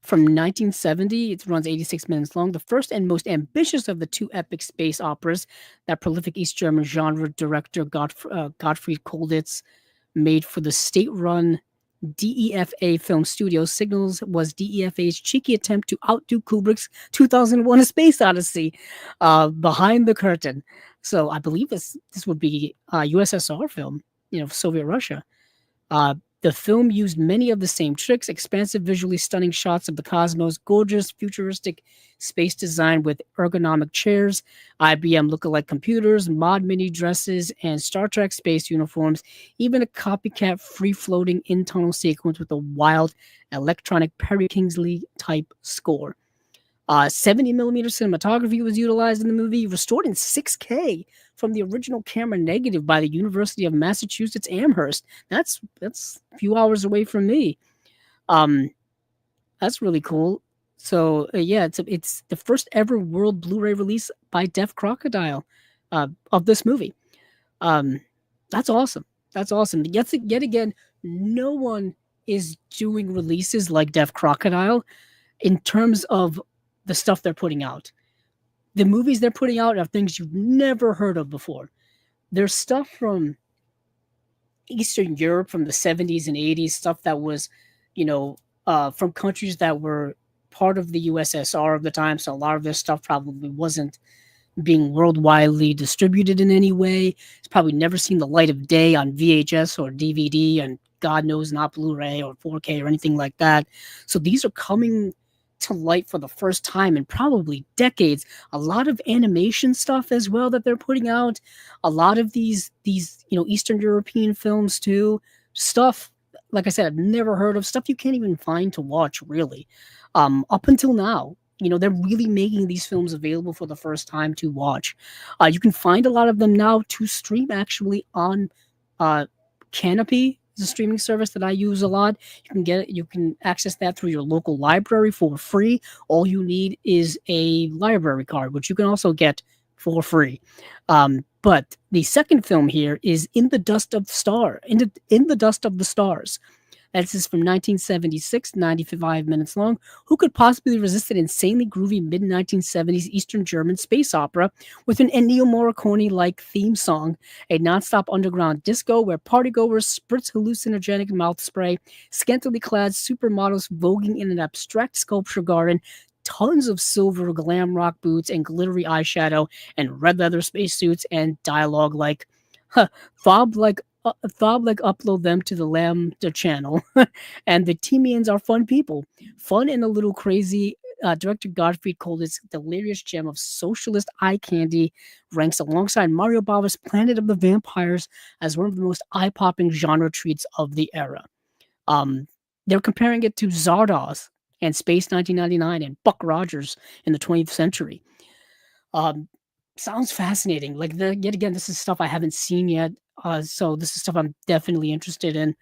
from 1970. It runs 86 minutes long. The first and most ambitious of the 2 epic space operas that prolific East German genre director Gottfried Kolditz made for the state-run DEFA film studio. Signals was DEFA's cheeky attempt to outdo Kubrick's 2001: A Space Odyssey, behind the curtain. So I believe this would be a USSR film, Soviet Russia. The film used many of the same tricks, expansive, visually stunning shots of the cosmos, gorgeous, futuristic space design with ergonomic chairs, IBM lookalike computers, mod mini dresses, and Star Trek space uniforms, even a copycat free-floating in-tunnel sequence with a wild electronic Perry Kingsley type score. 70mm cinematography was utilized in the movie, restored in 6K from the original camera negative by the University of Massachusetts Amherst. That's a few hours away from me. That's really cool. So yeah, it's the first ever world Blu-ray release by Deaf Crocodile of this movie. That's awesome. That's awesome. Yet again, no one is doing releases like Deaf Crocodile in terms of the stuff they're putting out. The movies they're putting out are things you've never heard of before. There's stuff from Eastern Europe from the 70s and 80s, stuff that was, you know, from countries that were part of the USSR of the time. So a lot of this stuff probably wasn't being worldwidely distributed in any way. It's probably never seen the light of day on VHS or DVD, and God knows not Blu-ray or 4K or anything like that. So these are coming to light for the first time in probably decades. A lot of animation stuff as well that they're putting out. A lot of these Eastern European films too. Stuff like I said, I've never heard of, stuff you can't even find to watch really. Up until now, they're really making these films available for the first time to watch. You can find a lot of them now to stream actually on uh, Canopy. Is a streaming service that I use a lot. You can access that through your local library for free. All you need is a library card, which you can also get for free. But the second film here is In the Dust of the Star, in the Dust of the Stars. This is from 1976, 95 minutes long. Who could possibly resist an insanely groovy mid-1970s Eastern German space opera with an Ennio Morricone-like theme song, a nonstop underground disco where partygoers spritz hallucinogenic mouth spray, scantily clad supermodels voguing in an abstract sculpture garden, tons of silver glam rock boots and glittery eyeshadow, and red leather spacesuits, and dialogue like, Thob like upload them to the Lambda channel. And the Temians are fun people. Fun and a little crazy. Director Gottfried called this delirious gem of socialist eye candy, ranks alongside Mario Bava's Planet of the Vampires as one of the most eye-popping genre treats of the era. They're comparing it to Zardoz and Space 1999 and Buck Rogers in the 20th century. Sounds fascinating. Like, yet again, this is stuff I haven't seen yet. So this is stuff I'm definitely interested in.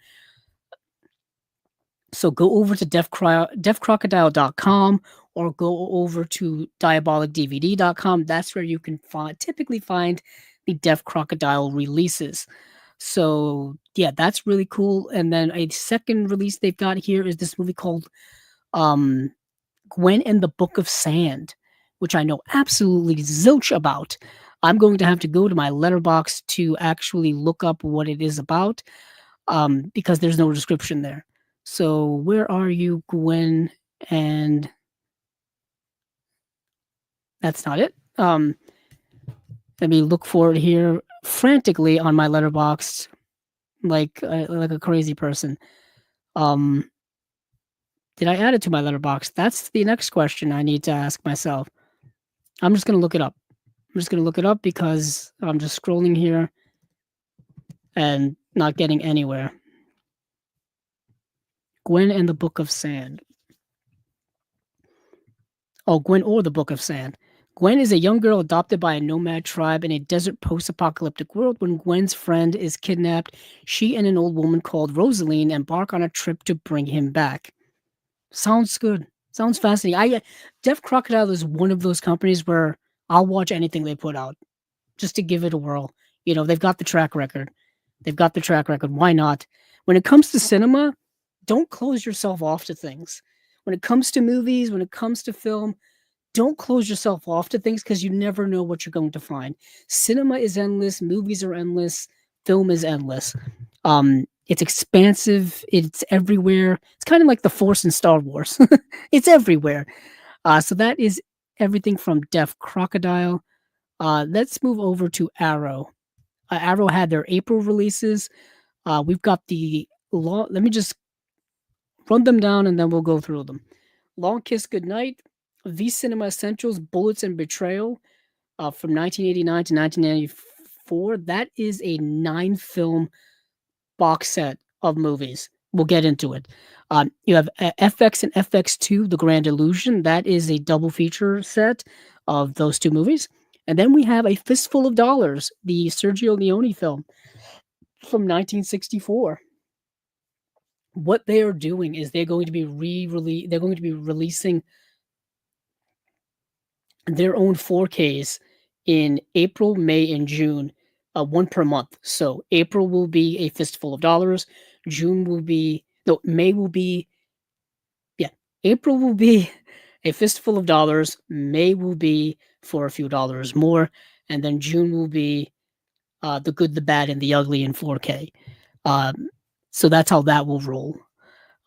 So go over to deafcrocodile.com or go over to diabolicdvd.com. That's where you can typically find the Deaf Crocodile releases. So yeah, that's really cool. And then a second release they've got here is this movie called Gwen and the Book of Sand, which I know absolutely zilch about. I'm going to have to go to my letterbox to actually look up what it is about, because there's no description there. So where are you, Gwen? And that's not it. Let me look for it here frantically on my letterbox, like a crazy person. Did I add it to my letterbox? That's the next question I need to ask myself. I'm just gonna look it up. Because I'm just scrolling here and not getting anywhere. Gwen and the Book of Sand. Oh, Gwen or the Book of Sand. Gwen is a young girl adopted by a nomad tribe in a desert post-apocalyptic world. When Gwen's friend is kidnapped, she and an old woman called Rosaline embark on a trip to bring him back. Sounds good. Sounds fascinating. Deaf Crocodile is one of those companies where I'll watch anything they put out just to give it a whirl. They've got the track record. Why not? When it comes to cinema, don't close yourself off to things. When it comes to movies, when it comes to film, don't close yourself off to things because you never know what you're going to find. Cinema is endless. Movies are endless. Film is endless. It's expansive. It's everywhere. It's kind of like the Force in Star Wars. It's everywhere. So that is everything from Deaf Crocodile. Let's move over to Arrow. Arrow had their April releases. We've got let me just run them down and then we'll go through them. Long Kiss Goodnight, V Cinema Essentials, Bullets and Betrayal, from 1989 to 1994. That is a 9-film box set of movies. We'll get into it. You have FX and FX2, The Grand Illusion. That is a double feature set of those two movies. And then we have A Fistful of Dollars, the Sergio Leone film from 1964. What they are doing is they're going to be releasing their own 4Ks in April, May, and June, one per month. So April will be A Fistful of Dollars. No, May will be, yeah, April will be A Fistful of Dollars. May will be For a Few Dollars More, and then June will be The Good, the Bad, and the Ugly in 4K. Um, so that's how that will roll.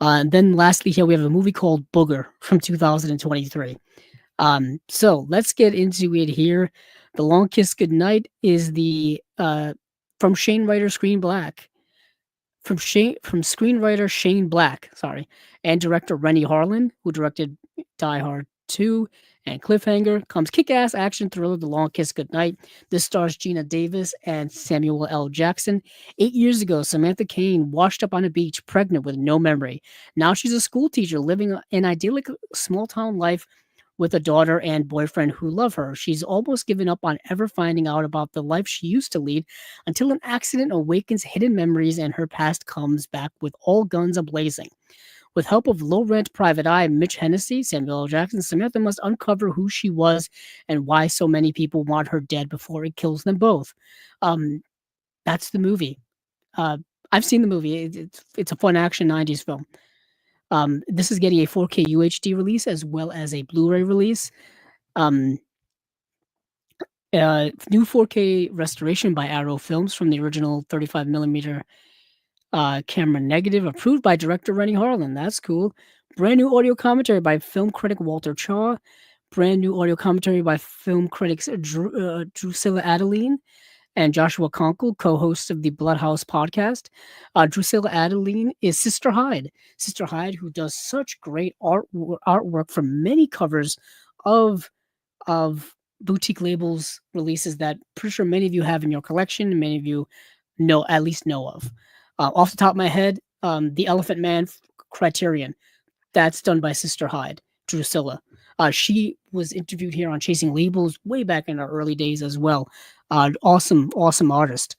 And then lastly, here we have a movie called Booger from 2023. So let's get into it here. The Long Kiss Goodnight is the from Shane Writer Screen Black from screenwriter Shane Black, sorry, and director Rennie Harlan, who directed Die Hard 2 and Cliffhanger, comes kick-ass action thriller The Long Kiss Goodnight. This stars Gina Davis and Samuel L. Jackson. 8 years ago, Samantha Cain washed up on a beach pregnant with no memory. Now she's a school teacher living an idyllic small-town life with a daughter and boyfriend who love her. She's almost given up on ever finding out about the life she used to lead until an accident awakens hidden memories and her past comes back with all guns ablazing. With help of low-rent private eye Mitch Hennessy, Samuel L. Jackson, Samantha must uncover who she was and why so many people want her dead before it kills them both. Um, that's the movie. Uh, I've seen the movie. It's a fun action 90s film. This is getting a 4K UHD release as well as a Blu-ray release. Um, New 4K restoration by Arrow Films from the original 35 millimeter camera negative, approved by director Rennie Harlan. That's cool. Brand new audio commentary by film critic Walter Chaw. Brand new audio commentary by film critics Drusilla Adeline and Joshua Conkle, co-hosts of the Bloodhouse podcast. Drusilla Adeline is Sister Hyde. Sister Hyde, who does such great artwork for many covers of boutique labels releases that pretty sure many of you have in your collection and many of you at least know of. Off the top of my head, The Elephant Man Criterion. That's done by Sister Hyde, Drusilla. She was interviewed here on Chasing Labels way back in our early days as well. Awesome artist.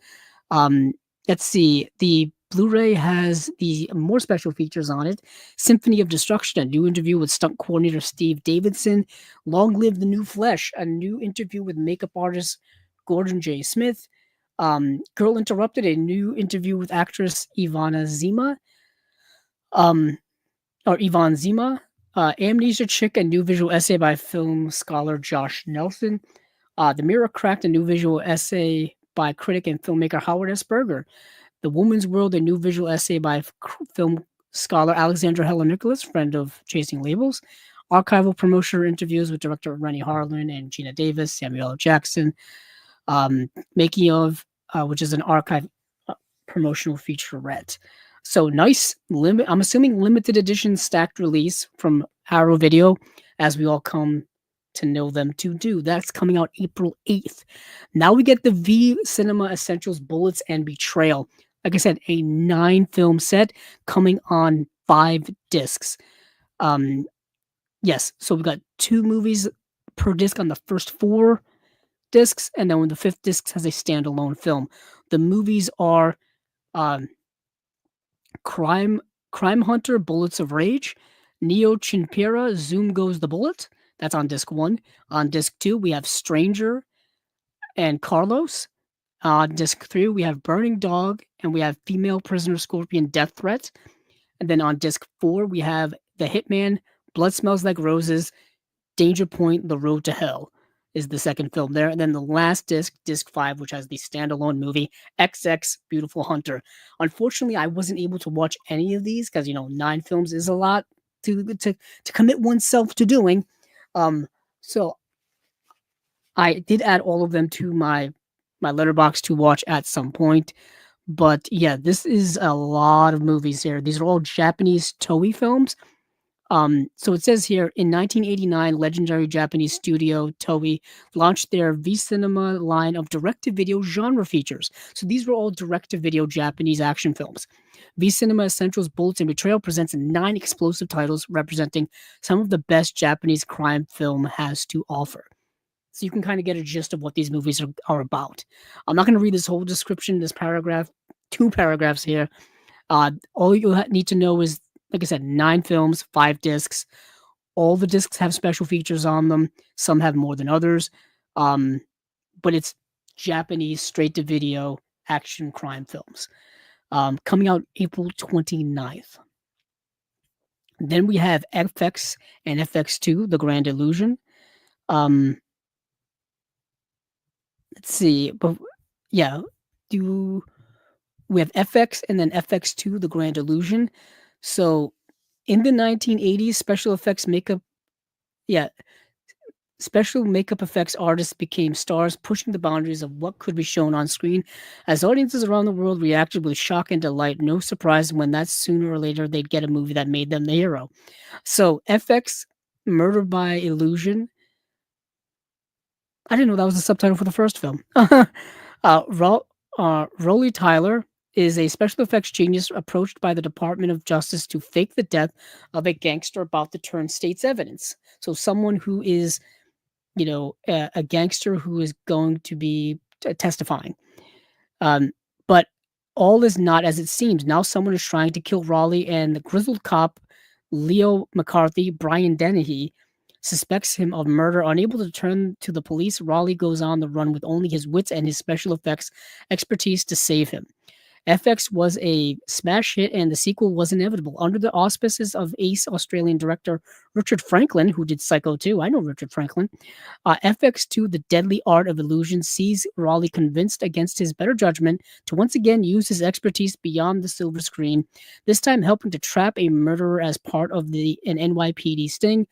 Let's see. The Blu-ray has the more special features on it. Symphony of Destruction, a new interview with stunt coordinator Steve Davidson. Long Live the New Flesh, a new interview with makeup artist Gordon J. Smith. Girl Interrupted, a new interview with actress Ivana Zima. Ivan Zima. Amnesia Chick, a new visual essay by film scholar Josh Nelson. The Mirror Cracked, a new visual essay by critic and filmmaker Howard S. Berger. The Woman's World, a new visual essay by film scholar Alexandra Heller Nicholas, friend of Chasing Labels. Archival promotional interviews with director Rennie Harlan and Gina Davis, Samuel L. Jackson. Making of, which is an archive promotional featurette. So nice I'm assuming limited edition stacked release from Arrow Video, as we all come to know them to do. That's coming out April 8th. Now we get the V Cinema Essentials Bullets and Betrayal. Like I said, a 9-film set coming on 5 discs. Yes, so we've got 2 movies per disc on the first 4 discs, and then when the 5th disc has a standalone film. The movies are Crime Hunter, Bullets of Rage, Neo Chinpira, Zoom Goes the Bullet. That's on disc 1. On disc 2, we have Stranger and Carlos. On disc 3, we have Burning Dog, and we have Female Prisoner Scorpion Death Threat. And then on disc 4, we have The Hitman, Blood Smells Like Roses, Danger Point, The Road to Hell is the second film there. And then the last disc, disc 5, which has the standalone movie, XX Beautiful Hunter. Unfortunately, I wasn't able to watch any of these because, 9 films is a lot to commit oneself to doing. So I did add all of them to my letterbox to watch at some point. But yeah, this is a lot of movies here. These are all Japanese Toei films. So it says here, in 1989, legendary Japanese studio Toei launched their V-Cinema line of direct-to-video genre features. So these were all direct-to-video Japanese action films. V-Cinema Essentials Bullets and Betrayal presents 9 explosive titles representing some of the best Japanese crime film has to offer. So you can kind of get a gist of what these movies are about. I'm not going to read this whole description, this paragraph, 2 paragraphs here. All you need to know is, like I said, 9 films, 5 discs. All the discs have special features on them. Some have more than others. But it's Japanese straight-to-video action crime films. Coming out April 29th. Then we have FX and FX2, The Grand Illusion. Um, let's see, but yeah, do we have FX and then FX2, The Grand Illusion. So in the 1980s, yeah, special makeup effects artists became stars, pushing the boundaries of what could be shown on screen. As audiences around the world reacted with shock and delight, no surprise when that sooner or later they'd get a movie that made them the hero. So FX, Murder by Illusion. I didn't know that was the subtitle for the first film. Rolly Tyler is a special effects genius approached by the Department of Justice to fake the death of a gangster about to turn state's evidence. So someone who is, a gangster who is going to be testifying. Um, but all is not as it seems. Now someone is trying to kill Raleigh, and the grizzled cop, Leo McCarthy, Brian Dennehy, suspects him of murder. Unable to turn to the police, Raleigh goes on the run with only his wits and his special effects expertise to save him. FX was a smash hit, and the sequel was inevitable. Under the auspices of ace Australian director Richard Franklin, who did Psycho 2, I know Richard Franklin, FX2, The Deadly Art of Illusion, sees Raleigh convinced against his better judgment to once again use his expertise beyond the silver screen, this time helping to trap a murderer as part of an NYPD sting.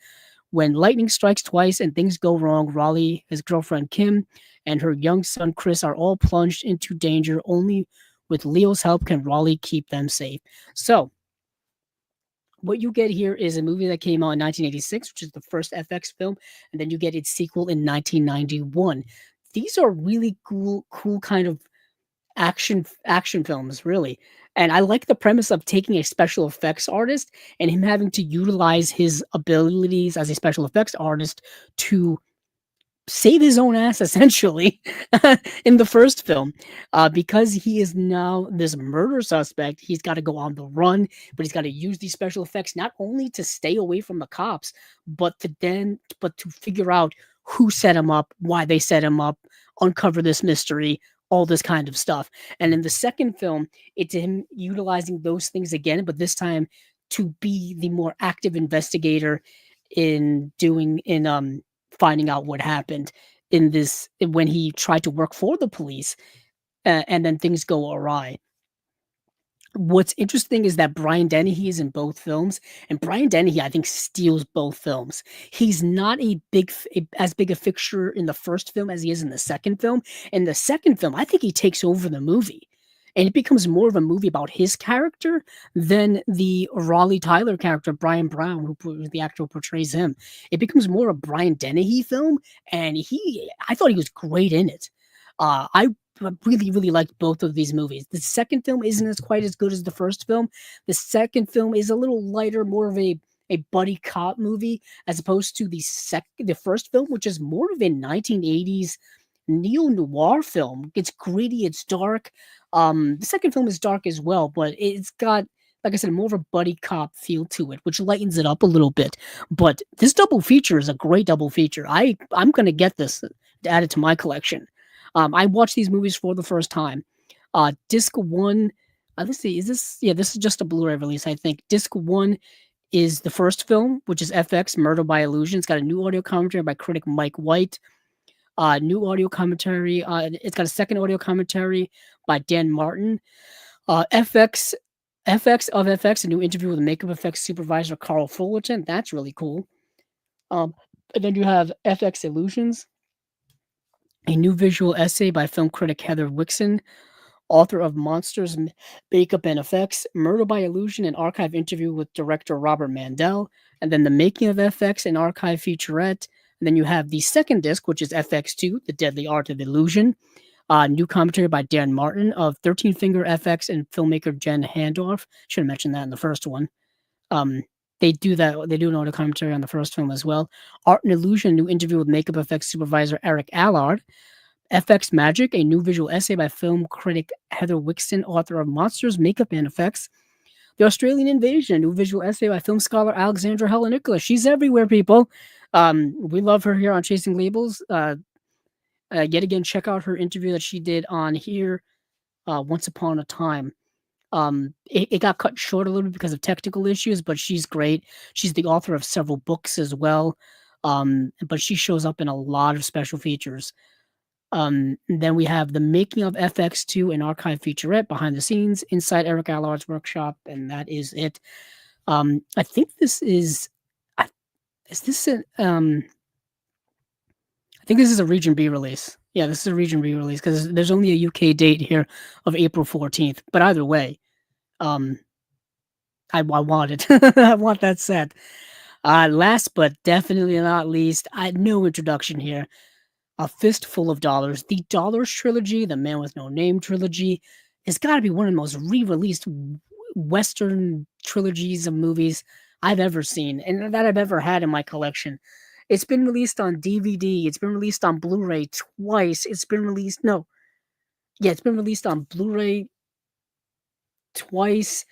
When lightning strikes twice and things go wrong, Raleigh, his girlfriend Kim, and her young son Chris are all plunged into danger. Only with Leo's help can Raleigh keep them safe. So, what you get here is a movie that came out in 1986, which is the first FX film, and then you get its sequel in 1991. These are really cool kind of action films, really. And I like the premise of taking a special effects artist and him having to utilize his abilities as a special effects artist to save his own ass essentially in the first film, because he is now this murder suspect. He's got to go on the run, but he's got to use these special effects not only to stay away from the cops, but to figure out who set him up, why they set him up, uncover this mystery, all this kind of stuff. And in the second film, it's him utilizing those things again, but this time to be the more active investigator in finding out what happened when he tried to work for the police, and then things go awry. What's interesting is that Brian Dennehy is in both films, and Brian Dennehy, I think, steals both films. He's not as big a fixture in the first film as he is in the second film. In the second film, I think he takes over the movie, and it becomes more of a movie about his character than the Raleigh Tyler character, Brian Brown, the actor who portrays him. It becomes more a Brian Dennehy film, and I thought he was great in it. I really, really liked both of these movies. The second film isn't as quite as good as the first film. The second film is a little lighter, more of a buddy cop movie, as opposed to the first film, which is more of a 1980s neo noir film. It's gritty, it's dark. The second film is dark as well, but it's got, like I said, more of a buddy cop feel to it, which lightens it up a little bit. But this double feature is a great double feature. I'm gonna get this added to my collection. I watched these movies for the first time. Disc one, let's see, is this? Yeah, this is just a Blu-ray release, I think. Disc one is the first film, which is FX Murder by Illusion. It's got a new audio commentary by critic Mike White. New audio commentary. It's got a second audio commentary by Dan Martin. FX, a new interview with makeup effects supervisor Carl Fullerton. That's really cool. And then you have FX Illusions, a new visual essay by film critic Heather Wixon, author of Monsters, Makeup and Effects, Murder by Illusion, an archive interview with director Robert Mandel, and then The Making of FX, an archive featurette. And then you have the second disc, which is FX2, The Deadly Art of Illusion, new commentary by Dan Martin of 13 Finger FX and filmmaker Jen Handorf. Should have mentioned that in the first one. They do that. They do an audio commentary on the first film as well. Art and Illusion, new interview with makeup effects supervisor Eric Allard. FX Magic, a new visual essay by film critic Heather Wixon, author of Monsters, Makeup and Effects. The Australian Invasion, a new visual essay by film scholar Alexandra Helen Nicholas. She's everywhere, people. We love her here on Chasing Labels. Yet again, check out her interview that she did on here, Once Upon a Time. It got cut short a little bit because of technical issues, but she's great. She's the author of several books as well, but she shows up in a lot of special features. Then we have the making of FX2, an archive featurette behind the scenes inside Eric Allard's workshop, and that is it. I think this is, I- is this an, I think this is a Region B release. Yeah, this is a Region B release because there's only a UK date here of April 14th. But either way, um, I want it. I want that set. Last but definitely not least, I no introduction here. A Fistful of Dollars. The Dollars trilogy, the Man with No Name trilogy, has got to be one of the most re-released Western trilogies of movies I've ever seen and that I've ever had in my collection. It's been released on DVD. It's been released on Blu-ray twice. It's been released no, yeah, it's been released on Blu-ray twice.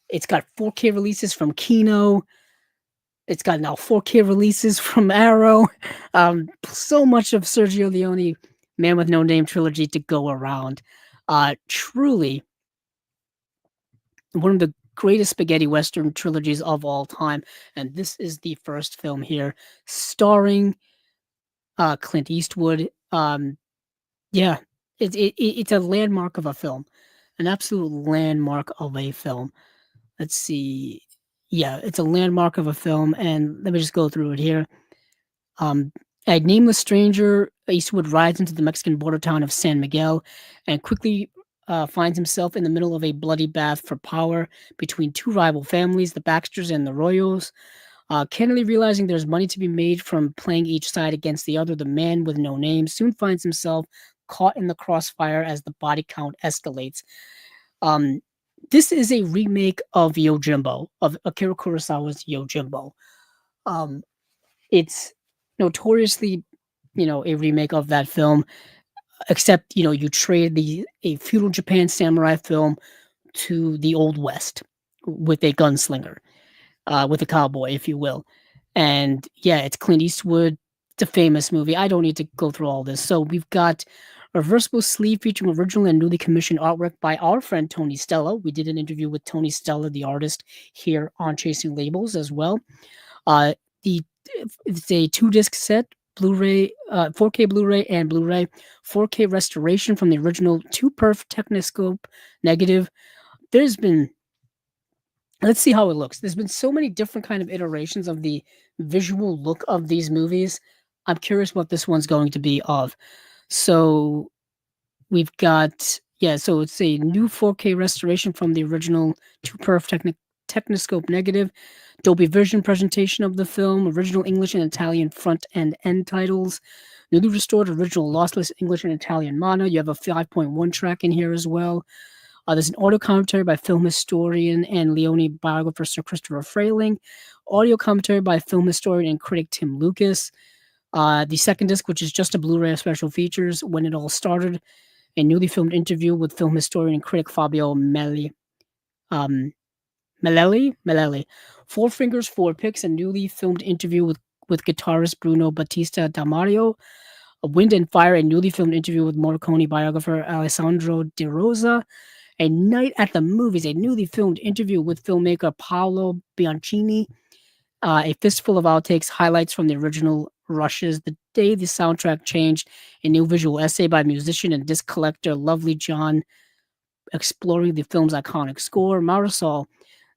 It's got 4K releases from Kino. It's got now 4K releases from Arrow. So much of Sergio Leone, Man with No Name trilogy to go around. Truly one of the greatest spaghetti western trilogies of all time. And this is the first film here, starring Clint Eastwood. Yeah, it's a landmark of a film, an absolute landmark of a film. Let's see. Yeah, it's a landmark of a film, and let me just go through it here. Um, a nameless stranger, Eastwood rides into the Mexican border town of San Miguel and quickly finds himself in the middle of a bloody bath for power between two rival families, the Baxters and the Royals. Candidly realizing there's money to be made from playing each side against the other, the man with no name soon finds himself caught in the crossfire as the body count escalates. Um, this is a remake of Yojimbo, of Akira Kurosawa's Yojimbo. Um, it's notoriously, a remake of that film, except, you trade a feudal Japan samurai film to the Old West with a gunslinger, with a cowboy, if you will. And yeah, it's Clint Eastwood. It's a famous movie. I don't need to go through all this. So we've got a reversible sleeve featuring original and newly commissioned artwork by our friend Tony Stella. We did an interview with Tony Stella, the artist, here on Chasing Labels as well. Uh, the it's a 2-disc set, Blu-ray, 4K Blu-ray and Blu-ray, 4K restoration from the original 2-perf Techniscope negative. There's been Let's see how it looks. There's been so many different kind of iterations of the visual look of these movies. I'm curious what this one's going to be of. So we've got, yeah, so it's a new 4K restoration from the original 2-perf Techniscope negative, Dolby Vision presentation of the film, original English and Italian front and end titles, newly restored original lossless English and Italian mono. You have a 5.1 track in here as well. There's an audio commentary by film historian and Leone biographer Sir Christopher Frayling, audio commentary by film historian and critic Tim Lucas. The second disc, which is just a Blu-ray of special features, When It All Started, a newly filmed interview with film historian and critic Fabio um, Melelli. Four Fingers, Four Picks, a newly filmed interview with guitarist Bruno Battista da Mario. A Wind and Fire, a newly filmed interview with Morricone biographer Alessandro De Rosa. A Night at the Movies, a newly filmed interview with filmmaker Paolo Bianchini. A Fistful of Outtakes, highlights from the original rushes, the day the soundtrack changed, a new visual essay by musician and disc collector Lovely John exploring the film's iconic score, Marisol,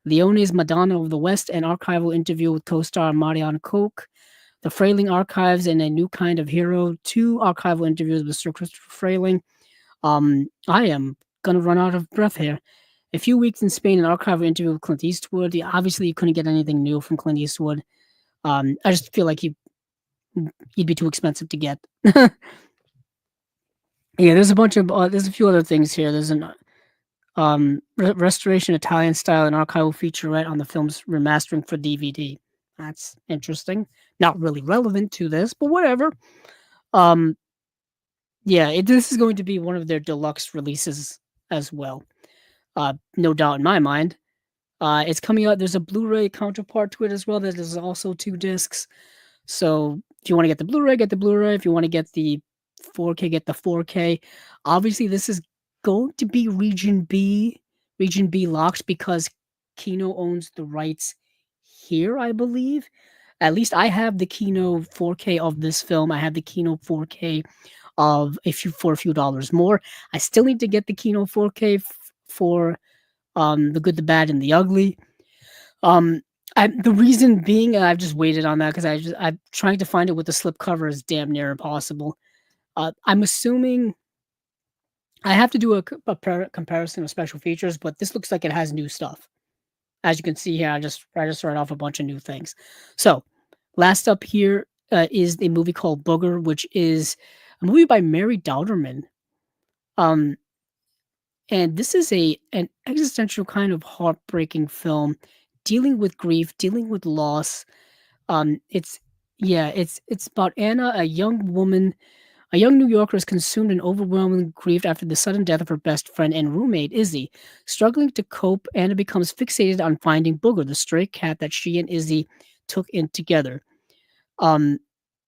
Leone's Madonna of the West, an archival interview with co-star Marianne Koch, the Frayling Archives and A New Kind of Hero, 2 archival interviews with Sir Christopher Frayling. I am gonna run out of breath here. A Few Weeks in Spain, an archival interview with Clint Eastwood. Obviously, you couldn't get anything new from Clint Eastwood. I just feel like he'd be too expensive to get. Yeah, there's a bunch of there's a few other things here. There's an restoration Italian style and archival featurette on the film's remastering for DVD. That's interesting. Not really relevant to this, but whatever. Um, yeah, this is going to be one of their deluxe releases as well. No doubt in my mind. It's coming out. There's a Blu-ray counterpart to it as well. That is also 2 discs. So if you want to get the Blu-ray, get the Blu-ray. If you want to get the 4K, get the 4K. Obviously, this is going to be Region B Region B locked because Kino owns the rights here, I believe. At least I have the Kino 4K of this film. I have the Kino 4K of a few dollars more. I still need to get the Kino 4K for the good, the bad, and the ugly. Um, the reason being, I've just waited on that because I'm trying to find it with the slipcover is damn near impossible. I'm assuming I have to do a comparison of special features, but this looks like it has new stuff. As you can see here, I just read off a bunch of new things. So, last up here is a movie called Booger, which is a movie by Mary Dowderman. Um, and this is an existential kind of heartbreaking film, dealing with grief, dealing with loss. It's yeah, it's about Anna, a young New Yorker is consumed in overwhelming grief after the sudden death of her best friend and roommate, Izzy. Struggling to cope, Anna becomes fixated on finding Booger, the stray cat that she and Izzy took in together. Um,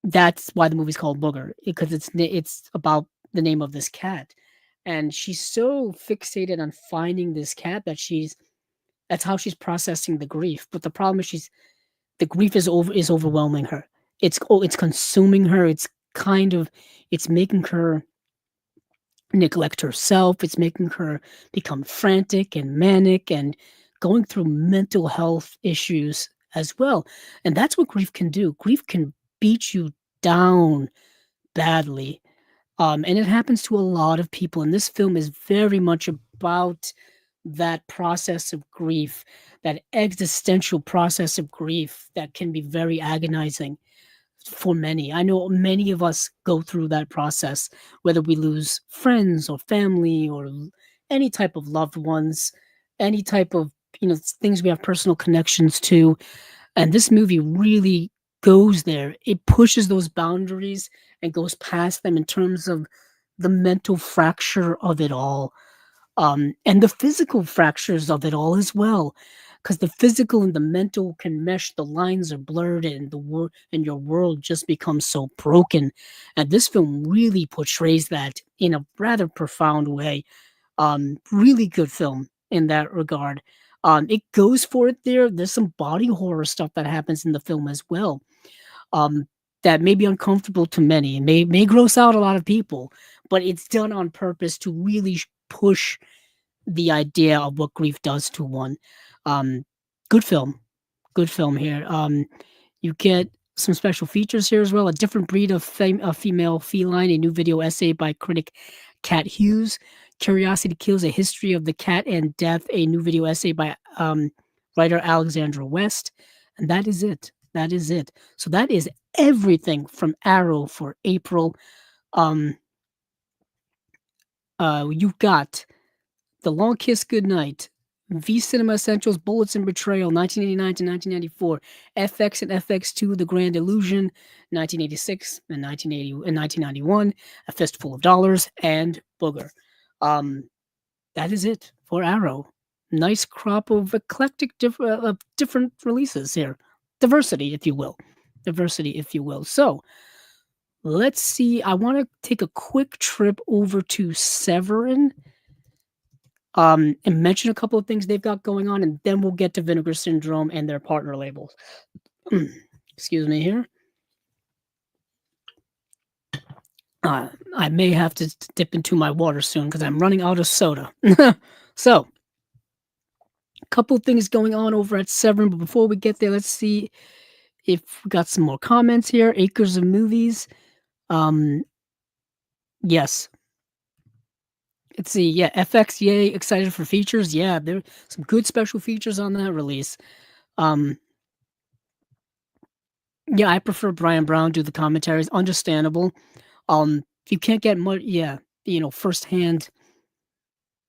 that's why the movie's called Booger, because it's about the name of this cat. And she's so fixated on finding this cat that that's how she's processing the grief. But the problem is the grief is overwhelming her. It's consuming her. Kind of it's making her neglect herself. It's making her become frantic and manic and going through mental health issues as well. And that's what grief can do. Grief can beat you down badly. And it happens to a lot of people. And this film is very much about that process of grief, that existential process of grief that can be very agonizing for many. I know many of us go through that process, whether we lose friends or family or any type of loved ones, any type of things we have personal connections to. And this movie really goes there. It pushes those boundaries and goes past them in terms of the mental fracture of it all, and the physical fractures of it all as well, because the physical and the mental can mesh. The lines are blurred, and the world and your world just becomes so broken. And this film really portrays that in a rather profound way. Really good film in that regard. It goes for it there. There's some body horror stuff that happens in the film as well. Um, that may be uncomfortable to many, and may gross out a lot of people, but it's done on purpose to really push the idea of what grief does to one. Um, good film, good film here. You get some special features here as well. A different breed of female feline. A new video essay by critic Cat Hughes. Curiosity Kills: A History of the Cat and Death. A new video essay by writer Alexandra West. And that is it. That is it. So that is everything from Arrow for April. Um, you've got The Long Kiss Goodnight, V Cinema Essentials, Bullets and Betrayal, 1989 to 1994, FX and FX2, The Grand Illusion, 1986 and 1980 and 1991, A Fistful of Dollars, and Booger. Um, that is it for Arrow. Nice crop of eclectic, different releases here. Diversity, if you will. Diversity, if you will. So, let's see. I want to take a quick trip over to Severin, and mention a couple of things they've got going on, and then we'll get to Vinegar Syndrome and their partner labels. Excuse me here. I may have to dip into my water soon because I'm running out of soda. So, a couple of things going on over at Severin, but before we get there, let's see if we got some more comments here. Acres of Movies. Yes. Let's see. Yeah, FX, yay, excited for features. Yeah, there's some good special features on that release. Yeah, I prefer Brian Brown do the commentaries. Understandable. You can't get much, yeah, firsthand,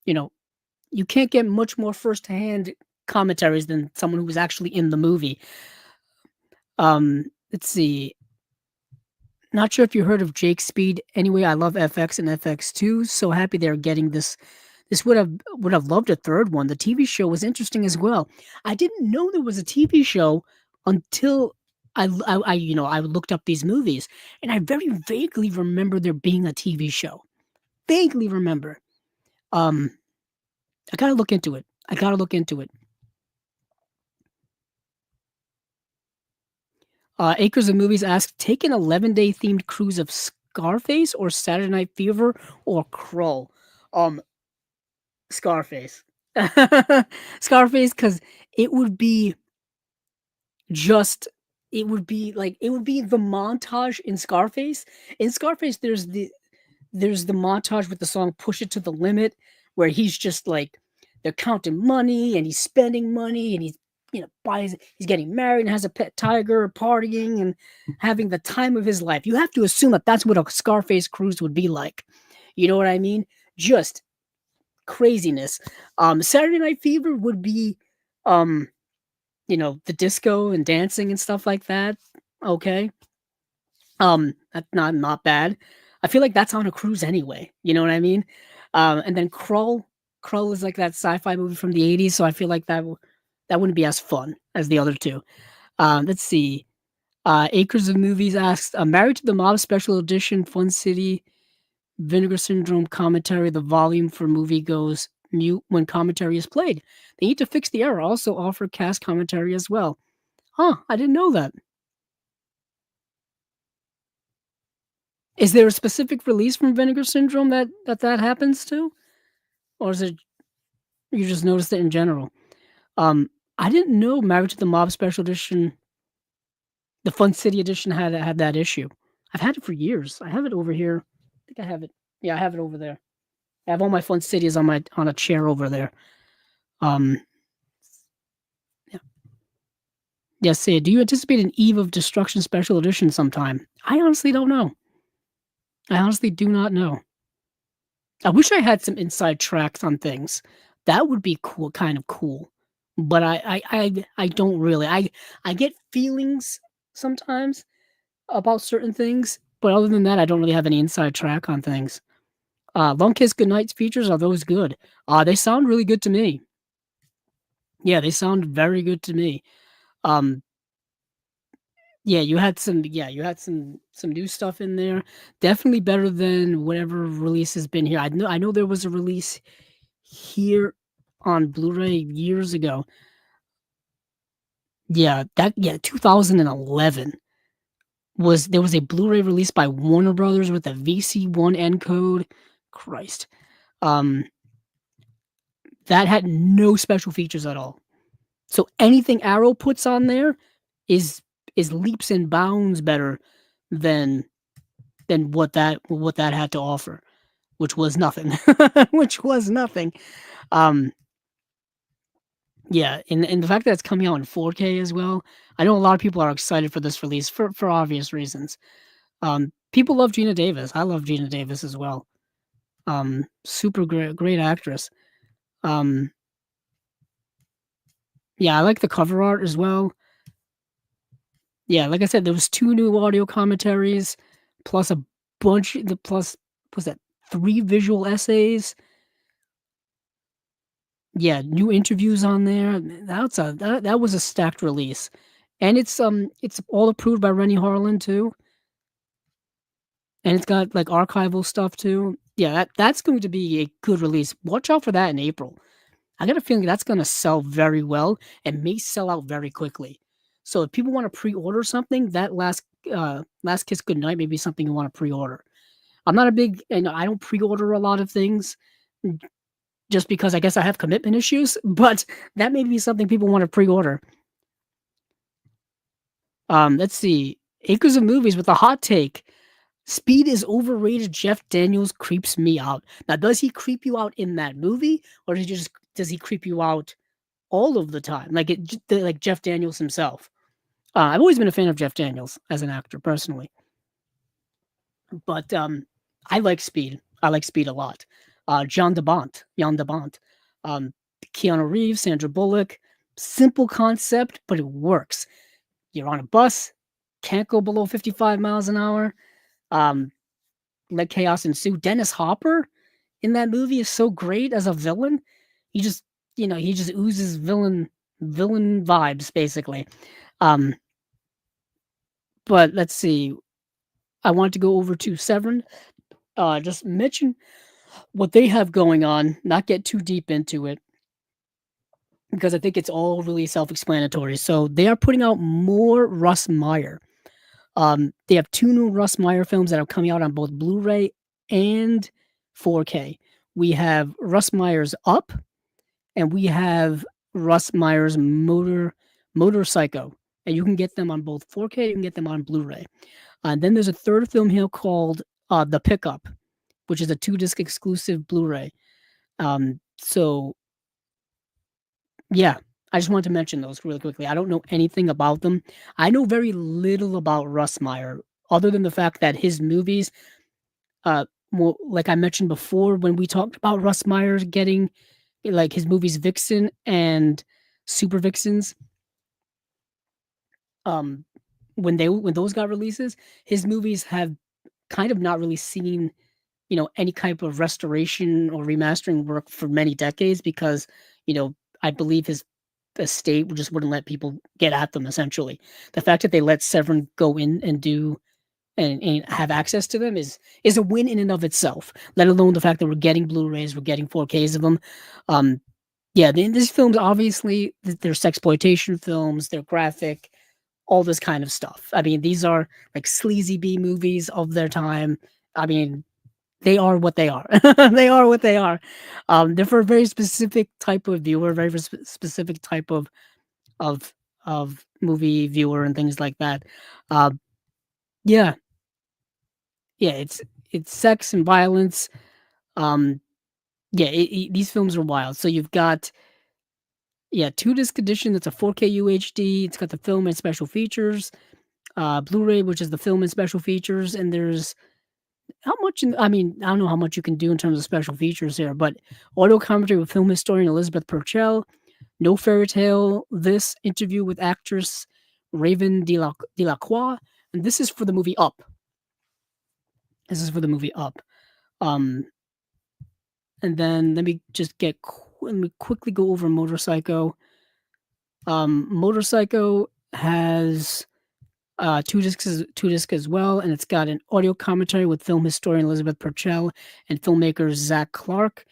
you know, you can't get much more firsthand commentaries than someone who was actually in the movie. Let's see. Not sure if you heard of Jake Speed. Anyway, I love FX and FX2. So happy they're getting this. This would have loved a third one. The TV show was interesting as well. I didn't know there was a TV show until I looked up these movies, and I very vaguely remember there being a TV show. Vaguely remember. I gotta look into it. I gotta look into it. Acres of Movies asks, take an 11-day themed cruise of Scarface or Saturday Night Fever or Krull. Um, Scarface. Scarface, because it would be just it would be the montage in Scarface. In Scarface, there's the montage with the song "Push It to the Limit," where he's just like they're counting money and he's spending money and he's buys he's getting married and has a pet tiger, partying and having the time of his life. You have to assume that that's what a Scarface cruise would be like. You know what I mean? Just craziness. Saturday Night Fever would be um the disco and dancing and stuff like that. Okay. That's not bad. I feel like that's on a cruise anyway. You know what I mean? And then Krull is like that sci-fi movie from the '80s, so I feel like that wouldn't be as fun as the other two. Let's see. Acres of Movies asks, Married to the Mob Special Edition, Fun City, Vinegar Syndrome commentary. The volume for movie goes mute when commentary is played. They need to fix the error. Also offer cast commentary as well. Huh? I didn't know that. Is there a specific release from Vinegar Syndrome that happens to, or is it you just noticed it in general? I didn't know Married to the Mob Special Edition, the Fun City Edition had that issue. I've had it for years. I have it over here. I think I have it. Yeah, I have it over there. I have all my Fun Cities on a chair over there. Um, yeah. Yes, say, do you anticipate an Eve of Destruction Special Edition sometime? I honestly don't know. I honestly do not know. I wish I had some inside tracks on things. That would be cool, kind of cool. But I don't really. I get feelings sometimes about certain things, but other than that, I don't really have any inside track on things. Long Kiss Goodnight's features, are those good? They sound really good to me. Yeah, they sound very good to me. Um, yeah, you had some new stuff in there. Definitely better than whatever release has been here. I know there was a release here on Blu-ray years ago. Yeah, 2011 there was a Blu-ray release by Warner Brothers with a VC1 encode. Christ. Um, that had no special features at all. So anything Arrow puts on there is is leaps and bounds better than what that had to offer, which was nothing. Which was nothing. Um, yeah, and the fact that it's coming out in 4K as well. I know a lot of people are excited for this release for obvious reasons. People love Gina Davis. I love Gina Davis as well. Super great actress. Um, yeah, I like the cover art as well. Yeah, like I said, there was 2 new audio commentaries, plus a plus was that 3 visual essays? Yeah, new interviews on there. That was a stacked release. And it's all approved by Rennie Harlan too, and it's got, like, archival stuff too. Yeah, that's going to be a good release. Watch out for that in April. I got a feeling that's gonna sell very well and may sell out very quickly. So if people wanna pre-order something, that Last Kiss Goodnight may be something you wanna pre-order. I'm not a big I don't pre-order a lot of things just because I guess I have commitment issues, but that may be something people wanna pre-order. Let's see. Acres of Movies with a hot take. Speed is overrated. Jeff Daniels creeps me out. Now, does he creep you out in that movie, or does he creep you out all of the time, like Jeff Daniels himself? I've always been a fan of Jeff Daniels as an actor personally, but I like Speed. I like Speed a lot. Jan de Bont, um, Keanu Reeves, Sandra Bullock. Simple concept, but it works. You're on a bus, can't go below 55 miles an hour. Um, Let chaos ensue. Dennis Hopper in that movie is so great as a villain. He just, he just oozes villain vibes basically. Um, but let's see. I want to go over to Severin. Just mention what they have going on. Not get too deep into it. because I think it's all really self-explanatory. So they are putting out more Russ Meyer. They have 2 new Russ Meyer films that are coming out on both Blu-ray and 4K. We have Russ Meyer's Up, and we have Russ Meyer's Motorcycle, and you can get them on both 4K, you can get them on Blu-ray. And then there's a third film here called, The Pickup, which is a 2-disc exclusive Blu-ray. So yeah, I just wanted to mention those really quickly. I don't know anything about them. I know very little about Russ Meyer, other than the fact that his movies, well, like I mentioned before, when we talked about Russ Meyer getting like his movies Vixen and Super Vixens, um, when those got releases, his movies have kind of not really seen, any type of restoration or remastering work for many decades because, I believe his estate just wouldn't let people get at them essentially. The fact that they let Severin go in and do and have access to them is a win in and of itself, let alone the fact that we're getting Blu-rays, we're getting 4Ks of them. Yeah, these films obviously they're sexploitation films, they're graphic, all this kind of stuff. I mean, these are like sleazy B movies of their time. I mean, they are what they are. They are what they are. They're for a very specific type of viewer, very specific type of of movie viewer and things like that. Uh, yeah, yeah, it's sex and violence. Um, yeah, these films are wild. So you've got, yeah, 2-disc edition. That's a 4K UHD. It's got the film and special features. Blu-ray, which is the film and special features, and there's how much I mean, I don't know how much you can do in terms of special features here, but audio commentary with film historian Elizabeth Purcell, No Fairy Tale, this interview with actress Raven Delacroix, and this is for the movie Up. This is for the movie Up. Um, and then let me quickly go over Motorcycle. Motorcycle has 2 discs as well, and it's got an audio commentary with film historian Elizabeth Purcell and filmmaker Zach Clark.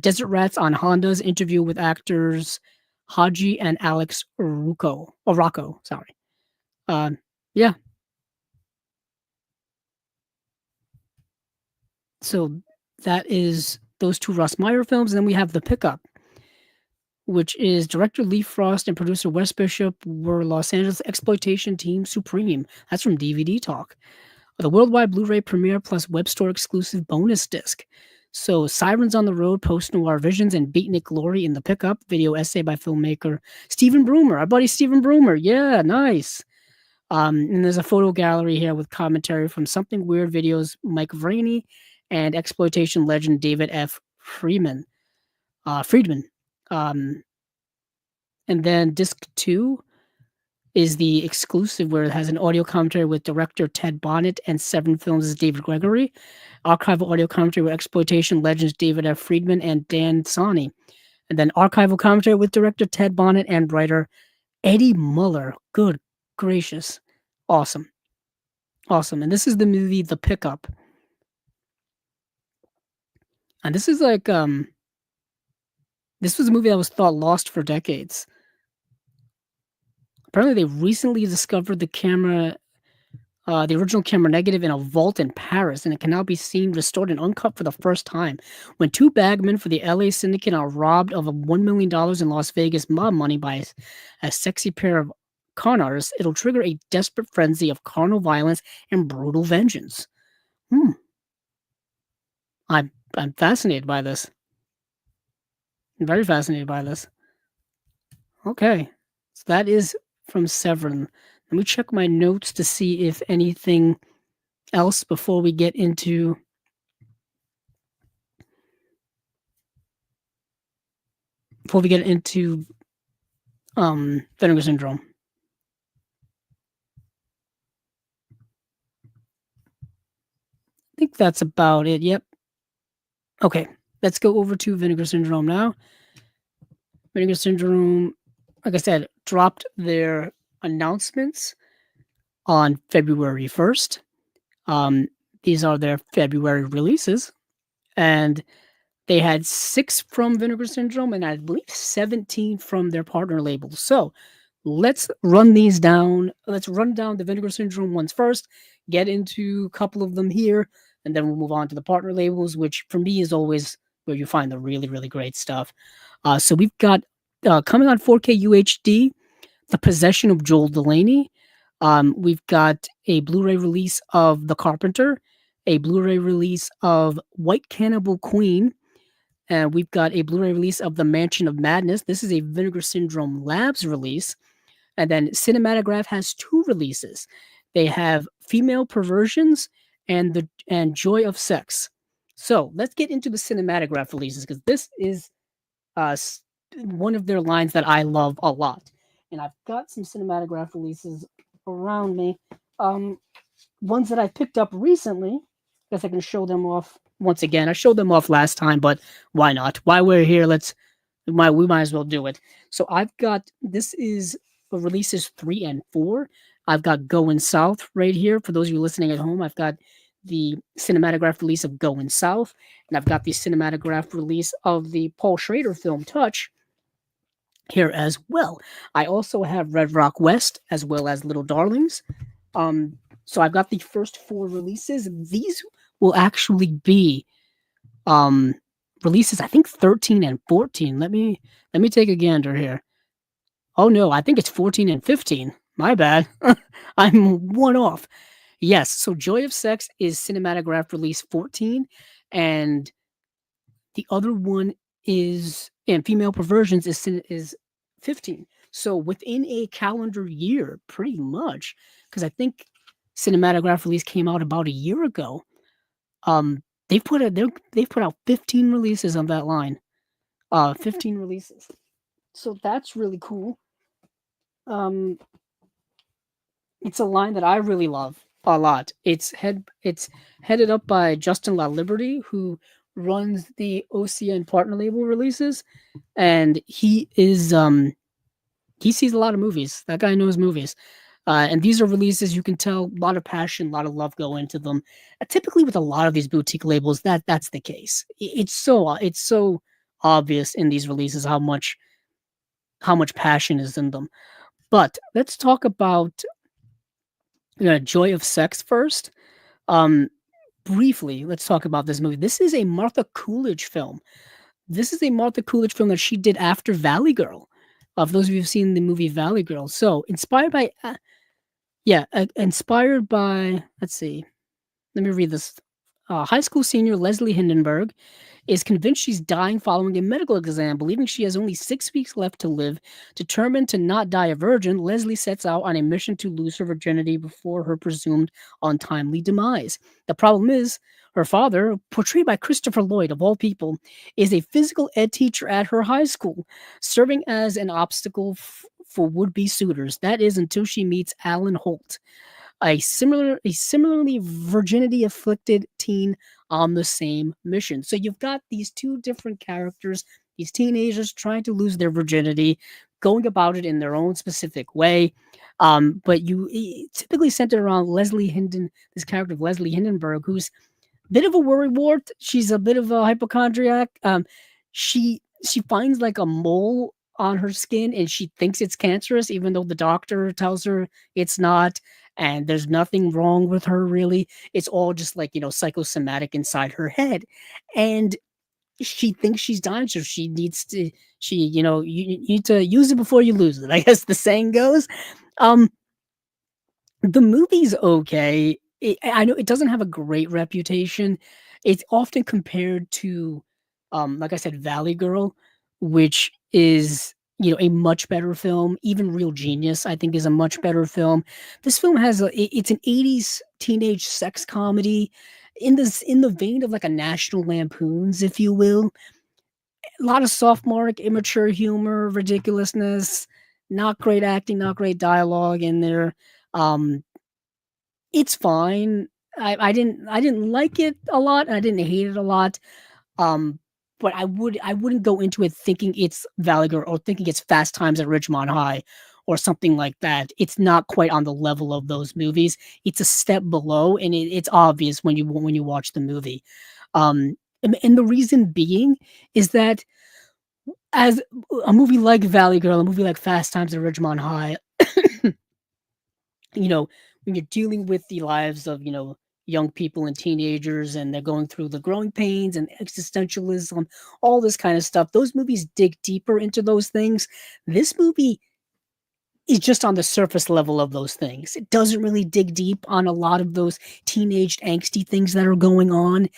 Desert Rats on Honda's interview with actors Haji and Alex Rocco, sorry. Yeah, so that is those 2 Russ Meyer films, and then we have The Pickup, which is director Lee Frost and producer Wes Bishop were Los Angeles exploitation team supreme. That's from DVD Talk. The worldwide Blu-ray premiere plus web store exclusive bonus disc. So Sirens on the Road, Post-Noir Visions, and Beatnik Glory in The Pickup, video essay by filmmaker Stephen Broomer. Our buddy Stephen Broomer. Yeah, nice. And there's a photo gallery here with commentary from Something Weird Videos, Mike Vraney, and exploitation legend David F. Friedman. Um, and then disc 2 is the exclusive where it has an audio commentary with director Ted Bonnet and Seven Films' David Gregory. Archival audio commentary with exploitation legends David F. Friedman and Dan Sani. And then archival commentary with director Ted Bonnet and writer Eddie Muller. Good gracious. Awesome. Awesome. And this is the movie The Pickup. And this is like this was a movie that was thought lost for decades. Apparently they recently discovered the original camera negative in a vault in Paris, and it can now be seen restored and uncut for the first time. When 2 bagmen for the LA syndicate are robbed of $1 million in Las Vegas mob money by a sexy pair of con artists, it'll trigger a desperate frenzy of carnal violence and brutal vengeance. I'm fascinated by this. I'm very fascinated by this. Okay. So that is from Severin. Let me check my notes to see if anything else before we get into Vinegar Syndrome. I think that's about it. Yep. Okay. Let's go over to Vinegar Syndrome now. Vinegar Syndrome, like I said, dropped their announcements on February 1st. These are their February releases. And They had 6 from Vinegar Syndrome, and I believe 17 from their partner labels. So let's run these down. Let's run down the Vinegar Syndrome ones first, get into a couple of them here, and then we'll move on to the partner labels, which for me is always where you find the really, really great stuff. So we've got coming on 4K UHD, The Possession of Joel Delaney. We've got a Blu-ray release of The Carpenter, a Blu-ray release of White Cannibal Queen, and we've got a Blu-ray release of The Mansion of Madness. This is a Vinegar Syndrome Labs release. And then Cinematograph has 2 releases. They have Female Perversions and Joy of Sex. So let's get into the Cinematograph releases because this is one of their lines that I love a lot. And I've got some Cinematograph releases around me. Ones that I picked up recently. Guess I can show them off once again. I showed them off last time, but why not? While we're here, we might as well do it. So I've got this is releases 3 and 4. I've got Going South right here. For those of you listening at home, I've got the Cinematograph release of Going South, and I've got the Cinematograph release of the Paul Schrader film Touch here as well. I also have Red Rock West as well as Little Darlings. So I've got the first 4 releases. These will actually be releases, I think 13 and 14. Let me take a gander here. Oh no, I think it's 14 and 15. My bad. I'm one off. Yes, so Joy of Sex is Cinematograph release 14, and the other one is and Female Perversions is 15. So within a calendar year, pretty much, because I think Cinematograph release came out about a year ago. They've put out 15 releases on that line. 15 releases. So that's really cool. It's a line that I really love a lot. It's headed up by Justin La Liberty, who runs the OCN partner label releases, and he sees a lot of movies. That guy knows movies. And these are releases you can tell a lot of passion, a lot of love go into them. Typically, with a lot of these boutique labels, that's the case. It's so obvious in these releases how much passion is in them. But let's talk about Joy of Sex first. Briefly, let's talk about this movie. This is a Martha Coolidge film. This is a Martha Coolidge film that she did after Valley Girl. For those of you who've seen the movie Valley Girl. So, inspired by, let's see, let me read this. High school senior Leslie Hindenburg is convinced she's dying following a medical exam. Believing she has only 6 weeks left to live, determined to not die a virgin, Leslie sets out on a mission to lose her virginity before her presumed untimely demise. The problem is, her father, portrayed by Christopher Lloyd of all people, is a physical ed teacher at her high school, serving as an obstacle for would-be suitors. That is until she meets Alan Holt, a similarly virginity afflicted teen on the same mission. So you've got these 2 different characters, these teenagers trying to lose their virginity, going about it in their own specific way. But you typically centered around this character of Leslie Hindenburg, who's a bit of a worrywart. She's a bit of a hypochondriac. She finds like a mole on her skin and she thinks it's cancerous, even though the doctor tells her it's not. And there's nothing wrong with her, really. It's all just like, psychosomatic inside her head. And she thinks she's dying, so you need to use it before you lose it, I guess the saying goes. The movie's okay. I know it doesn't have a great reputation. It's often compared to, like I said, Valley Girl, which is a much better film. Even Real Genius, I think, is a much better film. This film it's an 80s teenage sex comedy in the vein of like a National Lampoons, if you will. A lot of sophomoric, immature humor, ridiculousness, not great acting, not great dialogue in there. It's fine. I didn't like it a lot, and I didn't hate it a lot. But I wouldn't go into it thinking it's Valley Girl or thinking it's Fast Times at Ridgemont High or something like that. It's not quite on the level of those movies. It's a step below, and it's obvious when you watch the movie. And the reason being is that as a movie like Valley Girl, a movie like Fast Times at Ridgemont High, you know, when you're dealing with the lives of, young people and teenagers and they're going through the growing pains and existentialism, all this kind of stuff, those movies dig deeper into those things. This movie is just on the surface level of those things. It doesn't really dig deep on a lot of those teenage angsty things that are going on.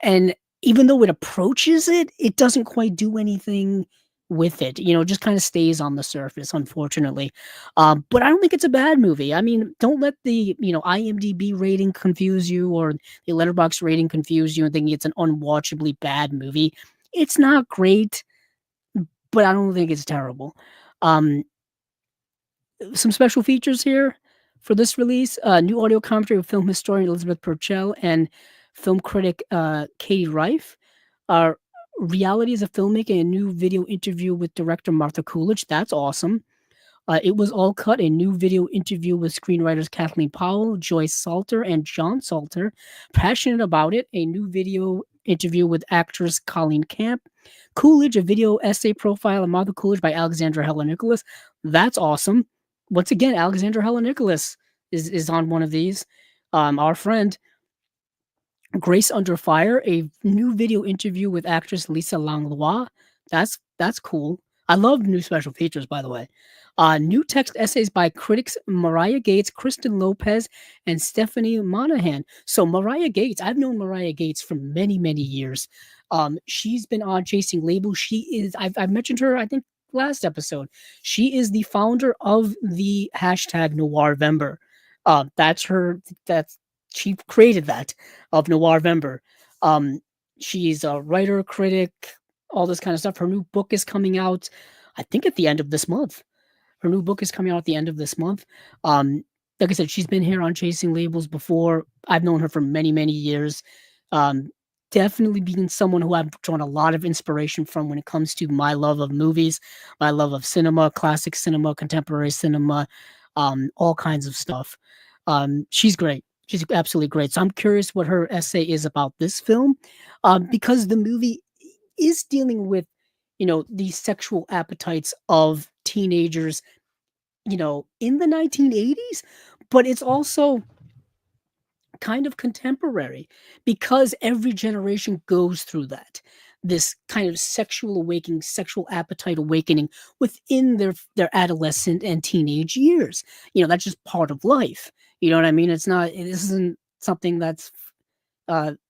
And even though it approaches it, it doesn't quite do anything with it. It just kind of stays on the surface, unfortunately. But I don't think it's a bad movie. I mean, don't let the IMDb rating confuse you or the Letterboxd rating confuse you and thinking it's an unwatchably bad movie. It's not great, but I don't think it's terrible. Um, some special features here for this release: new audio commentary with film historian Elizabeth Purcell and film critic Katie Reif. Reality as a filmmaker, a new video interview with director Martha Coolidge. That's awesome. It was all cut. A new video interview with screenwriters Kathleen Powell, Joyce Salter, and John Salter. Passionate about it. A new video interview with actress Colleen Camp. Coolidge, a video essay profile of Martha Coolidge by Alexandra Helen Nicholas. That's awesome. Once again, Alexandra Helen Nicholas is on one of these. Our friend Grace Under Fire, a new video interview with actress Lisa Langlois. That's cool. I love new special features, by the way. New text essays by critics Mariah Gates, Kristen Lopez, and Stephanie Monahan. So Mariah Gates, I've known Mariah Gates for many, many years. She's been on Chasing Labels. I've mentioned her, I think, last episode. She is the founder of the hashtag Noirvember. That's her. That's She created that of Noirvember. Um, she's a writer, critic, all this kind of stuff. Her new book is coming out, I think, at the end of this month. Her new book is coming out at the end of this month. Like I said, she's been here on Chasing Labels before. I've known her for many, many years. Um, Definitely being someone who I've drawn a lot of inspiration from when it comes to my love of movies, my love of cinema, classic cinema, contemporary cinema, all kinds of stuff. She's great. She's absolutely great. So I'm curious what her essay is about this film, because the movie is dealing with, the sexual appetites of teenagers, in the 1980s, but it's also kind of contemporary because every generation goes through that. This kind of sexual awakening, sexual appetite awakening within their adolescent and teenage years. That's just part of life. You know what I mean? This isn't something that's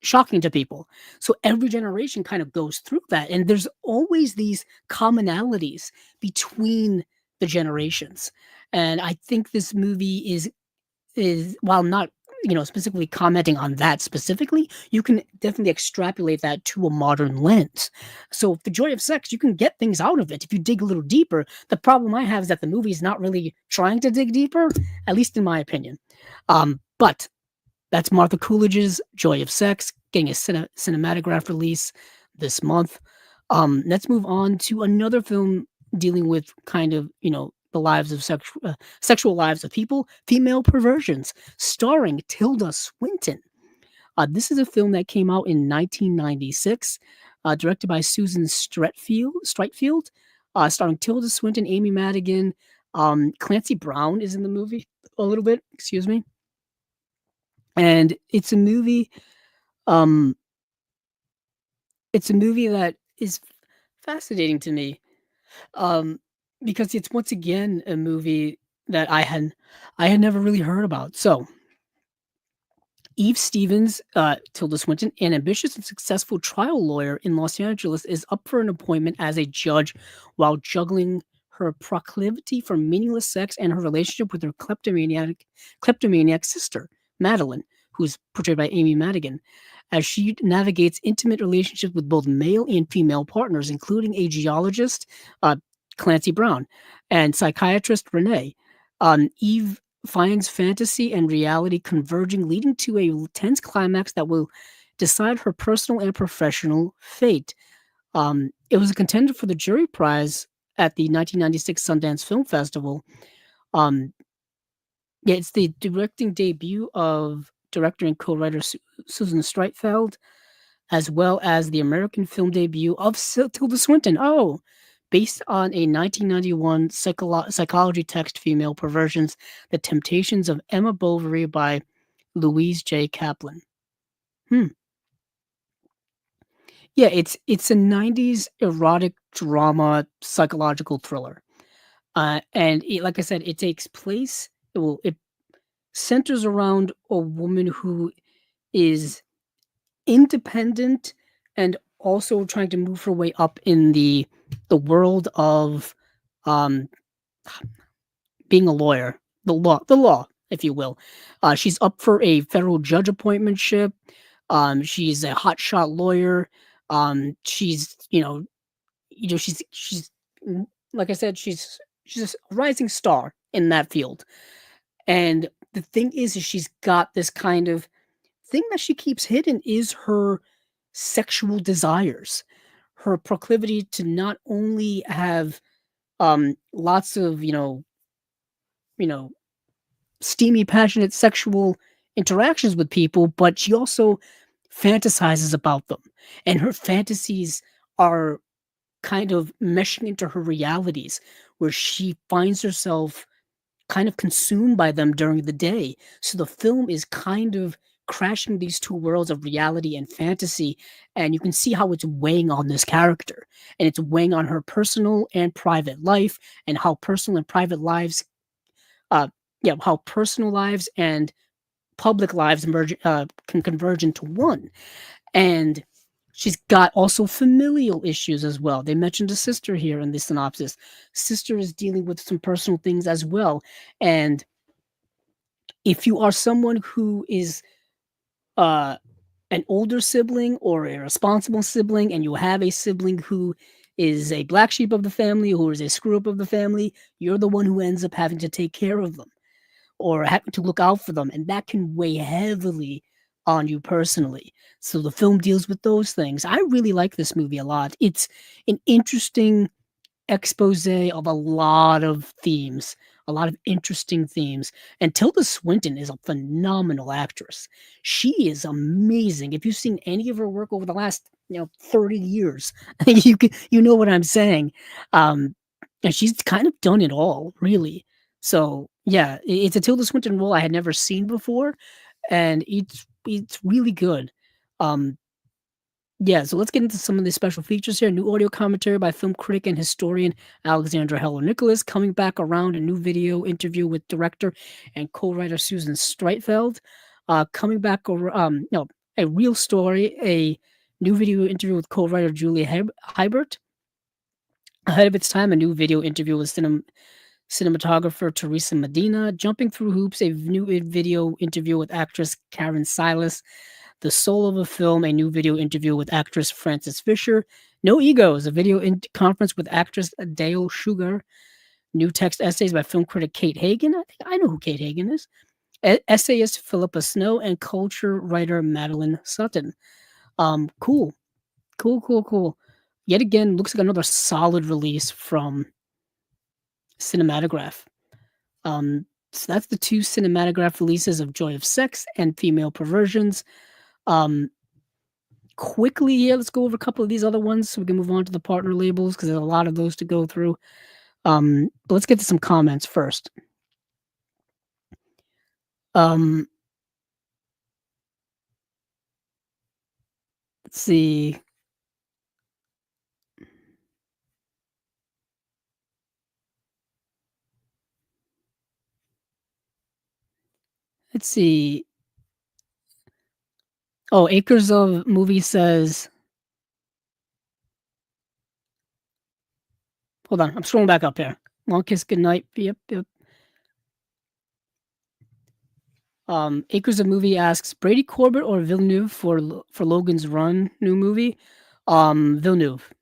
shocking to people. So every generation kind of goes through that, and there's always these commonalities between the generations. And I think this movie is while not specifically commenting on that specifically, you can definitely extrapolate that to a modern lens. So the joy of sex, you can get things out of it if you dig a little deeper. The problem I have is that the movie is not really trying to dig deeper, at least in my opinion. But that's Martha Coolidge's Joy of Sex, getting a cinematograph release this month. Let's move on to another film dealing with kind of, the lives of sexual lives of people, Female Perversions, starring Tilda Swinton. This is a film that came out in 1996, directed by Susan Streitfeld, starring Tilda Swinton, Amy Madigan, Clancy Brown is in the movie a little bit, excuse me. And um, it's a movie that is fascinating to me, um, because it's once again a movie that I had never really heard about. So Eve Stevens, Tilda Swinton, an ambitious and successful trial lawyer in Los Angeles, is up for an appointment as a judge while juggling her proclivity for meaningless sex and her relationship with her kleptomaniac sister, Madeline, who's portrayed by Amy Madigan, as she navigates intimate relationships with both male and female partners, including a geologist, uh, Clancy Brown, and psychiatrist Renee. Eve finds fantasy and reality converging, leading to a tense climax that will decide her personal and professional fate. It was a contender for the jury prize at the 1996 Sundance Film Festival. Um, yeah, it's the directing debut of director and co-writer Susan Streitfeld. as well as the American film debut of Tilda Swinton. Oh, based on a 1991 psychology text, Female Perversions: The Temptations of Emma Bovary by Louise J. Kaplan. Hmm. Yeah, it's a 90s erotic drama psychological thriller. And like I said, it takes place, it centers around a woman who is independent and also trying to move her way up in the world of um being a lawyer, the law, if you will. She's up for a federal judge appointmentship. She's a hotshot lawyer. She's she's like I said, she's a rising star in that field. And the thing is she's got this kind of thing that she keeps hidden is her sexual desires, her proclivity to not only have lots of you know steamy, passionate sexual interactions with people, but she also fantasizes about them. And her fantasies are kind of meshing into her realities where she finds herself kind of consumed by them during the day. So the film is kind of crashing these two worlds of reality and fantasy, and you can see how it's weighing on this character, and it's weighing on her personal and private life, and how personal and private lives, uh, yeah, how personal lives and public lives can converge into one. And she's got also familial issues as well. They mentioned a sister here in the synopsis. Sister is dealing with some personal things as well. And if you are someone who is uh, an older sibling or a responsible sibling, and you have a sibling who is a black sheep of the family, who is a screw up of the family, you're the one who ends up having to take care of them or having to look out for them, and that can weigh heavily on you personally. So the film deals with those things. I really like this movie a lot. It's an interesting expose of a lot of themes, a lot of interesting themes. And Tilda Swinton is a phenomenal actress. She is amazing. If you've seen any of her work over the last 30 years, you know what I'm saying. Um, and she's kind of done it all, really. So yeah, it's a Tilda Swinton role I had never seen before, and it's really good. Um, yeah, so let's get into some of the special features here. New audio commentary by film critic and historian Alexandra Heller Nicholas, coming back around a new video interview with director and co-writer Susan Streitfeld. Coming back over, no, a real story, a new video interview with co-writer Julia Hybert. Ahead of its time, a new video interview with cinematographer Teresa Medina. Jumping through hoops, a new video interview with actress Karen Silas. The Soul of a Film, a new video interview with actress Frances Fisher. No Egos, a video conference with actress Dale Sugar. New text essays by film critic Kate Hagen. I think I know who Kate Hagen is. Essayist Philippa Snow and culture writer Madeline Sutton. Cool. Cool, cool, cool. Yet again, looks like another solid release from Cinematograph. So that's the two Cinematograph releases of Joy of Sex and Female Perversions. Quickly here, let's go over a couple of these other ones so we can move on to the partner labels because there's a lot of those to go through. But let's get to some comments first. Let's see. Let's see. Oh, Acres of Movie says, hold on, I'm scrolling back up here. Long Kiss Goodnight. Yep, yep. Acres of Movie asks Brady Corbett or Villeneuve for Logan's Run new movie. Villeneuve.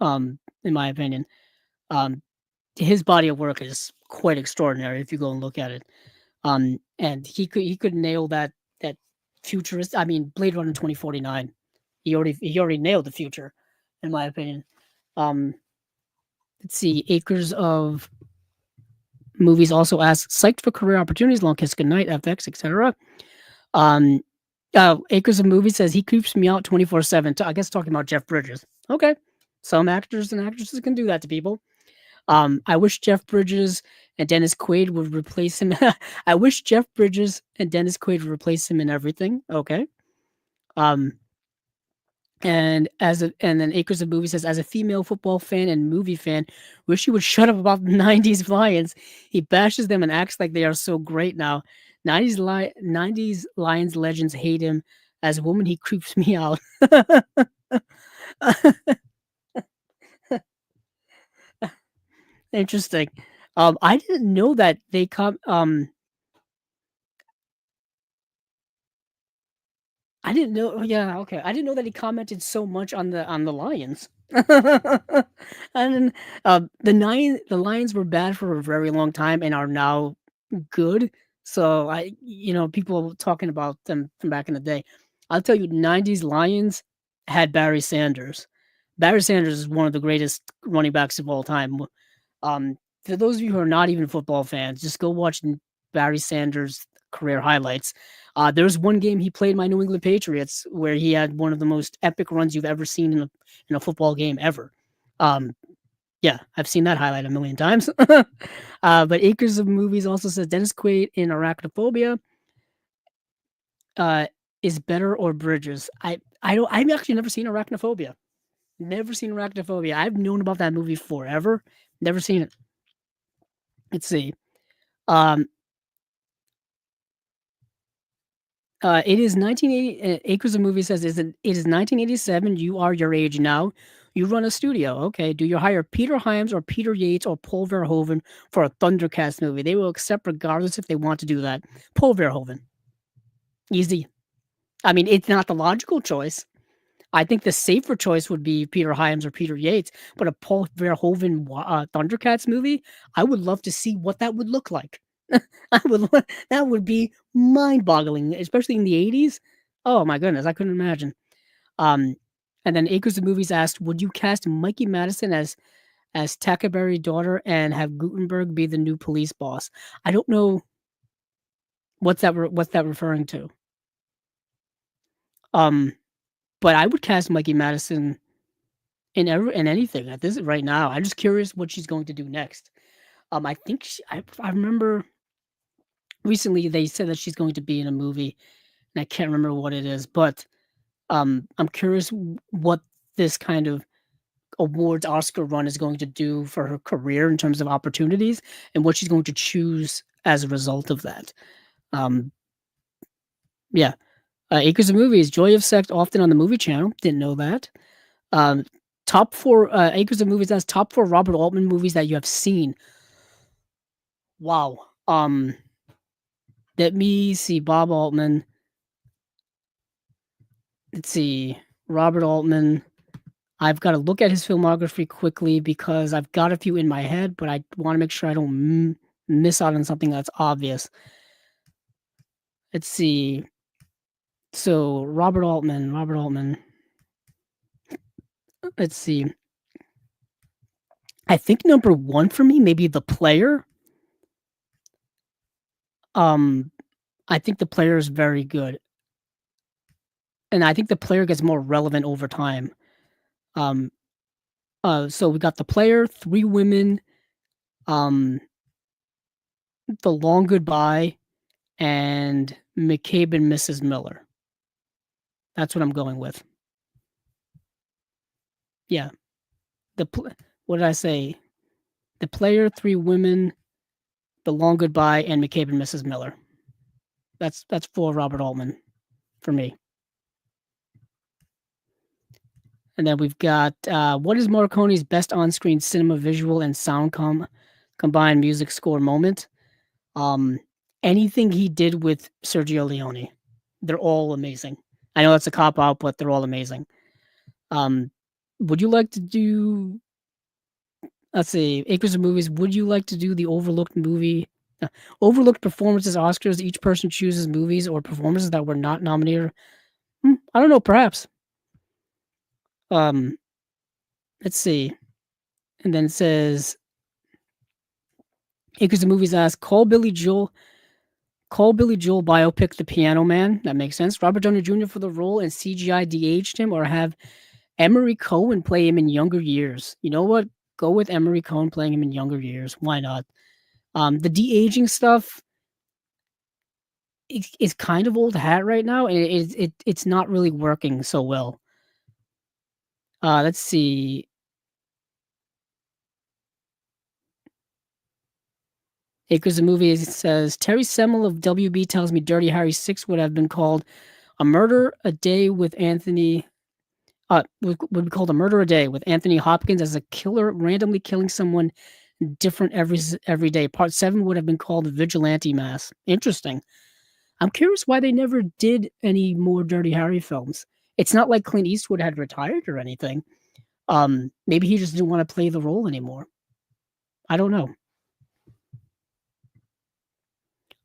In my opinion. His body of work is quite extraordinary if you go and look at it. And he could nail that futurist. I mean, Blade Runner 2049. He already nailed the future, in my opinion. Let's see. Acres of Movies also asks psyched for career opportunities. Long Kiss Goodnight, FX, etc. Acres of Movie says he creeps me out 24/7. I guess talking about Jeff Bridges. Okay. Some actors and actresses can do that to people. I wish Jeff Bridges and Dennis Quaid would replace him. I wish Jeff Bridges and Dennis Quaid would replace him in everything. Okay. Um, and then Acres of Movie says, as a female football fan and movie fan, wish he would shut up about the '90s Lions. He bashes them and acts like they are so great now. '90s Lions legends hate him. As a woman, he creeps me out. Interesting. I didn't know that they come. I didn't know. Oh, yeah, okay. I didn't know that he commented so much on the Lions. And the Lions were bad for a very long time and are now good. So people talking about them from back in the day. I'll tell you, '90s Lions had Barry Sanders. Barry Sanders is one of the greatest running backs of all time. Um, for those of you who are not even football fans, just go watch Barry Sanders' career highlights. There was one game he played my New England Patriots where he had one of the most epic runs you've ever seen in a football game ever. Um, yeah, I've seen that highlight a million times. But Acres of Movies also says Dennis Quaid in Arachnophobia uh, is better or Bridges. I've actually never seen Arachnophobia. Never seen Arachnophobia. I've known about that movie forever. Never seen it. Let's see. Um, it is 1980. Acres of Movie says it is 1987. You are your age now. You run a studio. Okay. Do you hire Peter Hyams or Peter Yates or Paul Verhoeven for a Thundercats movie? They will accept regardless if they want to do that. Paul Verhoeven. Easy. I mean, it's not the logical choice. I think the safer choice would be Peter Hyams or Peter Yates, but a Paul Verhoeven Thundercats movie, I would love to see what that would look like. That would be mind-boggling, especially in the '80s. Oh my goodness, I couldn't imagine. Um, and then Acres of Movies asked, would you cast Mikey Madison as Tackerberry's daughter and have Gutenberg be the new police boss? I don't know what's that referring to. Um, but I would cast Mikey Madison in anything at this right now. I'm just curious what she's going to do next. I think I remember recently they said that she's going to be in a movie, and I can't remember what it is, but I'm curious what this kind of awards Oscar run is going to do for her career in terms of opportunities and what she's going to choose as a result of that. Um, yeah. Acres of Movies, Joy of Sex, often on the movie channel. Didn't know that. Um, top four Acres of Movies. That's top four Robert Altman movies that you have seen. Wow. Let me see. Bob Altman. Let's see. Robert Altman. I've got to look at his filmography quickly because I've got a few in my head, but I want to make sure I don't miss out on something that's obvious. Let's see. So Robert Altman. Let's see. I think number one for me, maybe The Player. Um, I think The Player is very good, and I think The Player gets more relevant over time. Um, so we got The Player, Three Women, um, The Long Goodbye, and McCabe and Mrs. Miller. That's what I'm going with. Yeah. What did I say? The Player, Three Women, The Long Goodbye, and McCabe and Mrs. Miller. That's for Robert Altman for me. And then we've got what is Morricone's best on-screen cinema visual and sound combined music score moment? Um, Anything he did with Sergio Leone. They're all amazing. I know that's a cop out, but they're all amazing. Um, would you like to do? Let's see, Acres of Movies. Would you like to do the overlooked movie? Overlooked performances Oscars. Each person chooses movies or performances that were not nominated. I don't know. Perhaps. Um, let's see. And then it says Acres of Movies ask, call Billy Joel Call Billy Joel biopic The Piano Man. That makes sense. Robert Downey Jr. for the role and CGI de-aged him, or have Emery Cohen play him in younger years. You know what? Go with Emery Cohen playing him in younger years. Why not? The de-aging stuff is kind of old hat right now, and it's not really working so well. Let's see. Acres of Movies says Terry Semmel of WB tells me Dirty Harry 6 would have been called A Murder a Day with Anthony. Would be called A Murder a Day with Anthony Hopkins as a killer randomly killing someone different every day. Part 7 would have been called Vigilante Mass. Interesting. I'm curious why they never did any more Dirty Harry films. It's not like Clint Eastwood had retired or anything. Maybe he just didn't want to play the role anymore. I don't know.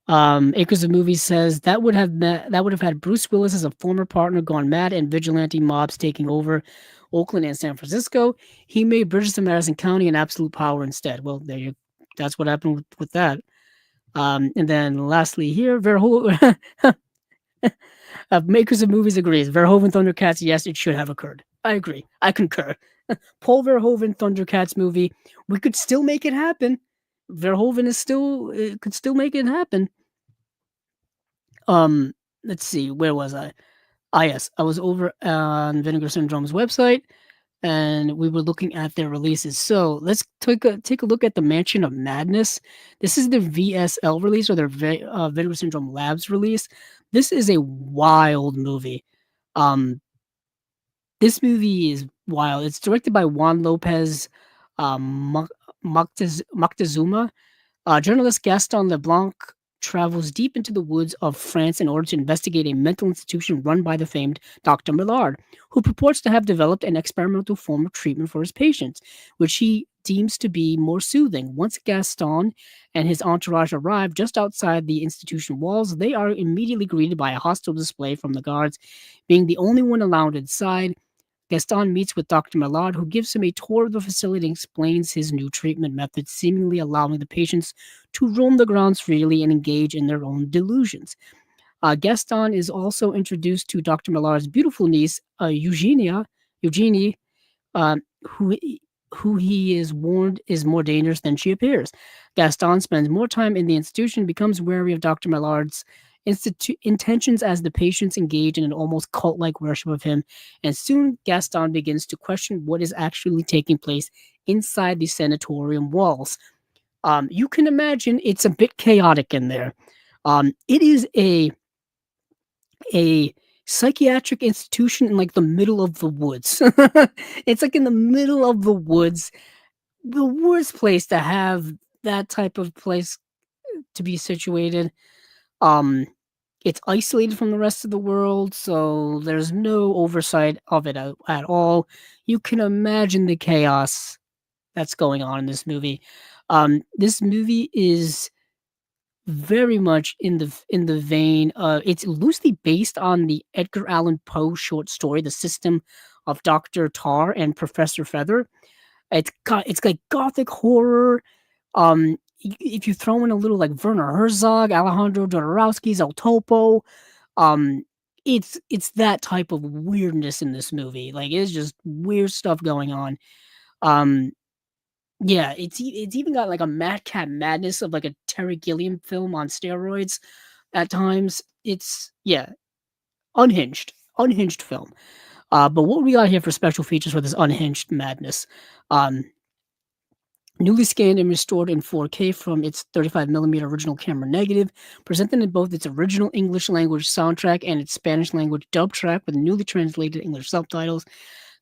Acres of Movies says that would have had Bruce Willis as a former partner gone mad and vigilante mobs taking over Oakland and San Francisco. He made Bridges of Madison County an absolute power instead. Well, that's what happened with that. And then lastly here, Makers of Movies agrees. Verhoeven Thundercats, yes, it should have occurred. I agree. I concur. Paul Verhoeven Thundercats movie, we could still make it happen. Verhoeven could still make it happen. Let's see, where was I? Yes, I was over on Vinegar Syndrome's website, and we were looking at their releases. So let's take a look at the Mansion of Madness. This is their VSL release, or their Vinegar Syndrome Labs release. This is a wild movie. This movie is wild. It's directed by Juan Lopez Moctezuma. Journalist Gaston Leblanc travels deep into the woods of France in order to investigate a mental institution run by the famed Dr. Millard, who purports to have developed an experimental form of treatment for his patients, which he deems to be more soothing. Once Gaston and his entourage arrive just outside the institution walls, they are immediately greeted by a hostile display from the guards. Being the only one allowed inside, Gaston meets with Dr. Millard, who gives him a tour of the facility and explains his new treatment methods, seemingly allowing the patients to roam the grounds freely and engage in their own delusions. Gaston is also introduced to Dr. Millard's beautiful niece, Eugenie, uh, who he is warned is more dangerous than she appears. Gaston spends more time in the institution, becomes wary of Dr. Millard's intentions as the patients engage in an almost cult-like worship of him, and soon Gaston begins to question what is actually taking place inside the sanatorium walls. You can imagine it's a bit chaotic in there. It is a psychiatric institution in like the middle of the woods. It's like in the middle of the woods, the worst place to have that type of place to be situated. It's isolated from the rest of the world, so there's no oversight of it at all. You can imagine the chaos that's going on in this movie. This movie is very much in the vein of, it's loosely based on the Edgar Allan Poe short story, The System of Dr. Tar and Professor Feather. It's like gothic horror. If you throw in a little like Werner Herzog, Alejandro Jodorowsky's El Topo, it's that type of weirdness in this movie. Like, it's just weird stuff going on. Yeah, it's even got like a madcap madness of like a Terry Gilliam film on steroids at times. It's, yeah, unhinged film. But what we got here for special features for this unhinged madness? Newly scanned and restored in 4K from its 35mm original camera negative, presented in both its original English language soundtrack and its Spanish language dub track with newly translated English subtitles.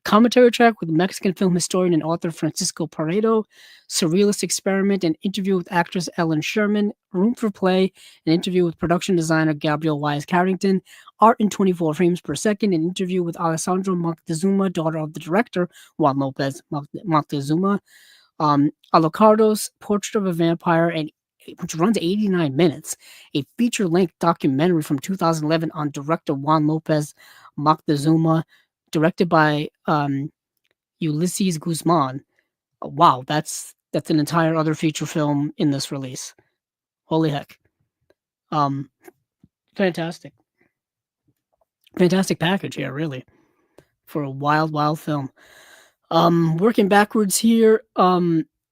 Commentary track with Mexican film historian and author Francisco Paredo, Surrealist Experiment, an interview with actress Ellen Sherman, Room for Play, an interview with production designer Gabriel Wise Carrington, Art in 24 frames per second, an interview with Alessandro Moctezuma, daughter of the director Juan Lopez Moctezuma, Alucardo's Portrait of a Vampire, which runs 89 minutes, a feature-length documentary from 2011 on director Juan Lopez Moctezuma, directed by Ulysses Guzman. Wow, that's an entire other feature film in this release. Holy heck. Um, fantastic, fantastic package. Yeah, really, for a wild, wild film. Working backwards here.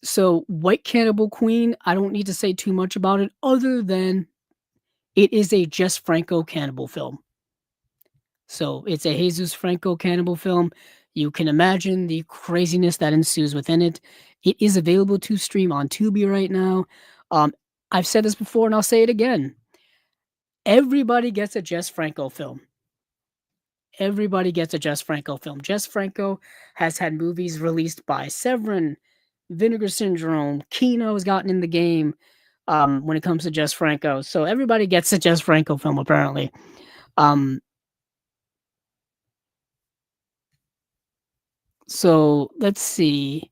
So White Cannibal Queen. I don't need to say too much about it, other than it is a Jess Franco cannibal film. So it's a Jesus Franco cannibal film. You can imagine the craziness that ensues within it. It is available to stream on Tubi right now. Um, I've said this before and I'll say it again. Everybody gets a Jess Franco film. Everybody gets a Jess Franco film. Jess Franco has had movies released by Severin, Vinegar Syndrome, Kino has gotten in the game when it comes to Jess Franco. So everybody gets a Jess Franco film, apparently. Um, so let's see.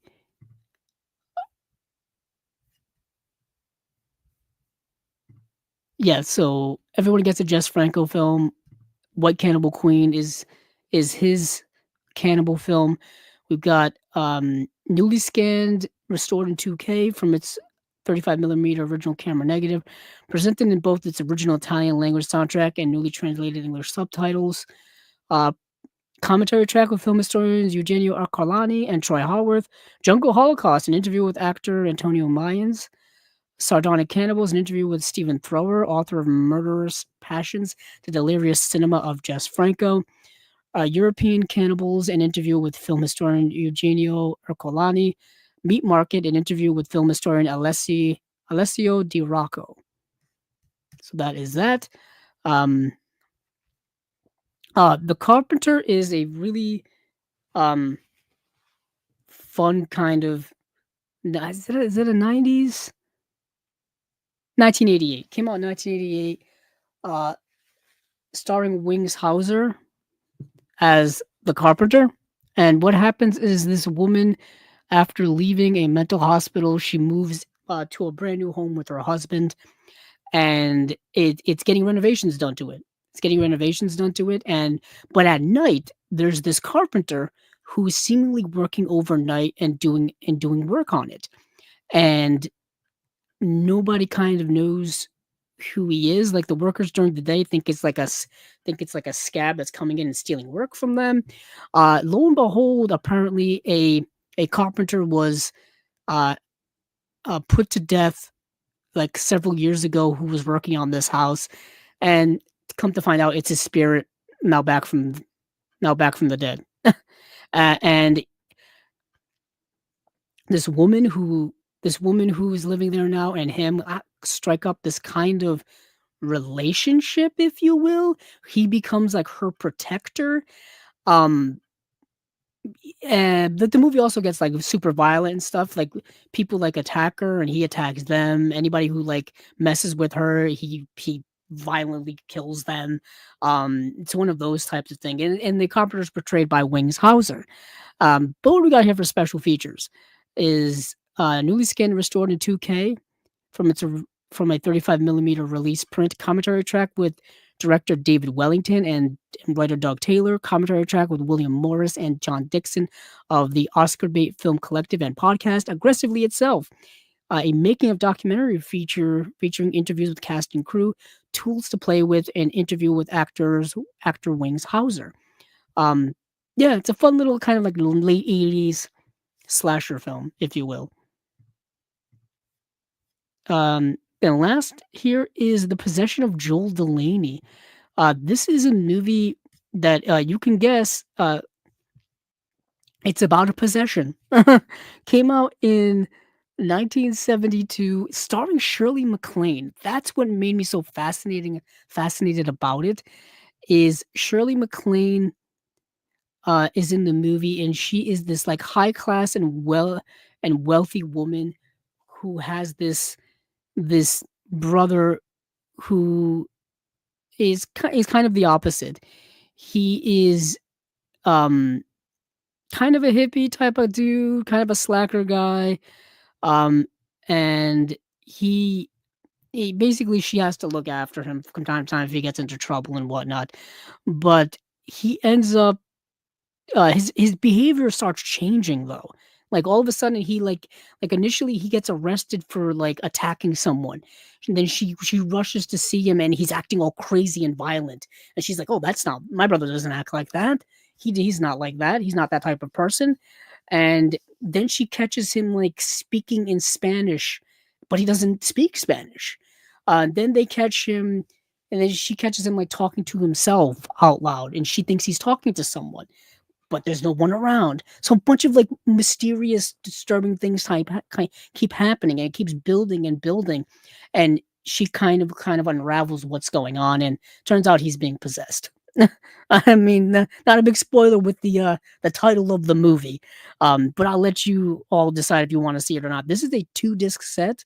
Yeah, so everyone gets a Jess Franco film. White Cannibal Queen is his cannibal film. We've got newly scanned, restored in 2K from its 35 millimeter original camera negative, presented in both its original Italian language soundtrack and newly translated English subtitles. Uh, Commentary track with film historians Eugenio Arcarlani and Troy Haworth. Jungle Holocaust, an interview with actor Antonio Mayans. Sardonic Cannibals, an interview with Stephen Thrower, author of Murderous Passions, the delirious cinema of Jess Franco. European Cannibals, an interview with film historian Eugenio Ercolani. Meat Market, an interview with film historian Alessio Di Rocco. So that is that. Um, The Carpenter is a really um, fun kind of. Is it a 90s? 1988. Came out in 1988. Uh, Starring Wings Hauser as the carpenter. And what happens is this woman, after leaving a mental hospital, she moves to a brand new home with her husband, and it's getting renovations done to it. It's getting renovations done to it, and but at night there's this carpenter who's seemingly working overnight and doing work on it, and nobody kind of knows who he is. Like the workers during the day think it's like a scab that's coming in and stealing work from them. Lo and behold, apparently a carpenter was uh, put to death like several years ago who was working on this house, and come to find out it's his spirit now back from the dead. And this woman who this woman who is living there now and him strike up this kind of relationship, if you will. He becomes like her protector. Um, and the movie also gets like super violent and stuff. Like people like attack her and he attacks them. Anybody who like messes with her, he violently kills them. It's one of those types of thing. And the carpenter is portrayed by Wings Hauser. But what we got here for special features is newly scanned and restored in 2K from from a 35 millimeter release print commentary track with director David Wellington and writer Doug Taylor, commentary track with William Morris and John Dixon of the Oscar Bait Film Collective and podcast Aggressively itself, a making of documentary feature featuring interviews with cast and crew, tools to play with, and interview with actor Wings Hauser. Um, yeah, it's a fun little kind of like late 80s slasher film, if you will. And last here is The Possession of Joel Delaney. This is a movie that you can guess it's about a possession. Came out in 1972, starring Shirley MacLaine. That's what made me so fascinated about it. Is Shirley MacLaine is in the movie, and she is this like high class and wealthy woman who has this brother who is kind of the opposite. He is um kind of a hippie type of dude, kind of a slacker guy. Um and he basically she has to look after him from time to time if he gets into trouble and whatnot. But he ends up his behavior starts changing though. Like all of a sudden he like initially he gets arrested for like attacking someone. And then she rushes to see him and he's acting all crazy and violent. And she's like, "Oh, that's not my brother doesn't act like that. He's not like that. He's not that type of person." And then she catches him like speaking in Spanish, but he doesn't speak Spanish. Then they catch him and then she catches him like talking to himself out loud and she thinks he's talking to someone but there's no one around. So a bunch of like mysterious, disturbing things keep happening, and it keeps building and building, and she kind of unravels what's going on, and turns out he's being possessed. I mean, not a big spoiler with the title of the movie, but I'll let you all decide if you want to see it or not. This is a 2 disc set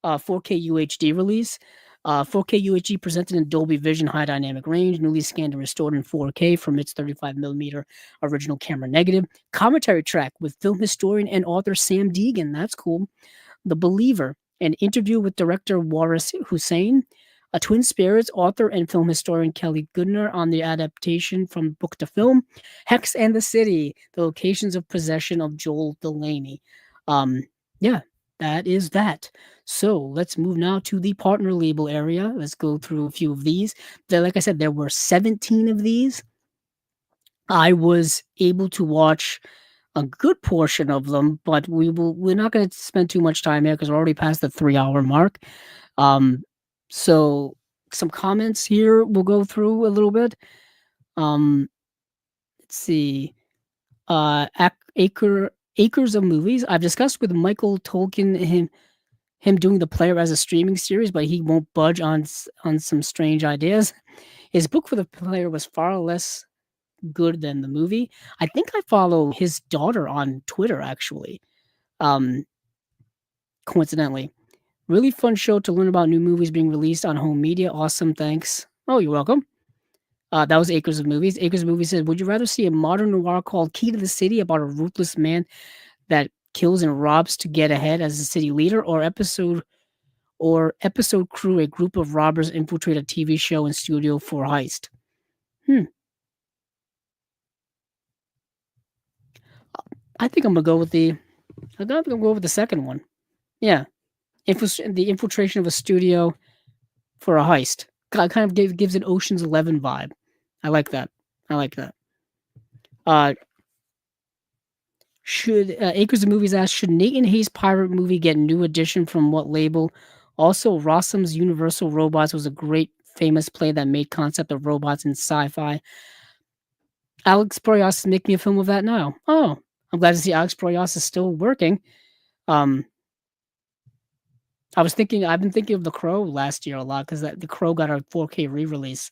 4K UHD release. 4K UHD presented in Dolby Vision high dynamic range, newly scanned and restored in 4K from its 35mm original camera negative. Commentary track with film historian and author Sam Deegan. That's cool. The Believer, an interview with director Waris Hussein. A Twin Spirits author and film historian Kelly Goodner on the adaptation from book to film. Hex and the City, the locations of possession of Joel Delaney. Yeah, that is that. So let's move now to the partner label area. Let's go through a few of these. Like I said, there were 17 of these. I was able to watch a good portion of them, but we're not going to spend too much time here because we're already past the 3 hour mark. So some comments here we'll go through a little bit. Let's see. Acres of Movies. I've discussed with Michael Tolkien him doing The Player as a streaming series, but he won't budge on some strange ideas. His book for The Player was far less good than the movie. I think I follow his daughter on Twitter actually. Coincidentally. Really fun show to learn about new movies being released on home media. Awesome, thanks. Oh, you're welcome. That was Acres of Movies. Acres of Movies said, would you rather see a modern noir called Key to the City about a ruthless man that kills and robs to get ahead as a city leader, or episode crew, a group of robbers infiltrate a TV show and studio for heist? I think I'm gonna go with the second one. Yeah, the infiltration of a studio for a heist. Kind of gives an Ocean's 11 vibe. I like that. Uh, should Acres of Movies ask, should Nathan Hayes' pirate movie get new edition from what label? Also, Rossum's Universal Robots was a great famous play that made concept of robots in sci-fi. Alex Proyas is making a film of that now. Oh, I'm glad to see Alex Proyas is still working. I've been thinking of The Crow last year a lot because The Crow got a 4K re-release.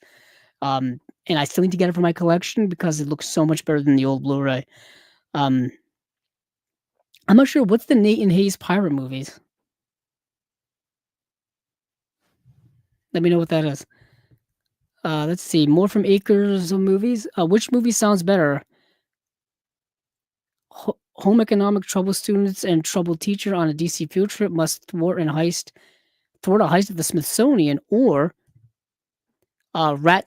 And I still need to get it for my collection because it looks so much better than the old Blu-ray. I'm not sure what's the Nathan Hayes pirate movies. Let me know what that is. Let's see. More from Acres of Movies. Which movie sounds better? Home economic trouble students and troubled teacher on a DC field trip must thwart a heist at the Smithsonian, or rat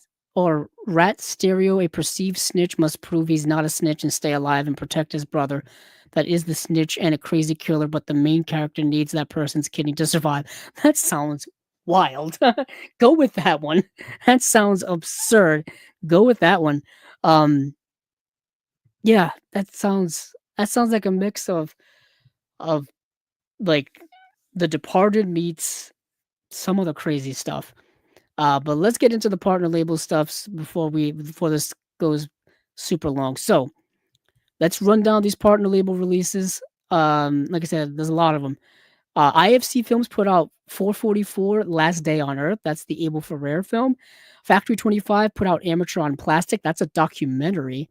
stereo, a perceived snitch must prove he's not a snitch and stay alive and protect his brother that is the snitch and a crazy killer, but the main character needs that person's kidney to survive. That sounds wild. Go with that one. That sounds absurd. Go with that one. Yeah, that sounds like a mix of like The Departed meets some other crazy stuff. But let's get into the partner label stuff before this goes super long. So let's run down these partner label releases. Like I said, there's a lot of them. IFC Films put out 444 Last Day on Earth. That's the Abel Ferrer film. Factory 25 put out Amateur on Plastic. That's a documentary.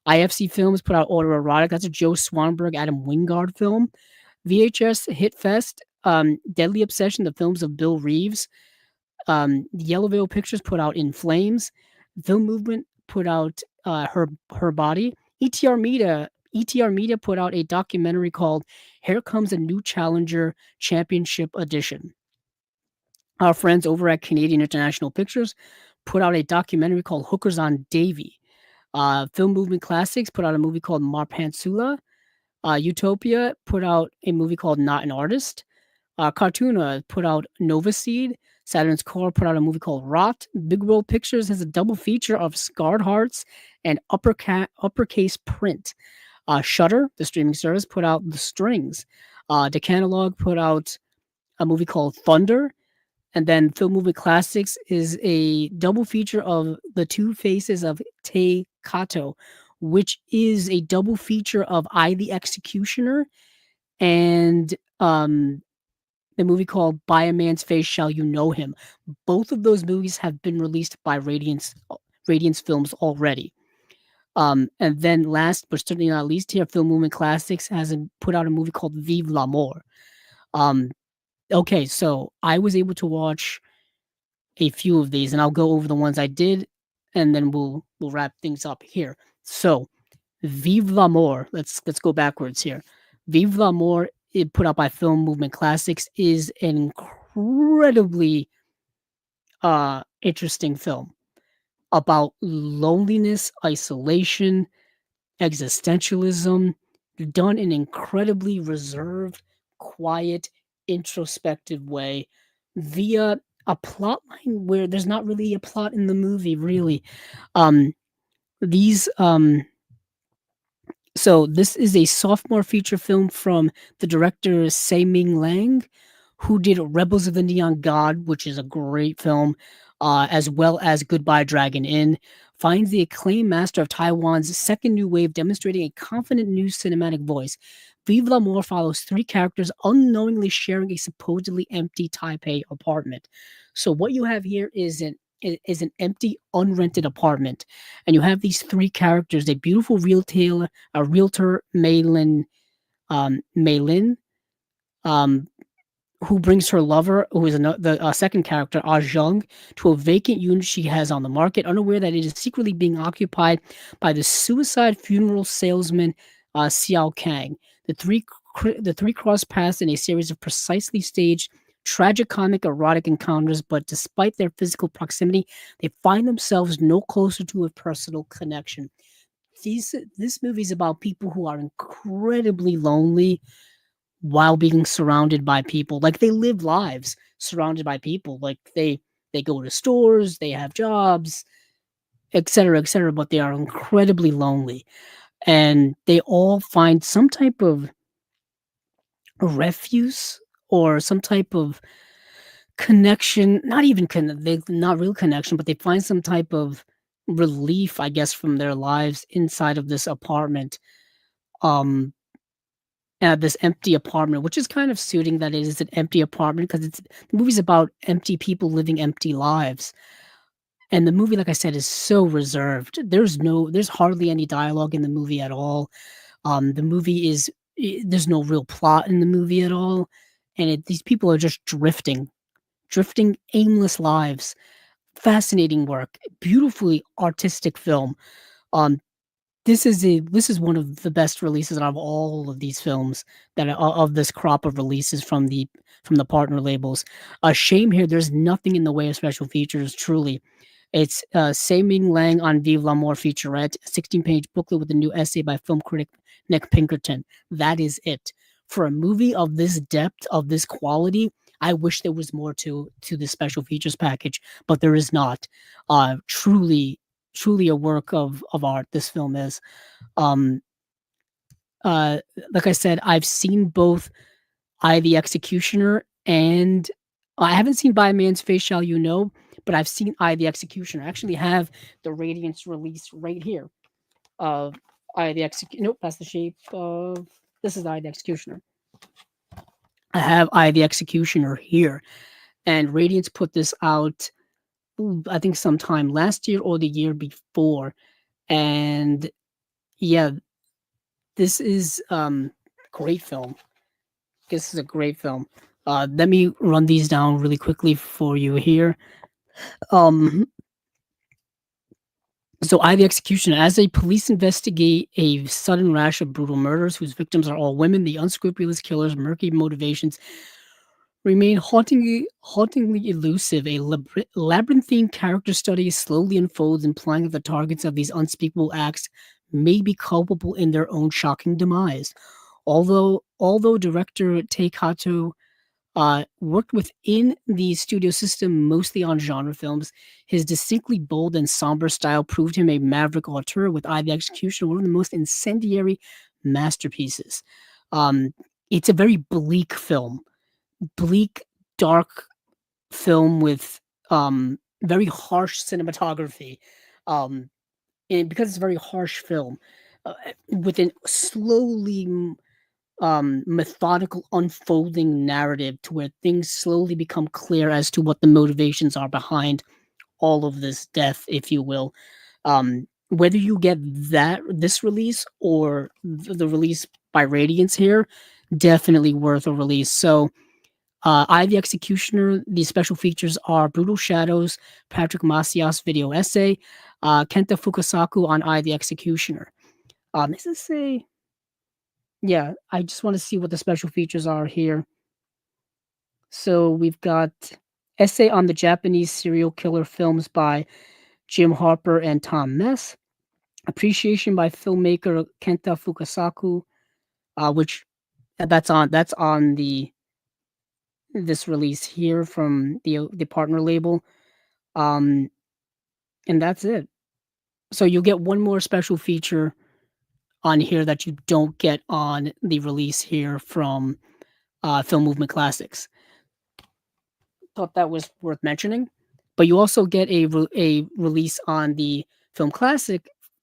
IFC Films put out Autoerotic. That's a Joe Swanberg, Adam Wingard film. VHS Hit Fest, Deadly Obsession, the films of Bill Reeves. Yellow Veil Pictures put out In Flames. Film Movement put out Her Body. ETR Media put out a documentary called Here Comes a New Challenger Championship Edition. Our friends over at Canadian International Pictures put out a documentary called Hookers on Davie. Film Movement Classics put out a movie called Marpansula. Utopia put out a movie called Not an Artist. Cartoona put out Nova Seed. Saturn's Core put out a movie called Rot. Big World Pictures has a double feature of Scarred Hearts and Uppercase Print. Shutter, the streaming service, put out The Strings. Decanalog put out a movie called Thunder. And then Film Movie Classics is a double feature of The Two Faces of Te Kato, which is a double feature of I the Executioner and the movie called By a Man's Face Shall You Know Him. Both of those movies have been released by Radiance Films already. And then last but certainly not least here, Film Movement Classics has put out a movie called Vive l'Amour. Okay, so I was able to watch a few of these, and I'll go over the ones I did, and then we'll wrap things up here. So, Vive l'Amour. Let's go backwards here. Vive l'Amour, it put out by Film Movement Classics, is an incredibly interesting film about loneliness, isolation, existentialism, done in an incredibly reserved, quiet, introspective way via a plot line where there's not really a plot in the movie, really. These So this is a sophomore feature film from the director Ming Lang, who did Rebels of the Neon God, which is a great film, as well as Goodbye Dragon Inn. Finds the acclaimed master of Taiwan's second new wave demonstrating a confident new cinematic voice. Vive l'Amour follows three characters unknowingly sharing a supposedly empty Taipei apartment. So what you have here is an empty, unrented apartment, and you have these three characters: a beautiful realtor, Maylin, um, who brings her lover, who is the second character, Ah Jung, to a vacant unit she has on the market, unaware that it is secretly being occupied by the suicide funeral salesman Xiao Kang. The three cross paths in a series of precisely staged tragicomic erotic encounters, but despite their physical proximity, they find themselves no closer to a personal connection. This movie is about people who are incredibly lonely while being surrounded by people. Like, they live lives surrounded by people. Like, they go to stores, they have jobs, etc., but they are incredibly lonely, and they all find some type of refuse or some type of connection. Not even they not real connection, but they find some type of relief, I guess, from their lives inside of this apartment. Um, this empty apartment, which is kind of suiting that it is an empty apartment, because the movie's about empty people living empty lives. And the movie, like I said, is so reserved. There's hardly any dialogue in the movie at all. The movie is There's no real plot in the movie at all, and these people are just drifting aimless lives. Fascinating work, beautifully artistic film. Um, this is one of the best releases out of all of these films of this crop of releases from the partner labels. A shame here, there's nothing in the way of special features. Truly, it's Ming Lang on Vive l'Amour featurette, a 16-page booklet with a new essay by film critic Nick Pinkerton. That is it for a movie of this depth, of this quality. I wish there was more to the special features package, but there is not. Truly a work of art. This film is. Um, like I said, I've seen both I the Executioner and I haven't seen By a Man's Face Shall You Know, but I've seen I the Executioner. I actually have the Radiance release right here of I the Executioner. Nope, that's the shape of. This is I the Executioner. I have I the Executioner here, and Radiance put this out, I think sometime last year or the year before, and yeah, this is great film. This is a great film. Let me run these down really quickly for you here. So I, the Executioner, as a police investigate a sudden rash of brutal murders whose victims are all women, the unscrupulous killer's murky motivations remain hauntingly elusive. A labyrinthine character study slowly unfolds, implying that the targets of these unspeakable acts may be culpable in their own shocking demise. Although director Taikato worked within the studio system mostly on genre films, his distinctly bold and somber style proved him a maverick auteur with eye the execution of one of the most incendiary masterpieces. Um, it's a very bleak, dark film with very harsh cinematography. Um, and because it's a very harsh film, with an slowly methodical unfolding narrative to where things slowly become clear as to what the motivations are behind all of this death, if you will. Whether you get this release or the release by Radiance here, definitely worth a release. So, I the Executioner, the special features are Brutal Shadows, Patrick Macias video essay, Kenta Fukasaku on I the Executioner. Is this a Yeah, I just want to see what the special features are here. So we've got essay on the Japanese serial killer films by Jim Harper and Tom Mess. Appreciation by filmmaker Kenta Fukasaku, which that's on the this release here from the partner label. Um, and that's it. So you'll get one more special feature on here that you don't get on the release here from Film Movement Classics. Thought that was worth mentioning. But you also get a release on the Film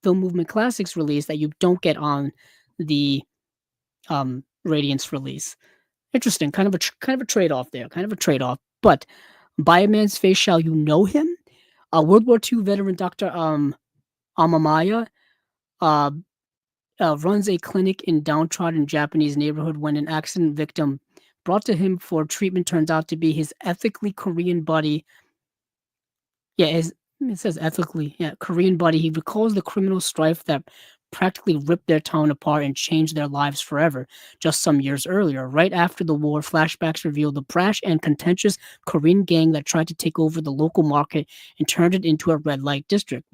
Movement Classics release that you don't get on the Radiance release. Interesting, kind of a trade off there, kind of a trade off. But by a man's face shall you know him. World War II veteran Doctor Amamaya uh, runs a clinic in downtrodden Japanese neighborhood when an accident victim brought to him for treatment turns out to be his ethically Korean buddy. Yeah, it says ethically. Yeah, Korean buddy. He recalls the criminal strife that practically ripped their town apart and changed their lives forever just some years earlier. Right after the war, flashbacks reveal the brash and contentious Korean gang that tried to take over the local market and turned it into a red light district.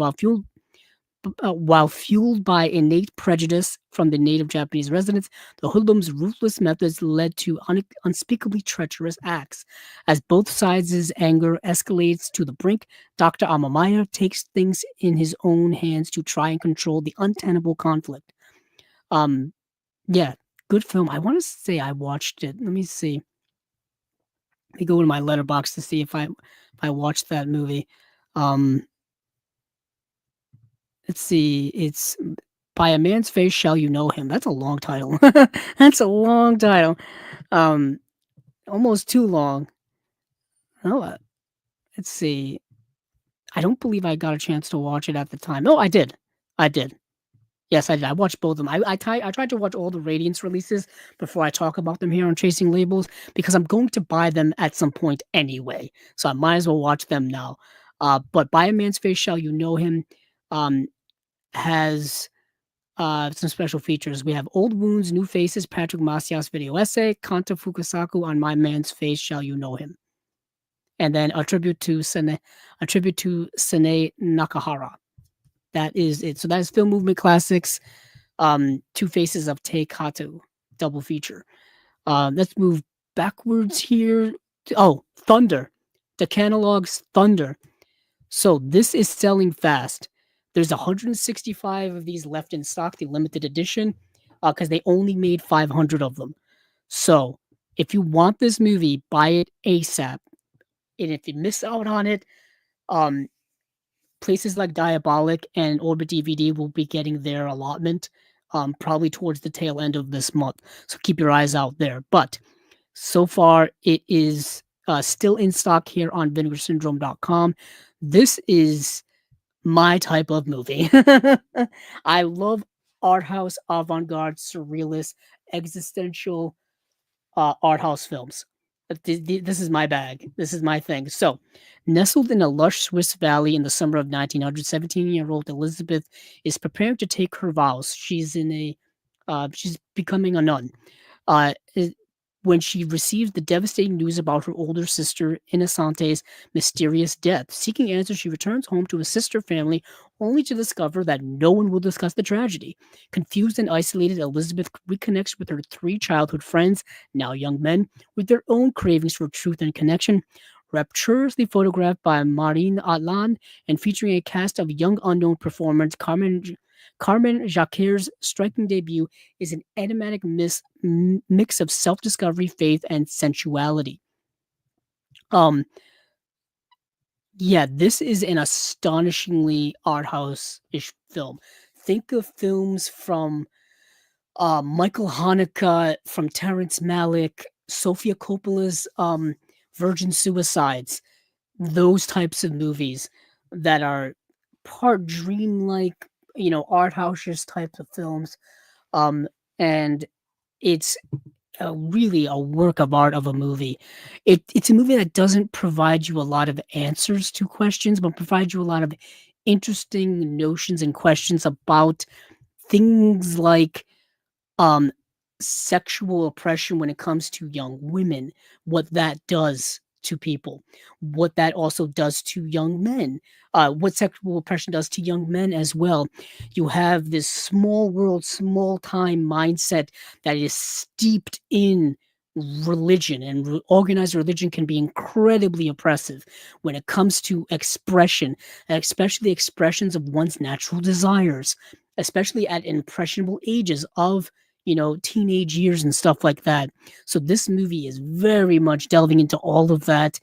While fueled by innate prejudice from the native Japanese residents, the hoodlums' ruthless methods led to unspeakably treacherous acts. As both sides' anger escalates to the brink, Dr. Amamaya takes things in his own hands to try and control the untenable conflict. Um, yeah, good film. I want to say I watched it. Let me see. Let me go into my letterbox to see if I watched that movie. Um, let's see. It's By a Man's Face Shall You Know Him. That's a long title. That's a long title. Um, Almost too long. Oh, let's see. I don't believe I got a chance to watch it at the time. Oh, I did. I did. Yes, I did. I watched both of them. I tried to watch all the Radiance releases before I talk about them here on Chasing Labels because I'm going to buy them at some point anyway. So I might as well watch them now. But By a Man's Face Shall You Know Him um, has some special features. We have Old Wounds, New Faces, Patrick Macias video essay, Kanta Fukasaku on My Man's Face Shall You Know Him. And then a tribute to Sene Nakahara. That is it. So that is Film Movement Classics, Two Faces of Taikato double feature. Let's move backwards here. Thunder. The Catalog's Thunder. So this is selling fast. There's 165 of these left in stock, the limited edition, because they only made 500 of them. So if you want this movie, buy it ASAP. And if you miss out on it, um, places like Diabolic and Orbit DVD will be getting their allotment probably towards the tail end of this month. So keep your eyes out there. But so far, it is still in stock here on vinegarsyndrome.com. This is my type of movie. I love art house, avant-garde, surrealist, existential art house films. This is my bag. This is my thing. So, nestled in a lush Swiss valley in the summer of 1900, 17-year-old Elizabeth is preparing to take her vows. She's becoming a nun. Uh, when she receives the devastating news about her older sister Innocente's mysterious death. Seeking answers, she returns home to a sister family, only to discover that no one will discuss the tragedy. Confused and isolated, Elizabeth reconnects with her three childhood friends, now young men, with their own cravings for truth and connection. Rapturously photographed by Marine Atlan and featuring a cast of young unknown performers, Carmen Jacquier's striking debut is an enigmatic mix of self-discovery, faith, and sensuality. Um, yeah, this is an astonishingly art house-ish film. Think of films from Michael Haneke, from Terrence Malick, Sofia Coppola's Virgin Suicides, those types of movies that are part dreamlike, art house types of films. Um, and it's really a work of art of a movie. It's a movie that doesn't provide you a lot of answers to questions, but provides you a lot of interesting notions and questions about things like um sexual oppression when it comes to young women, what that does to people, what that also does to young men, what sexual oppression does to young men as well. You have this small world, small time mindset that is steeped in religion, and organized religion can be incredibly oppressive when it comes to expression, especially expressions of one's natural desires, especially at impressionable ages of teenage years and stuff like that. So this movie is very much delving into all of that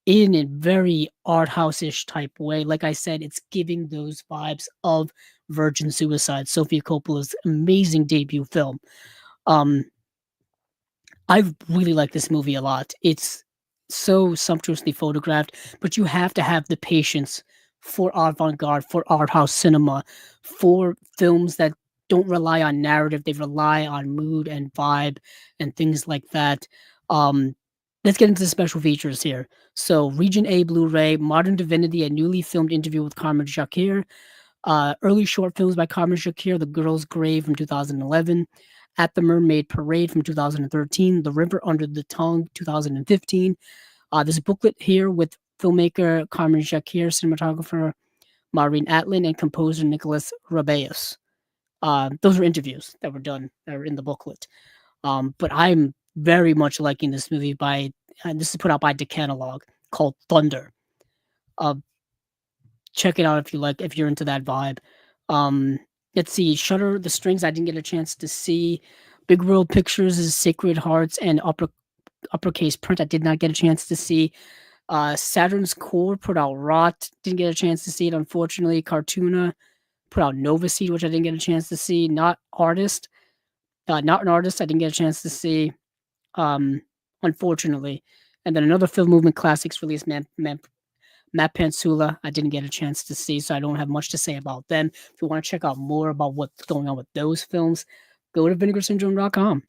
in a very art house-ish type way. Like I said, it's giving those vibes of Virgin Suicide, Sofia Coppola's amazing debut film. Um, I really like this movie a lot. It's so sumptuously photographed, but you have to have the patience for avant-garde, for art house cinema, for films that don't rely on narrative, they rely on mood and vibe and things like that. Um, let's get into the special features here. So, Region A Blu-ray, Modern Divinity, a newly filmed interview with Carmen Shakir, early short films by Carmen Shakir, The Girl's Grave from 2011, At the Mermaid Parade from 2013, The River Under the Tongue 2015. There's a booklet here with filmmaker Carmen Shakir, cinematographer Maureen Atlin, and composer Nicholas Rabeus. Those are interviews that were done that are in the booklet. But I'm very much liking this movie and this is put out by Decalogue, called Thunder. Uh, check it out if you like, if you're into that vibe. Um, let's see, Shutter, The Strings, I didn't get a chance to see. Big World Pictures is Sacred Hearts and uppercase print. I did not get a chance to see. Saturn's Core put out Rot. Didn't get a chance to see it, unfortunately. Cartoona put out Nova Seed, which I didn't get a chance to see. Not an artist. I didn't get a chance to see, um, unfortunately. And then another Film Movement Classics release, Matt Pansula, I didn't get a chance to see, so I don't have much to say about them. If you want to check out more about what's going on with those films, go to vinegarsyndrome.com.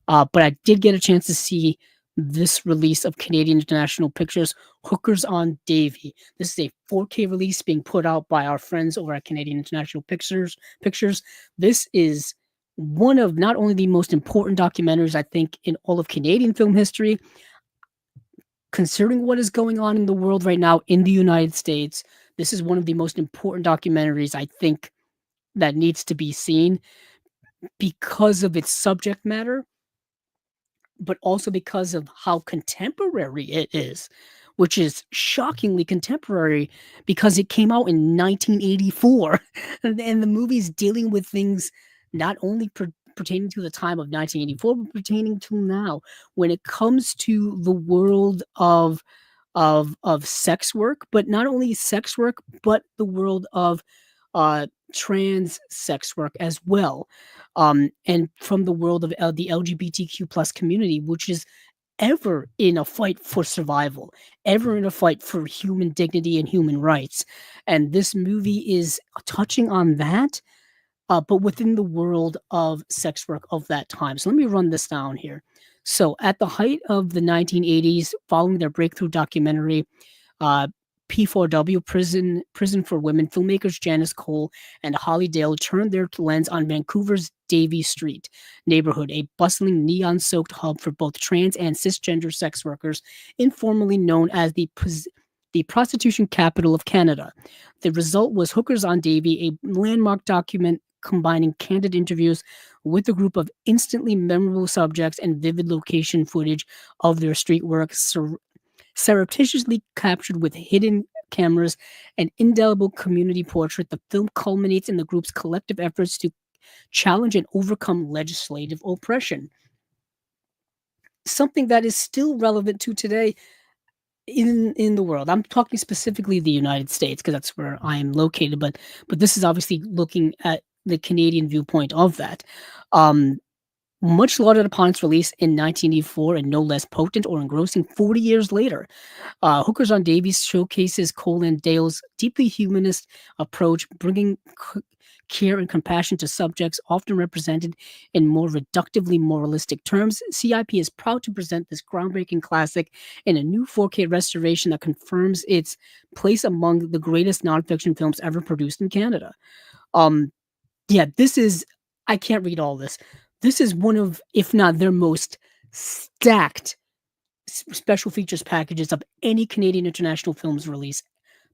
But I did get a chance to see this release of Canadian International Pictures, Hookers on Davie. This is a 4K release being put out by our friends over at Canadian International Pictures. This is one of not only the most important documentaries, I think, in all of Canadian film history, considering what is going on in the world right now in the United States. This is one of the most important documentaries, I think, that needs to be seen because of its subject matter, but also because of how contemporary it is, which is shockingly contemporary because it came out in 1984. And the movie's dealing with things not only pertaining to the time of 1984, but pertaining to now when it comes to the world of sex work, but not only sex work, but the world of trans sex work as well, and from the world of the LGBTQ plus community, which is ever in a fight for survival, ever in a fight for human dignity and human rights. And this movie is touching on that, but within the world of sex work of that time. So let me run this down here. So at the height of the 1980s, following their breakthrough documentary, uh, P4W prison for women, filmmakers Janice Cole and Holly Dale turned their lens on Vancouver's Davie Street neighborhood, a bustling neon-soaked hub for both trans and cisgender sex workers, informally known as the prostitution capital of Canada. The result was Hookers on Davie, a landmark document combining candid interviews with a group of instantly memorable subjects and vivid location footage of their street work, surreptitiously captured with hidden cameras and indelible community portrait. The film culminates in the group's collective efforts to challenge and overcome legislative oppression. Something that is still relevant to today in the world. I'm talking specifically the United States because that's where I am located, but this is obviously looking at the Canadian viewpoint of that. Um, Much lauded upon its release in 1984 and no less potent or engrossing 40 years later. Hookers on Davie showcases Cole and Dale's deeply humanist approach, bringing care and compassion to subjects often represented in more reductively moralistic terms. CIP is proud to present this groundbreaking classic in a new 4K restoration that confirms its place among the greatest nonfiction films ever produced in Canada. Um, yeah, this is, I can't read all this. This is one of, if not their most stacked special features packages of any Canadian international films release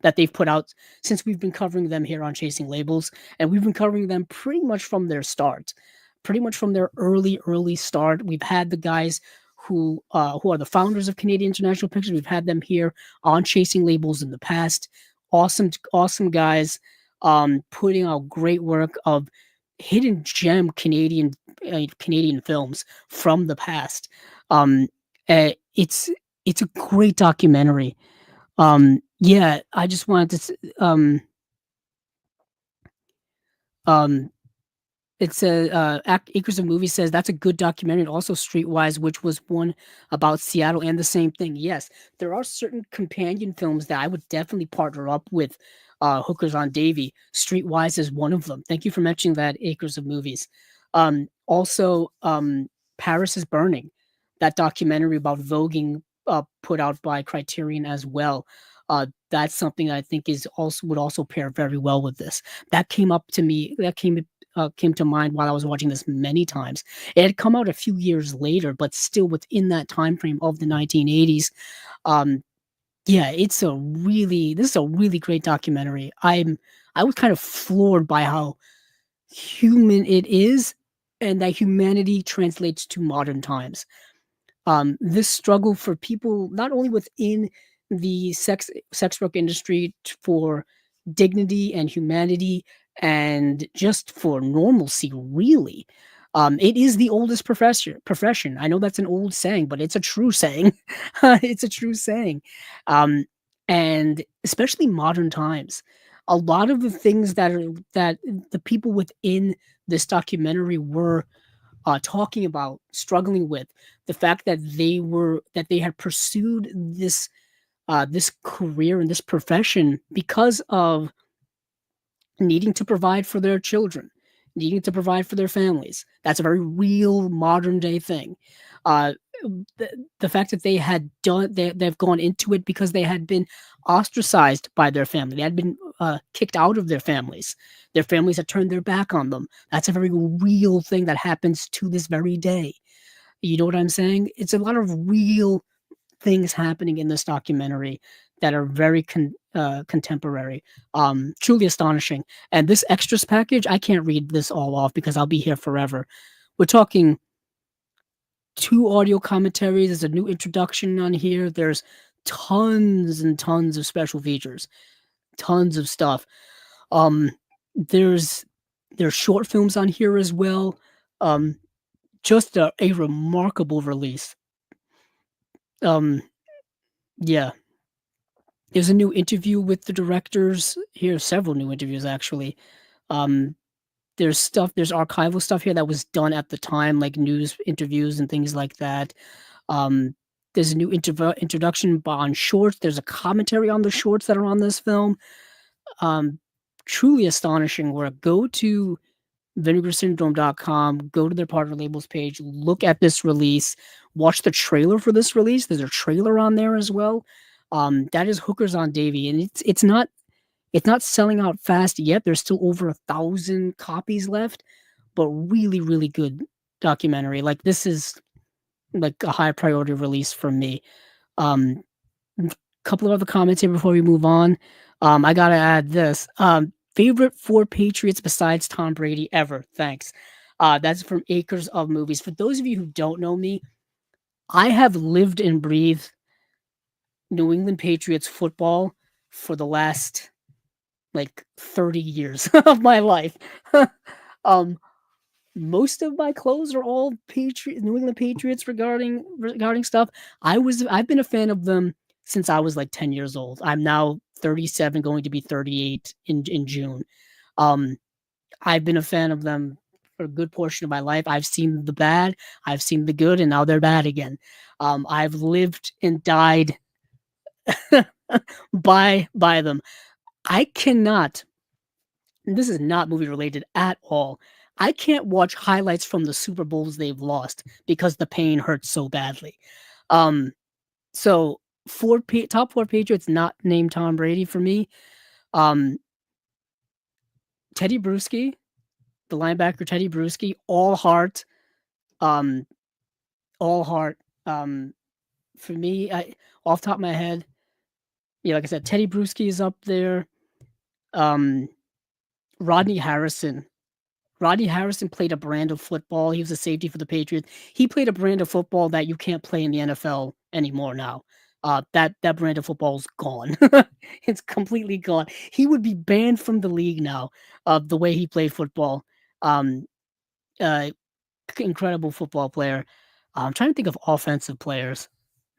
that they've put out since we've been covering them here on Chasing Labels, and we've been covering them pretty much from their start, pretty much from their early start. We've had the guys who are the founders of Canadian International Pictures. We've had them here on Chasing Labels in the past. Awesome guys, putting out great work of hidden gem Canadian films from the past. Um, it's a great documentary. Yeah, I just wanted um, it says, Acres of Movies says that's a good documentary. Also, Streetwise, which was one about Seattle, and the same thing. Yes, there are certain companion films that I would definitely partner up with. Hookers on Davie. Streetwise is one of them. Thank you for mentioning that. Acres of Movies. Also, Paris is Burning, that documentary about voguing, put out by Criterion as well. That's something I think would also pair very well with this. That came up to me. That came to mind while I was watching this many times. It had come out a few years later, but still within that time frame of the 1980s. Yeah, this is a really great documentary. I was kind of floored by how human it is, and that humanity translates to modern times. This struggle for people not only within the sex work industry for dignity and humanity and just for normalcy, really. It is the oldest profession. I know that's an old saying, but it's a true saying. It's a true saying. Um, and especially modern times, a lot of the things that the people within this documentary were talking about, struggling with, the fact that they had pursued this career and this profession because of needing to provide for their children, needing to provide for their families. That's a very real modern day thing. Uh, the fact that they've gone into it because they had been ostracized by their family. They had been kicked out of their families. Their families had turned their back on them. That's a very real thing that happens to this very day. You know what I'm saying? It's a lot of real things happening in this documentary that are very contemporary. Truly astonishing. And this extras package, I can't read this all off because I'll be here forever. We're talking 2 audio commentaries. There's a new introduction on here. There's tons and tons of special features, tons of stuff. There's short films on here as well. Just a remarkable release. Yeah. There's a new interview with the directors here, several new interviews actually. Um, there's archival stuff here that was done at the time, like news interviews and things like that. There's a new introduction on shorts. There's a commentary on the shorts that are on this film. Truly astonishing work. Go to vinegarsyndrome.com, go to their partner labels page, look at this release, watch the trailer for this release. There's a trailer on there as well. That is Hookers on Davie, and it's not selling out fast yet. There's still over 1,000 copies left, but really, really good documentary. Like this is like a high priority release for me. Um, Couple of other comments here before we move on. I gotta add this. Favorite four Patriots besides Tom Brady ever. Thanks. That's from Acres of Movies. For those of you who don't know me, I have lived and breathed New England Patriots football for the last like 30 years of my life. um, most of my clothes are all New England Patriots regarding stuff. I've been a fan of them since I was like 10 years old. I'm now 37, going to be 38 in June. Um, I've been a fan of them for a good portion of my life. I've seen the bad, I've seen the good, and now they're bad again. I've lived and died by them. I cannot, and this is not movie related at all. I can't watch highlights from the Super Bowls they've lost because the pain hurts so badly. Um, so top four Patriots not named Tom Brady for me. Um, Teddy Bruschi, the linebacker Teddy Bruschi, all heart, um, all heart. For me, off the top of my head, yeah, like I said, Teddy Bruschi is up there. Um, Rodney Harrison. Rodney Harrison played a brand of football. He was a safety for the Patriots. He played a brand of football that you can't play in the NFL anymore now. That brand of football is gone. It's completely gone. He would be banned from the league now. The way he played football. Um, uh, Incredible football player. I'm trying to think of offensive players.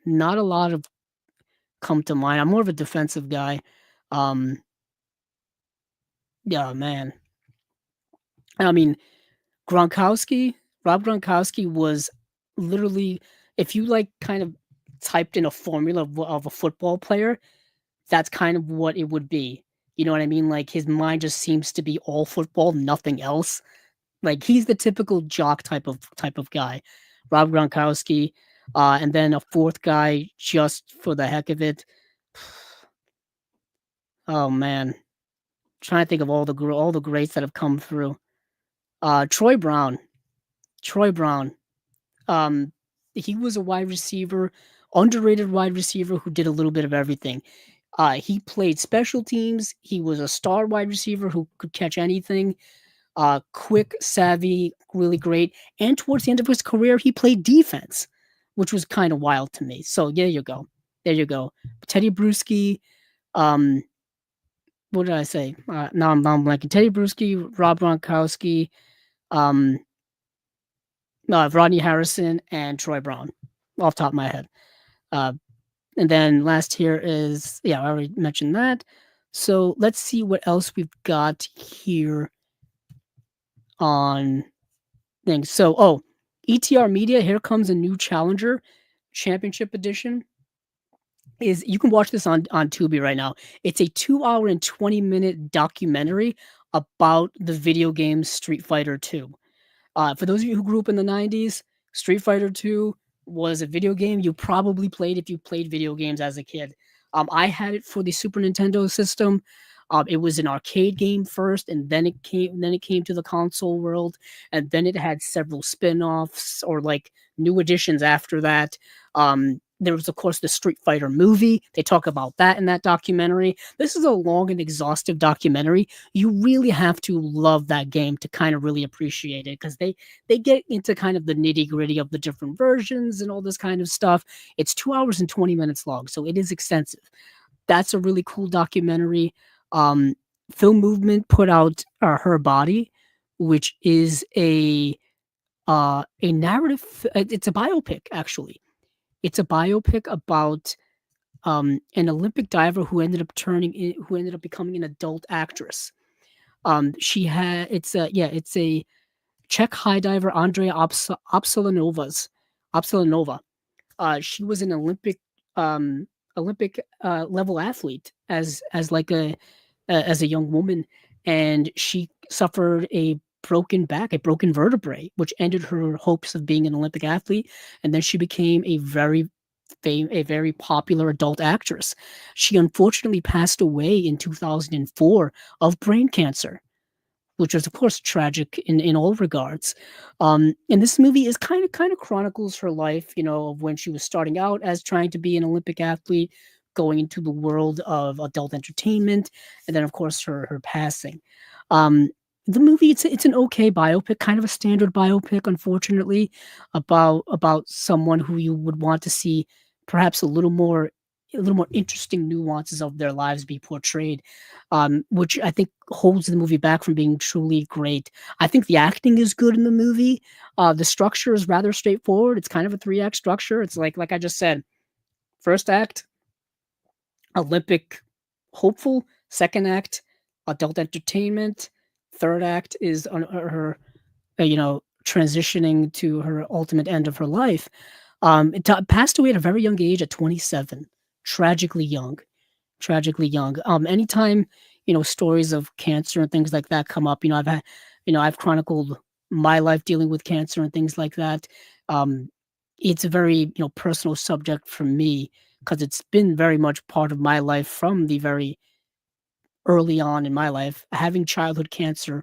Not a lot of come to mind. I'm more of a defensive guy. Um, yeah, man. I mean, Gronkowski, Rob Gronkowski was literally, if you like kind of typed in a formula of a football player, that's kind of what it would be. You know what I mean? Like his mind just seems to be all football, nothing else. Like he's the typical jock type of guy. Rob Gronkowski, and then a fourth guy just for the heck of it. Oh man, trying to think of all the greats that have come through. Troy Brown, Troy Brown. Um, he was a wide receiver, underrated wide receiver who did a little bit of everything. He played special teams. He was a star wide receiver who could catch anything. Quick, savvy, really great. And towards the end of his career, he played defense, which was kind of wild to me. So there you go. There you go. Teddy Bruschi. Um, what did I say? Now I'm blanking. Teddy Bruschi, Rob Gronkowski, um, Rodney Harrison, and Troy Brown, off the top of my head. Uh, and then last here is, yeah, I already mentioned that. So let's see what else we've got here on things. So, ETR Media, here comes a new challenger, Championship Edition. You can watch this on Tubi right now. It's a 2 hour and 20-minute documentary about the video game Street Fighter 2. For those of you who grew up in the 90s, Street Fighter 2 was a video game you probably played if you played video games as a kid. I had it for the Super Nintendo system. It was an arcade game first, and then it came to the console world, and then it had several spin-offs or like new additions after that. There was, of course, the Street Fighter movie. They talk about that in that documentary. This is a long and exhaustive documentary. You really have to love that game to kind of really appreciate it, because they get into kind of the nitty-gritty of the different versions and all this kind of stuff. It's 2 hours and 20 minutes long, so it is extensive. That's a really cool documentary. Film Movement put out Her Body, which is a narrative. It's a biopic, actually. It's a biopic about an Olympic diver who who ended up becoming an adult actress. It's a Czech high diver, Andrea Opsalanova. She was an Olympic level athlete as a young woman, and she suffered a broken vertebrae, which ended her hopes of being an Olympic athlete. And then she became a very a very popular adult actress. She unfortunately passed away in 2004 of brain cancer, which was of course tragic in all regards. And this movie is kind of chronicles her life, of when she was starting out as trying to be an Olympic athlete, going into the world of adult entertainment, and then of course her passing. Um, the movie, it's an okay biopic, kind of a standard biopic, unfortunately, about someone who you would want to see perhaps a little more interesting nuances of their lives be portrayed, which I think holds the movie back from being truly great. I think the acting is good in the movie. The structure is rather straightforward. It's kind of a three-act structure. It's like I just said, first act, Olympic hopeful, second act, adult entertainment, third act is on her, transitioning to her ultimate end of her life. Passed away at a very young age, at 27, tragically young. Tragically young. Anytime, stories of cancer and things like that come up, I've chronicled my life dealing with cancer and things like that. Um, it's a very, personal subject for me because it's been very much part of my life from the very early on in my life. Having childhood cancer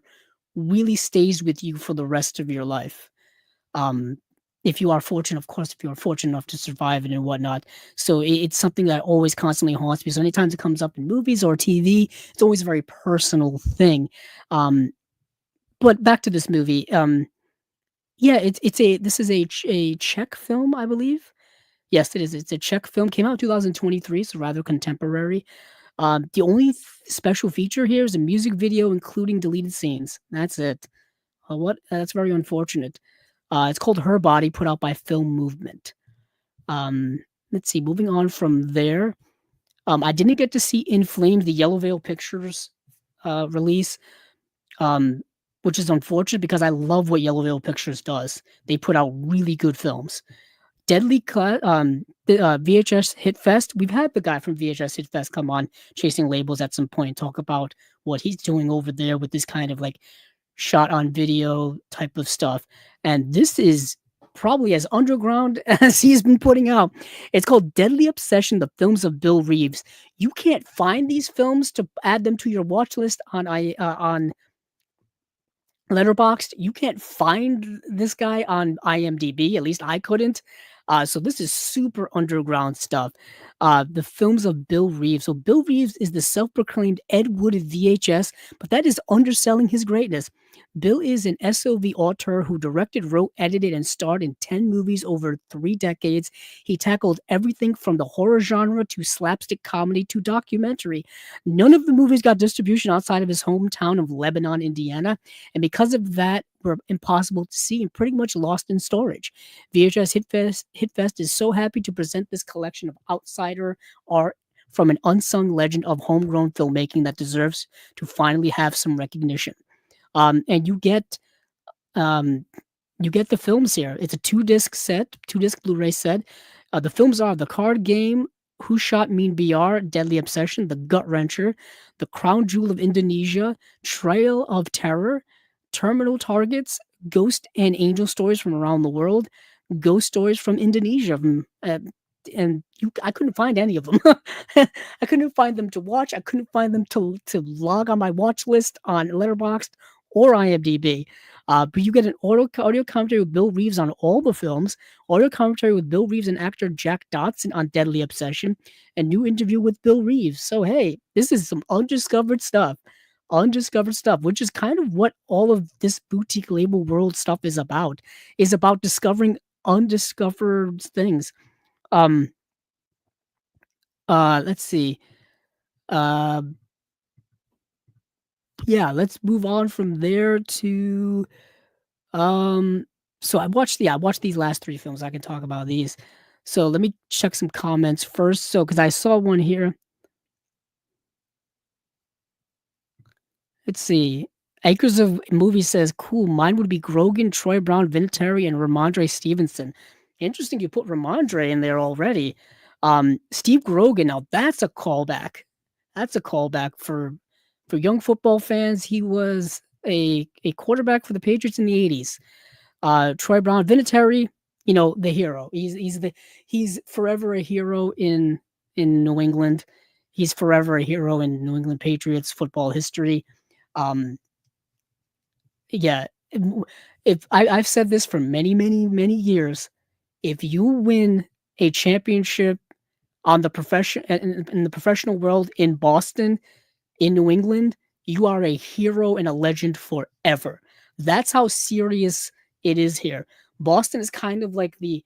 really stays with you for the rest of your life. Um, if you are fortunate, of course, if you are fortunate enough to survive it and whatnot. So it's something that always constantly haunts me. So anytime it comes up in movies or TV, it's always a very personal thing. Um, but back to this movie. Yeah, this is a Czech film, I believe. Yes, it is. It's a Czech film. Came out in 2023, so rather contemporary. The only special feature here is a music video, including deleted scenes. That's it. What? That's very unfortunate. It's called Her Body, put out by Film Movement. Um, let's see. Moving on from there, I didn't get to see In Flames, the Yellow Veil Pictures release, um, which is unfortunate because I love what Yellow Veil Pictures does. They put out really good films. The VHS Hit Fest. We've had the guy from VHS Hit Fest come on Chasing Labels at some point and talk about what he's doing over there with this kind of like shot on video type of stuff. And this is probably as underground as he's been putting out. It's called Deadly Obsession, the films of Bill Reeves. You can't find these films to add them to your watch list on Letterboxd. You can't find this guy on IMDb. At least I couldn't. So this is super underground stuff. The films of Bill Reeves. So Bill Reeves is the self-proclaimed Ed Wood of VHS, but that is underselling his greatness. Bill is an SOV auteur who directed, wrote, edited, and starred in 10 movies over 3 decades. He tackled everything from the horror genre to slapstick comedy to documentary. None of the movies got distribution outside of his hometown of Lebanon, Indiana, and because of that, were impossible to see and pretty much lost in storage. VHS Hitfest is so happy to present this collection of outsider art from an unsung legend of homegrown filmmaking that deserves to finally have some recognition. And um, you get the films here. It's a 2-disc set, 2-disc Blu-ray set. The films are The Card Game, Who Shot Mean BR, Deadly Obsession, The Gut Wrencher, The Crown Jewel of Indonesia, Trail of Terror, Terminal Targets, Ghost and Angel Stories from Around the World, Ghost Stories from Indonesia. I couldn't find any of them. I couldn't find them to watch. I couldn't find them to log on my watch list on Letterboxd or IMDb. But you get an audio commentary with Bill Reeves on all the films, audio commentary with Bill Reeves and actor Jack Dotson on Deadly Obsession, and new interview with Bill Reeves. So hey, this is some undiscovered stuff, which is kind of what all of this boutique label world stuff is about discovering undiscovered things. Um, let's see. Uh, yeah, let's move on from there to um. So I watched these last 3 films. I can talk about these. So let me check some comments first. So because I saw one here. Let's see. Acres of Movie says, cool. Mine would be Grogan, Troy Brown, Vinatieri, and Ramondre Stevenson. Interesting you put Ramondre in there already. Steve Grogan, now that's a callback. That's a callback for young football fans. He was a quarterback for the Patriots in the 80s. Troy Brown, Vinatieri, the hero. He's forever a hero in New England. He's forever a hero in New England Patriots football history. Um, yeah, if I've said this for many, many, many years, if you win a championship on the profession in the professional world in Boston, in New England, you are a hero and a legend forever. That's how serious it is here. Boston is kind of like the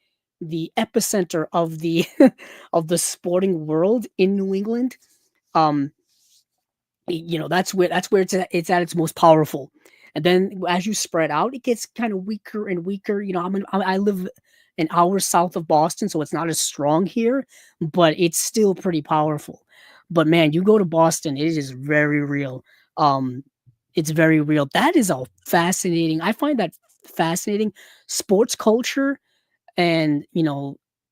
epicenter of the of the sporting world in New England. Um, that's where it's at its most powerful. And then as you spread out, it gets kind of weaker and weaker. I live an hour south of Boston, so it's not as strong here, but it's still pretty powerful. But man, you go to Boston, it is very real. Um, it's very real. That is a fascinating. I find that fascinating. Sports culture and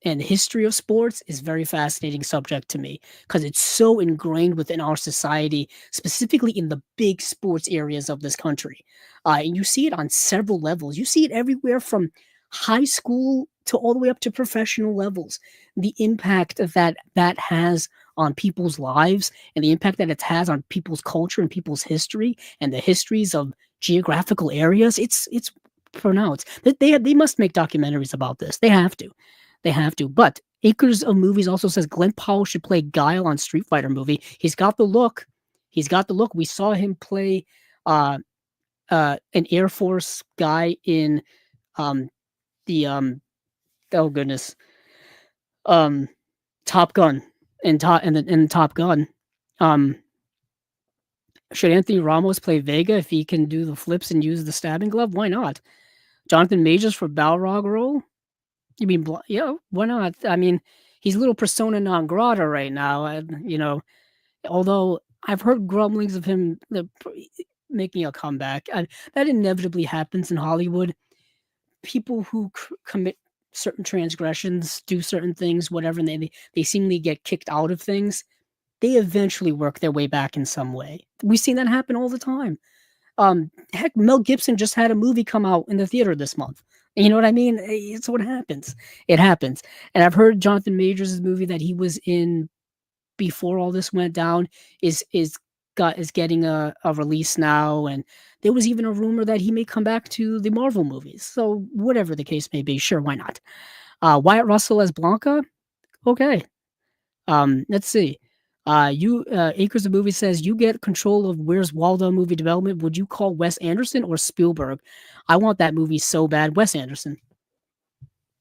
and history of sports is very fascinating subject to me because it's so ingrained within our society, specifically in the big sports areas of this country. And you see it on several levels. You see it everywhere from high school to all the way up to professional levels. The impact of that has on people's lives, and the impact that it has on people's culture and people's history and the histories of geographical areas. It's pronounced. They must make documentaries about this. They have to. They have to. But Acres of Movies also says Glenn Powell should play Guile on Street Fighter movie. He's got the look. He's got the look. We saw him play uh an Air Force guy in um the oh goodness, um Top Gun, in Top Gun. Um should Anthony Ramos play Vega if he can do the flips and use the stabbing glove? Why not? Jonathan Majors for Balrog role? You mean, yeah, why not? I mean, he's a little persona non grata right now. Although I've heard grumblings of him making a comeback. That inevitably happens in Hollywood. People who commit certain transgressions, do certain things, whatever, and they seemingly get kicked out of things. They eventually work their way back in some way. We've seen that happen all the time. Heck, Mel Gibson just had a movie come out in the theater this month. You know what I mean? It's what happens. It happens. And I've heard Jonathan Majors' movie that he was in before all this went down is getting a release now. And there was even a rumor that he may come back to the Marvel movies. So whatever the case may be, sure, why not? Wyatt Russell as Blanca? Okay. Let's see. Acres of Movie says you get control of Where's Waldo movie development. Would you call Wes Anderson or Spielberg? I want that movie so bad. Wes Anderson.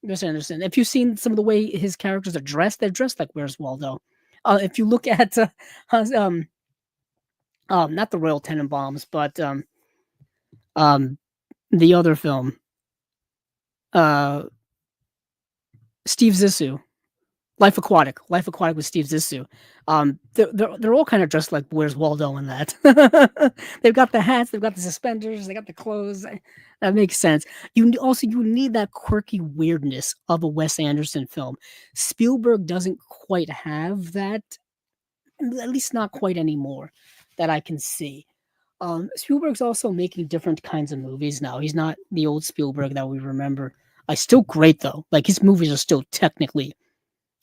Wes Anderson. If you've seen some of the way his characters are dressed, they're dressed like Where's Waldo. If you look at not the Royal Tenenbaums, but um the other film, uh Steve Zissou. Life Aquatic with Steve Zissou. They're all kind of dressed like Where's Waldo in that. They've got the hats, they've got the suspenders, they got the clothes. That makes sense. You need that quirky weirdness of a Wes Anderson film. Spielberg doesn't quite have that, at least not quite anymore, that I can see. Spielberg's also making different kinds of movies now. He's not the old Spielberg that we remember. Still great though. Like his movies are still technically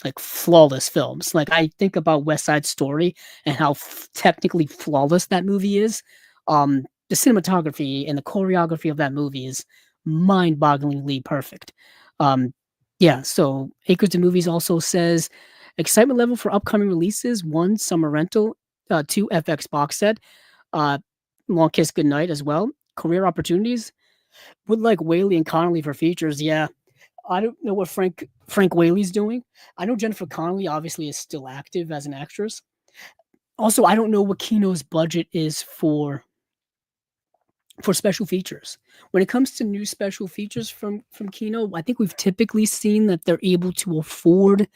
like flawless films. Like I think about West Side Story and how technically flawless that movie is. The cinematography and the choreography of that movie is mind-bogglingly perfect. Yeah, so Acres of Movies also says excitement level for upcoming releases: one, summer rental; two, FX box set; uh, Long Kiss Goodnight as well. Career opportunities: would like Whaley and Connolly for features. Yeah, I don't know what Frank Whaley's doing. I know Jennifer Connelly obviously is still active as an actress. Also, I don't know what Kino's budget is for special features. When it comes to new special features from Kino, I think we've typically seen that they're able to afford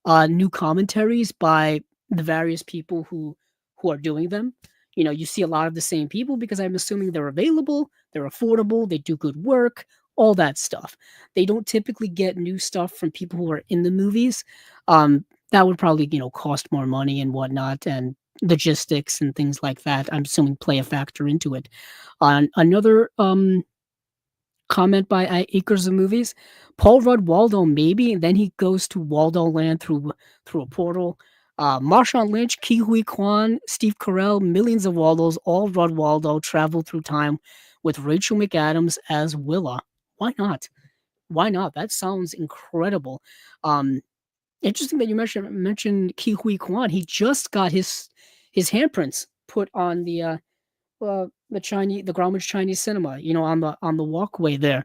new commentaries by the various people who are doing them. You see a lot of the same people because I'm assuming they're available, they're affordable, they do good work, all that stuff. They don't typically get new stuff from people who are in the movies. That would probably cost more money and whatnot, and logistics and things like that. I'm assuming play a factor into it. Another comment by Acres of Movies. Paul Rudd Waldo, maybe, and then he goes to Waldo Land through a portal. Marshawn Lynch, Ke Huy Quan, Steve Carell, millions of Waldos, all Rudd Waldo travel through time with Rachel McAdams as Willa. Why not? Why not? That sounds incredible. Um, Interesting that you mentioned Ke Huy Quan. He just got his handprints put on the Grauman's Chinese cinema, on the walkway there.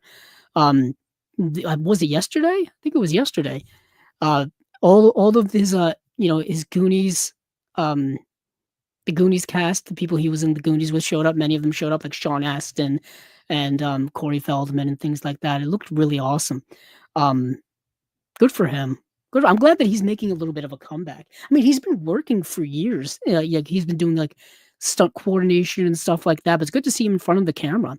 Um, was it yesterday? I think it was yesterday. Uh, all of his his Goonies, um, the Goonies cast, the people he was in the Goonies with showed up. Many of them showed up, like Sean Astin and Corey Feldman and things like that. It looked really awesome. Um, Good for him. Good. I'm glad that he's making a little bit of a comeback. I mean, he's been working for years. Yeah, he's been doing like stunt coordination and stuff like that. But it's good to see him in front of the camera.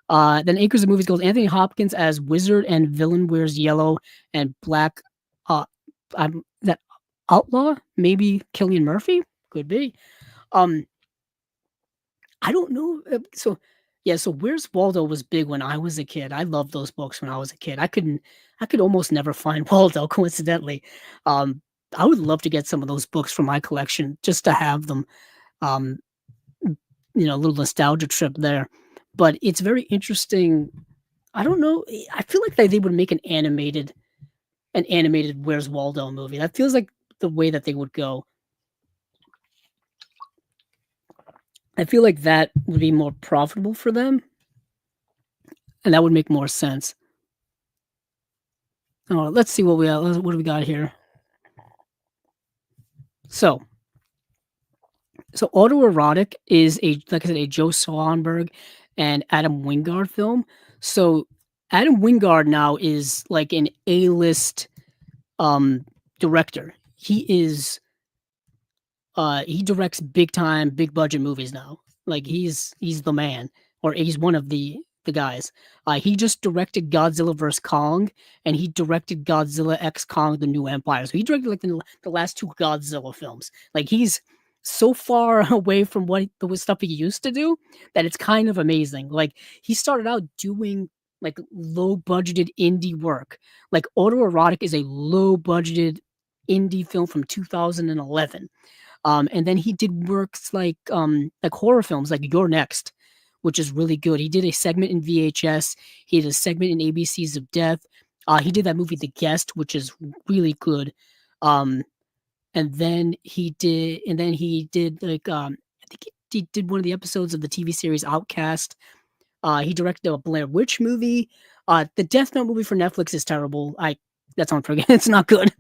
Then Acres of Movies goes Anthony Hopkins as wizard and villain wears yellow and black. That outlaw, maybe Killian Murphy, could be. Um, I don't know. Yeah, so Where's Waldo was big when I was a kid. I loved those books when I was a kid. I could almost never find Waldo coincidentally. Um, I would love to get some of those books from my collection just to have them. Um, a little nostalgia trip there. But it's very interesting. I don't know. I feel like they would make an animated Where's Waldo movie. That feels like the way that they would go. I feel like that would be more profitable for them, and that would make more sense. Oh, let's see what do we got here. So, Autoerotic is like I said, a Joe Swanberg and Adam Wingard film. So Adam Wingard now is like an A-list um director. He directs big time, big budget movies now. Like he's the man, or he's one of the guys. He just directed Godzilla vs Kong, and he directed Godzilla X Kong: The New Empire. So he directed like the last two Godzilla films. Like he's so far away from the stuff he used to do that it's kind of amazing. Like he started out doing like low budgeted indie work. Like Autoerotic is a low budgeted indie film from 2011. And then he did works like horror films like You're Next, which is really good. He did a segment in VHS. He did a segment in ABCs of Death. He did that movie The Guest, which is really good. Um, and then he did like I think he did one of the episodes of the TV series Outcast. He directed a Blair Witch movie. The Death Note movie for Netflix is terrible. That's unforgivable. It's not good.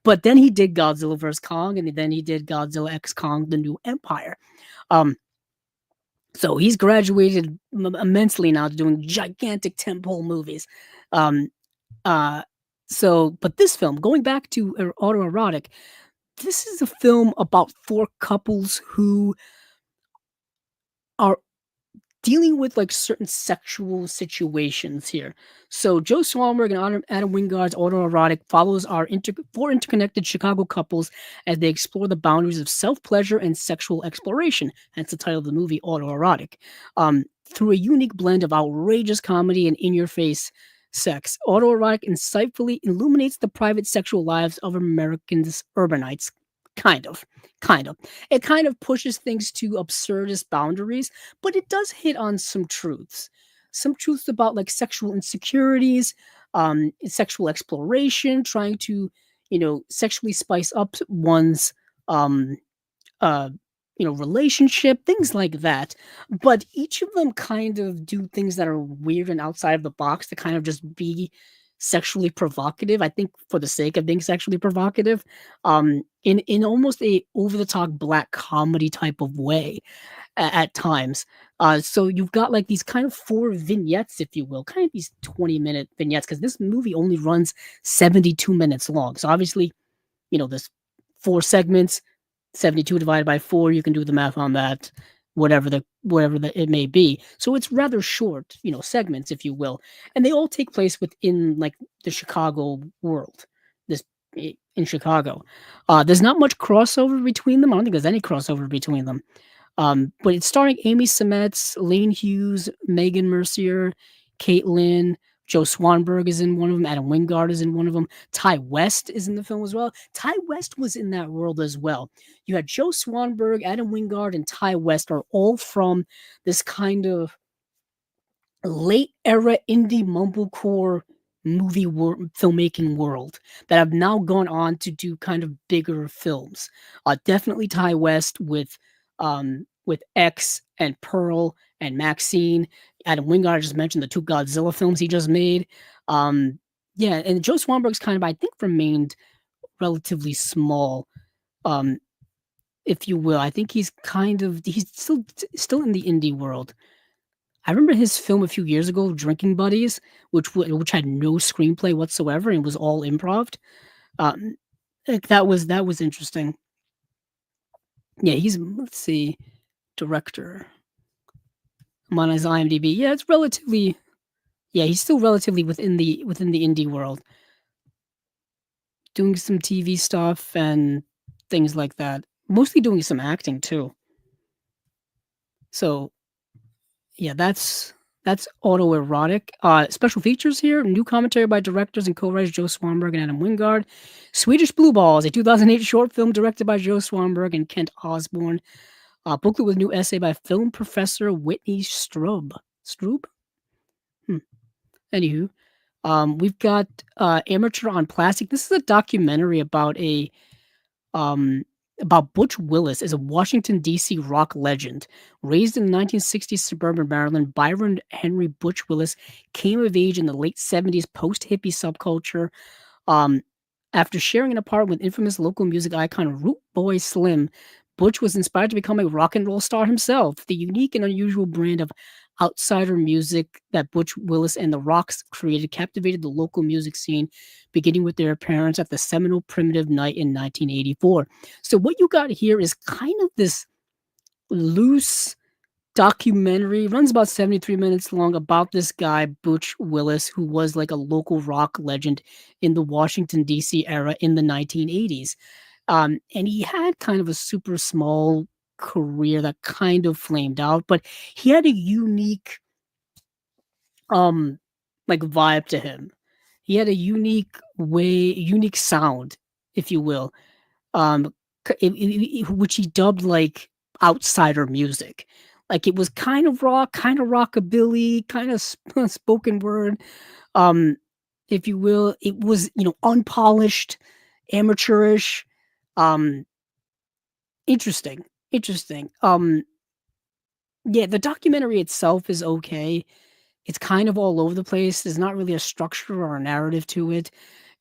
But then he did Godzilla vs Kong, and then he did Godzilla X Kong: The New Empire. Um, so he's graduated immensely now to doing gigantic tentpole movies. Um, but this film, going back to Autoerotic, this is a film about four couples who are dealing with like certain sexual situations here. So Joe Swanberg and Adam Wingard's Autoerotic follows our four interconnected Chicago couples as they explore the boundaries of self-pleasure and sexual exploration. Hence the title of the movie, Autoerotic. Through a unique blend of outrageous comedy and in-your-face sex, Autoerotic insightfully illuminates the private sexual lives of Americans' urbanites. Kind of. It kind of pushes things to absurdist boundaries, but it does hit on some truths. Some truths about like sexual insecurities, sexual exploration, trying to, sexually spice up one's um uh relationship, things like that. But each of them kind of do things that are weird and outside of the box to kind of just be sexually provocative. I think for the sake of being sexually provocative, in almost a over the top black comedy type of way at times. So you've got like these kind of four vignettes, if you will, kind of these 20-minute vignettes, because this movie only runs 72 minutes long. So obviously, there's four segments, 72 divided by 4, you can do the math on that, whatever it may be. So it's rather short, segments, if you will. And they all take place within like the Chicago world. This in Chicago. There's not much crossover between them. I don't think there's any crossover between them. But it's starring Amy Seimetz, Lane Hughes, Megan Mercier, Caitlin, Joe Swanberg is in one of them. Adam Wingard is in one of them. Ty West is in the film as well. Ty West was in that world as well. You had Joe Swanberg, Adam Wingard, and Ty West are all from this kind of late era indie mumblecore filmmaking world that have now gone on to do kind of bigger films. Definitely Ty West with X and Pearl and Maxine. Adam Wingard, I just mentioned the two Godzilla films he just made. Yeah, and Joe Swanberg's kind of, I think, remained relatively small, um, if you will. I think he's still in the indie world. I remember his film a few years ago, Drinking Buddies, which had no screenplay whatsoever and was all improv. Um, that was interesting. Yeah, let's see, director. I'm on his IMDb. Yeah, it's relatively. Yeah, he's still relatively within the indie world, doing some TV stuff and things like that. Mostly doing some acting too. So yeah, that's autoerotic. Special features here: new commentary by directors and co-writers Joe Swanberg and Adam Wingard. Swedish Blue Balls, a 2008 short film directed by Joe Swanberg and Kent Osborne. Booklet with new essay by film professor Whitney Strub. Strub? Hmm. Anywho, we've got Amateur on Plastic. This is a documentary um, about Butch Willis as a Washington, D.C. rock legend. Raised in the 1960s suburban Maryland, Byron Henry Butch Willis came of age in the late 70s post-hippie subculture. Um, After sharing an apartment with infamous local music icon Root Boy Slim, Butch was inspired to become a rock and roll star himself. The unique and unusual brand of outsider music that Butch Willis and the Rocks created captivated the local music scene, beginning with their appearance at the seminal Primitive Night in 1984. So, what you got here is kind of this loose documentary, runs about 73 minutes long, about this guy, Butch Willis, who was like a local rock legend in the Washington, D.C. era in the 1980s. And he had kind of a super small career that kind of flamed out, but he had a um, vibe to him. He had a unique sound, if you will, um, which he dubbed like outsider music. Like it was kind of rock, kind of rockabilly, kind of spoken word, um, if you will. It was, unpolished, amateurish, um, interesting. Yeah, the documentary itself is okay. It's kind of all over the place. There's not really a structure or a narrative to it.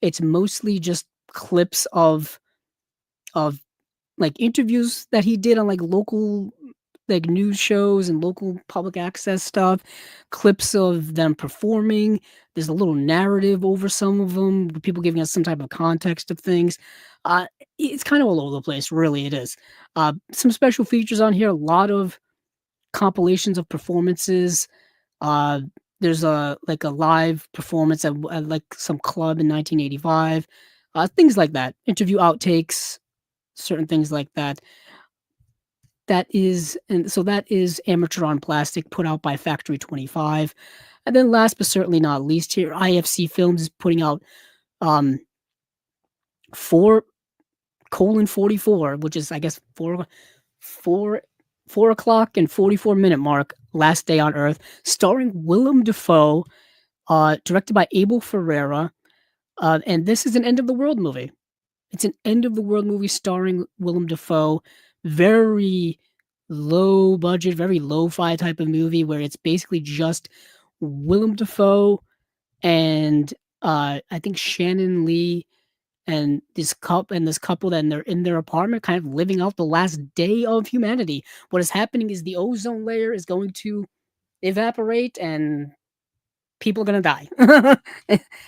It's mostly just clips of like interviews that he did on like local like news shows and local public access stuff, clips of them performing. There's a little narrative over some of them, with people giving us some type of context of things. It's kind of all over the place, really. It is. Some special features on here. A lot of compilations of performances. Uh, there's a live performance at like some club in 1985. Things like that. Interview outtakes, certain things like that. That is Amateur on Plastic, put out by Factory 25. And then last but certainly not least here, IFC Films is putting out 4:44, which is I guess 4 o'clock and 44-minute mark, Last Day on Earth, starring Willem Dafoe, directed by Abel Ferreira. And this is an end of the world movie. It's an end of the world movie starring Willem Dafoe. Very low budget, very lo-fi type of movie where it's basically just Willem Dafoe and I think Shannon Lee and this couple then they're in their apartment kind of living out the last day of humanity. What is happening is the ozone layer is going to evaporate and people are gonna die.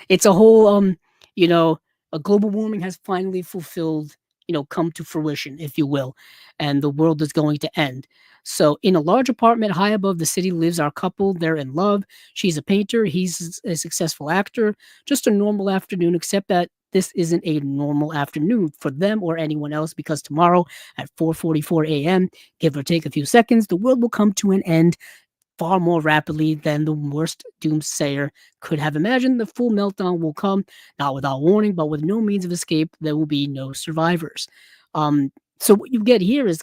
It's a whole you know, a global warming has finally fulfilled, come to fruition, if you will, and the world is going to end. So in a large apartment high above the city lives our couple. They're in love. She's a painter, he's a successful actor. Just a normal afternoon, except that this isn't a normal afternoon for them or anyone else, because tomorrow at 4:44 a.m., give or take a few seconds, the world will come to an end far more rapidly than the worst doomsayer could have imagined. The full meltdown will come, not without warning, but with no means of escape. There will be no survivors. So what you get here is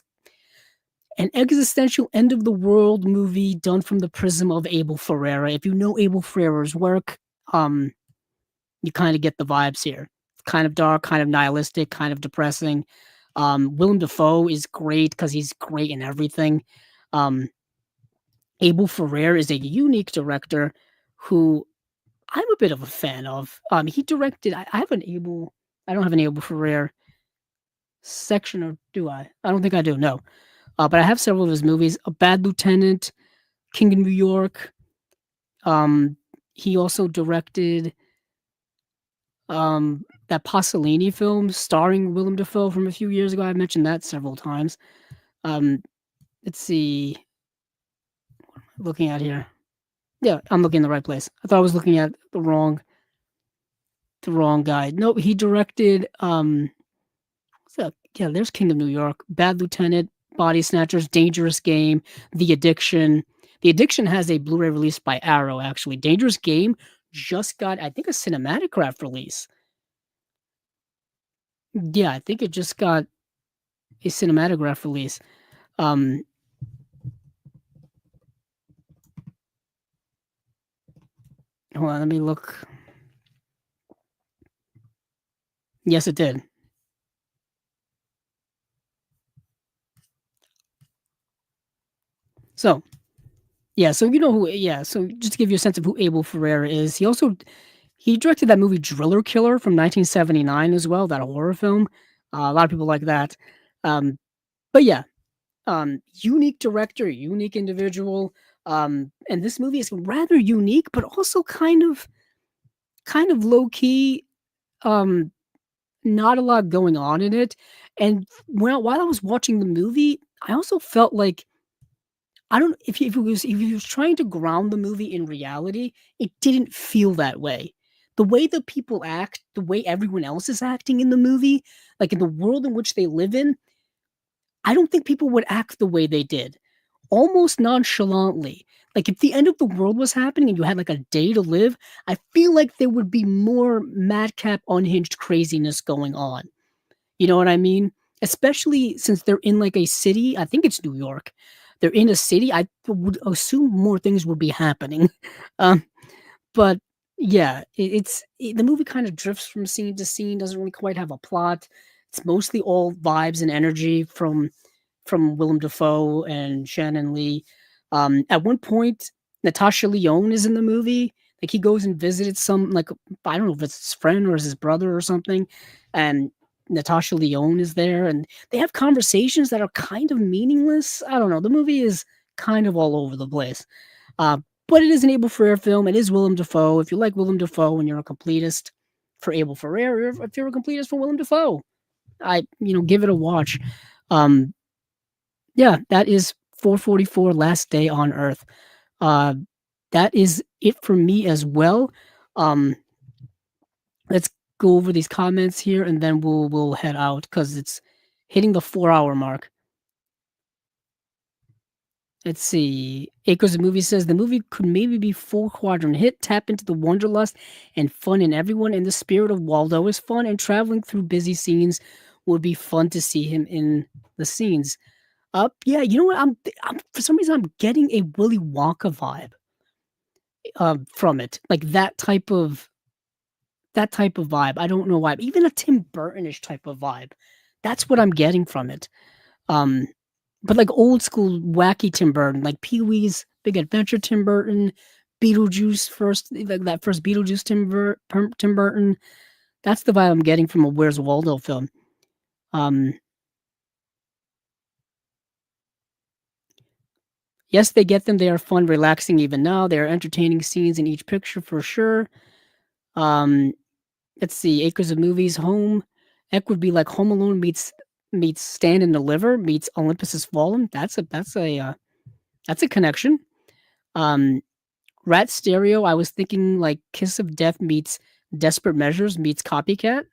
an existential end of the world movie done from the prism of Abel Ferrara. If you know Abel Ferrara's work, um, you kind of get the vibes here. Kind of dark, kind of nihilistic, kind of depressing. Willem Dafoe is great because he's great in everything. Um, Abel Ferrara is a unique director who I'm a bit of a fan of. He directed. I have an Abel. I don't have an Abel Ferrara section, or do I? I don't think I do. No, but I have several of his movies. A Bad Lieutenant, King of New York. Um, he also directed that Pasolini film starring Willem Dafoe from a few years ago. I mentioned that several times. Um, let's see. Looking at here. Yeah, I'm looking in the right place. I thought I was looking at the wrong guy. Nope, he directed what's that? Yeah, there's King of New York, Bad Lieutenant, Body Snatchers, Dangerous Game, The Addiction. The Addiction has a Blu-ray release by Arrow, actually. Dangerous Game just got, I think, a Cinematograph release. Yeah, I think it just got a Cinematograph release. Um, hold on, let me look. Yes, it did. So, yeah, so you know who yeah, so just to give you a sense of who Abel Ferrara is, he directed that movie Driller Killer from 1979 as well, that horror film. A lot of people like that. Um, but yeah, unique director, unique individual. And this movie is rather unique, but also kind of low key. Um, Not a lot going on in it. And while I was watching the movie, I also felt like I don't if he was trying to ground the movie in reality, it didn't feel that way. The way the people act, the way everyone else is acting in the movie, like in the world in which they live in, I don't think people would act the way they did. Almost nonchalantly. Like if the end of the world was happening and you had like a day to live, I feel like there would be more madcap, unhinged craziness going on. You know what I mean? Especially since they're in, like, a city, I think it's New York. They're in a city, I would assume more things would be happening. Um, but yeah, the movie kind of drifts from scene to scene, doesn't really quite have a plot. It's mostly all vibes and energy from Willem Dafoe and Shannon Lee. At one point, Natasha Lyonne is in the movie. Like he goes and visited some like I don't know if it's his friend or his brother or something, and Natasha Lyonne is there, and they have conversations that are kind of meaningless. I don't know. The movie is kind of all over the place, uh, but it is an Abel Ferrara film. It is Willem Dafoe. If you like Willem Dafoe and you're a completist for Abel Ferrara, or if you're a completist for Willem Dafoe, give it a watch. Um, yeah, that is 444 Last Day on Earth. Uh, that is it for me as well. Um, let's go over these comments here and then we'll head out because it's hitting the 4 hour mark. Let's see. Acres of Movie says the movie could maybe be full quadrant hit, tap into the wanderlust and fun in everyone. In the spirit of Waldo is fun, and traveling through busy scenes would be fun to see him in the scenes. Yeah, you know what? I'm for some reason I'm getting a Willy Wonka vibe from it, like that type of vibe. I don't know why, but even a Tim Burtonish type of vibe. That's what I'm getting from it. Um, but like old school wacky Tim Burton, like Pee Wee's Big Adventure Tim Burton, Beetlejuice first, like that first Beetlejuice Tim Burton. That's the vibe I'm getting from a Where's Waldo film. Um, yes, they get them. They are fun, relaxing even now. They are entertaining scenes in each picture for sure. Um, let's see, Acres of Movies, Home. Eck would be like Home Alone meets Stand and Deliver meets Olympus Has Fallen. That's a connection. Um, Rat Stereo. I was thinking like Kiss of Death meets Desperate Measures meets Copycat.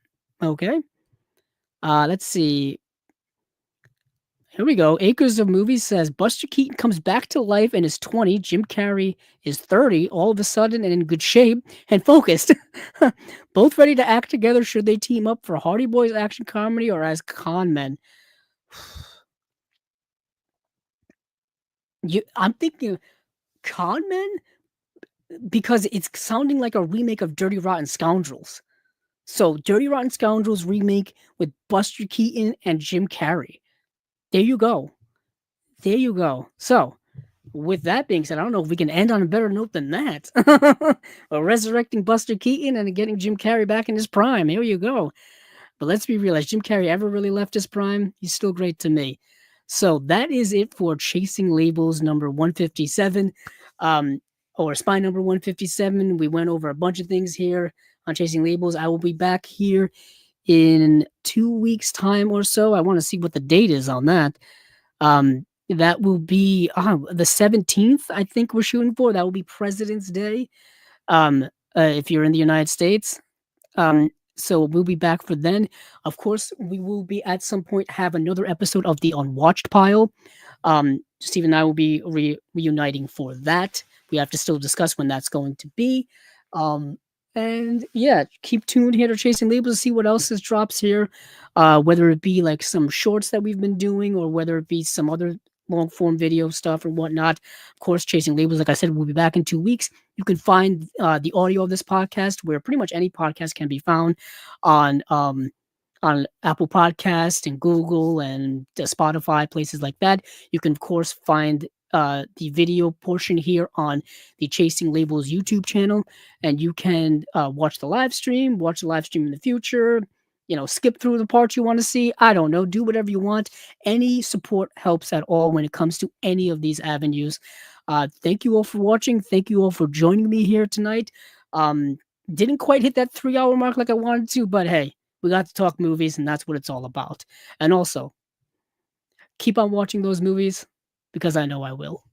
Okay. Let's see. Here we go. Acres of Movies says Buster Keaton comes back to life and is 20. Jim Carrey is 30, all of a sudden and in good shape and focused. Both ready to act together. Should they team up for Hardy Boys action comedy or as con men? I'm thinking con men because it's sounding like a remake of Dirty Rotten Scoundrels. So, Dirty Rotten Scoundrels remake with Buster Keaton and Jim Carrey. There you go. There you go. So, with that being said, I don't know if we can end on a better note than that. Resurrecting Buster Keaton and getting Jim Carrey back in his prime. Here you go. But let's be real, has Jim Carrey ever really left his prime? He's still great to me. So that is it for Chasing Labels number 157. Or Spy number 157. We went over a bunch of things here on Chasing Labels. I will be back here in 2 weeks' time or so. I want to see what the date is on that. That will be the 17th, I think we're shooting for. That will be President's Day, if you're in the United States. So we'll be back for then. Of course, we will be at some point have another episode of the Unwatched Pile. Steve and I will be reuniting for that. We have to still discuss when that's going to be. And yeah, keep tuned here to Chasing Labels to see what else is drops here. Whether it be like some shorts that we've been doing or whether it be some other long form video stuff or whatnot. Of course, Chasing Labels, like I said, we'll be back in 2 weeks. You can find the audio of this podcast where pretty much any podcast can be found on Apple Podcast and Google and Spotify, places like that. You can, of course, find the video portion here on the Chasing Labels YouTube channel, and you can watch the live stream in the future, skip through the parts you want to see. I don't know, do whatever you want. Any support helps at all when it comes to any of these avenues. Thank you all for watching. Thank you all for joining me here tonight. Didn't quite hit that 3-hour mark like I wanted to, but hey, we got to talk movies, and that's what it's all about. And also, keep on watching those movies because I know I will.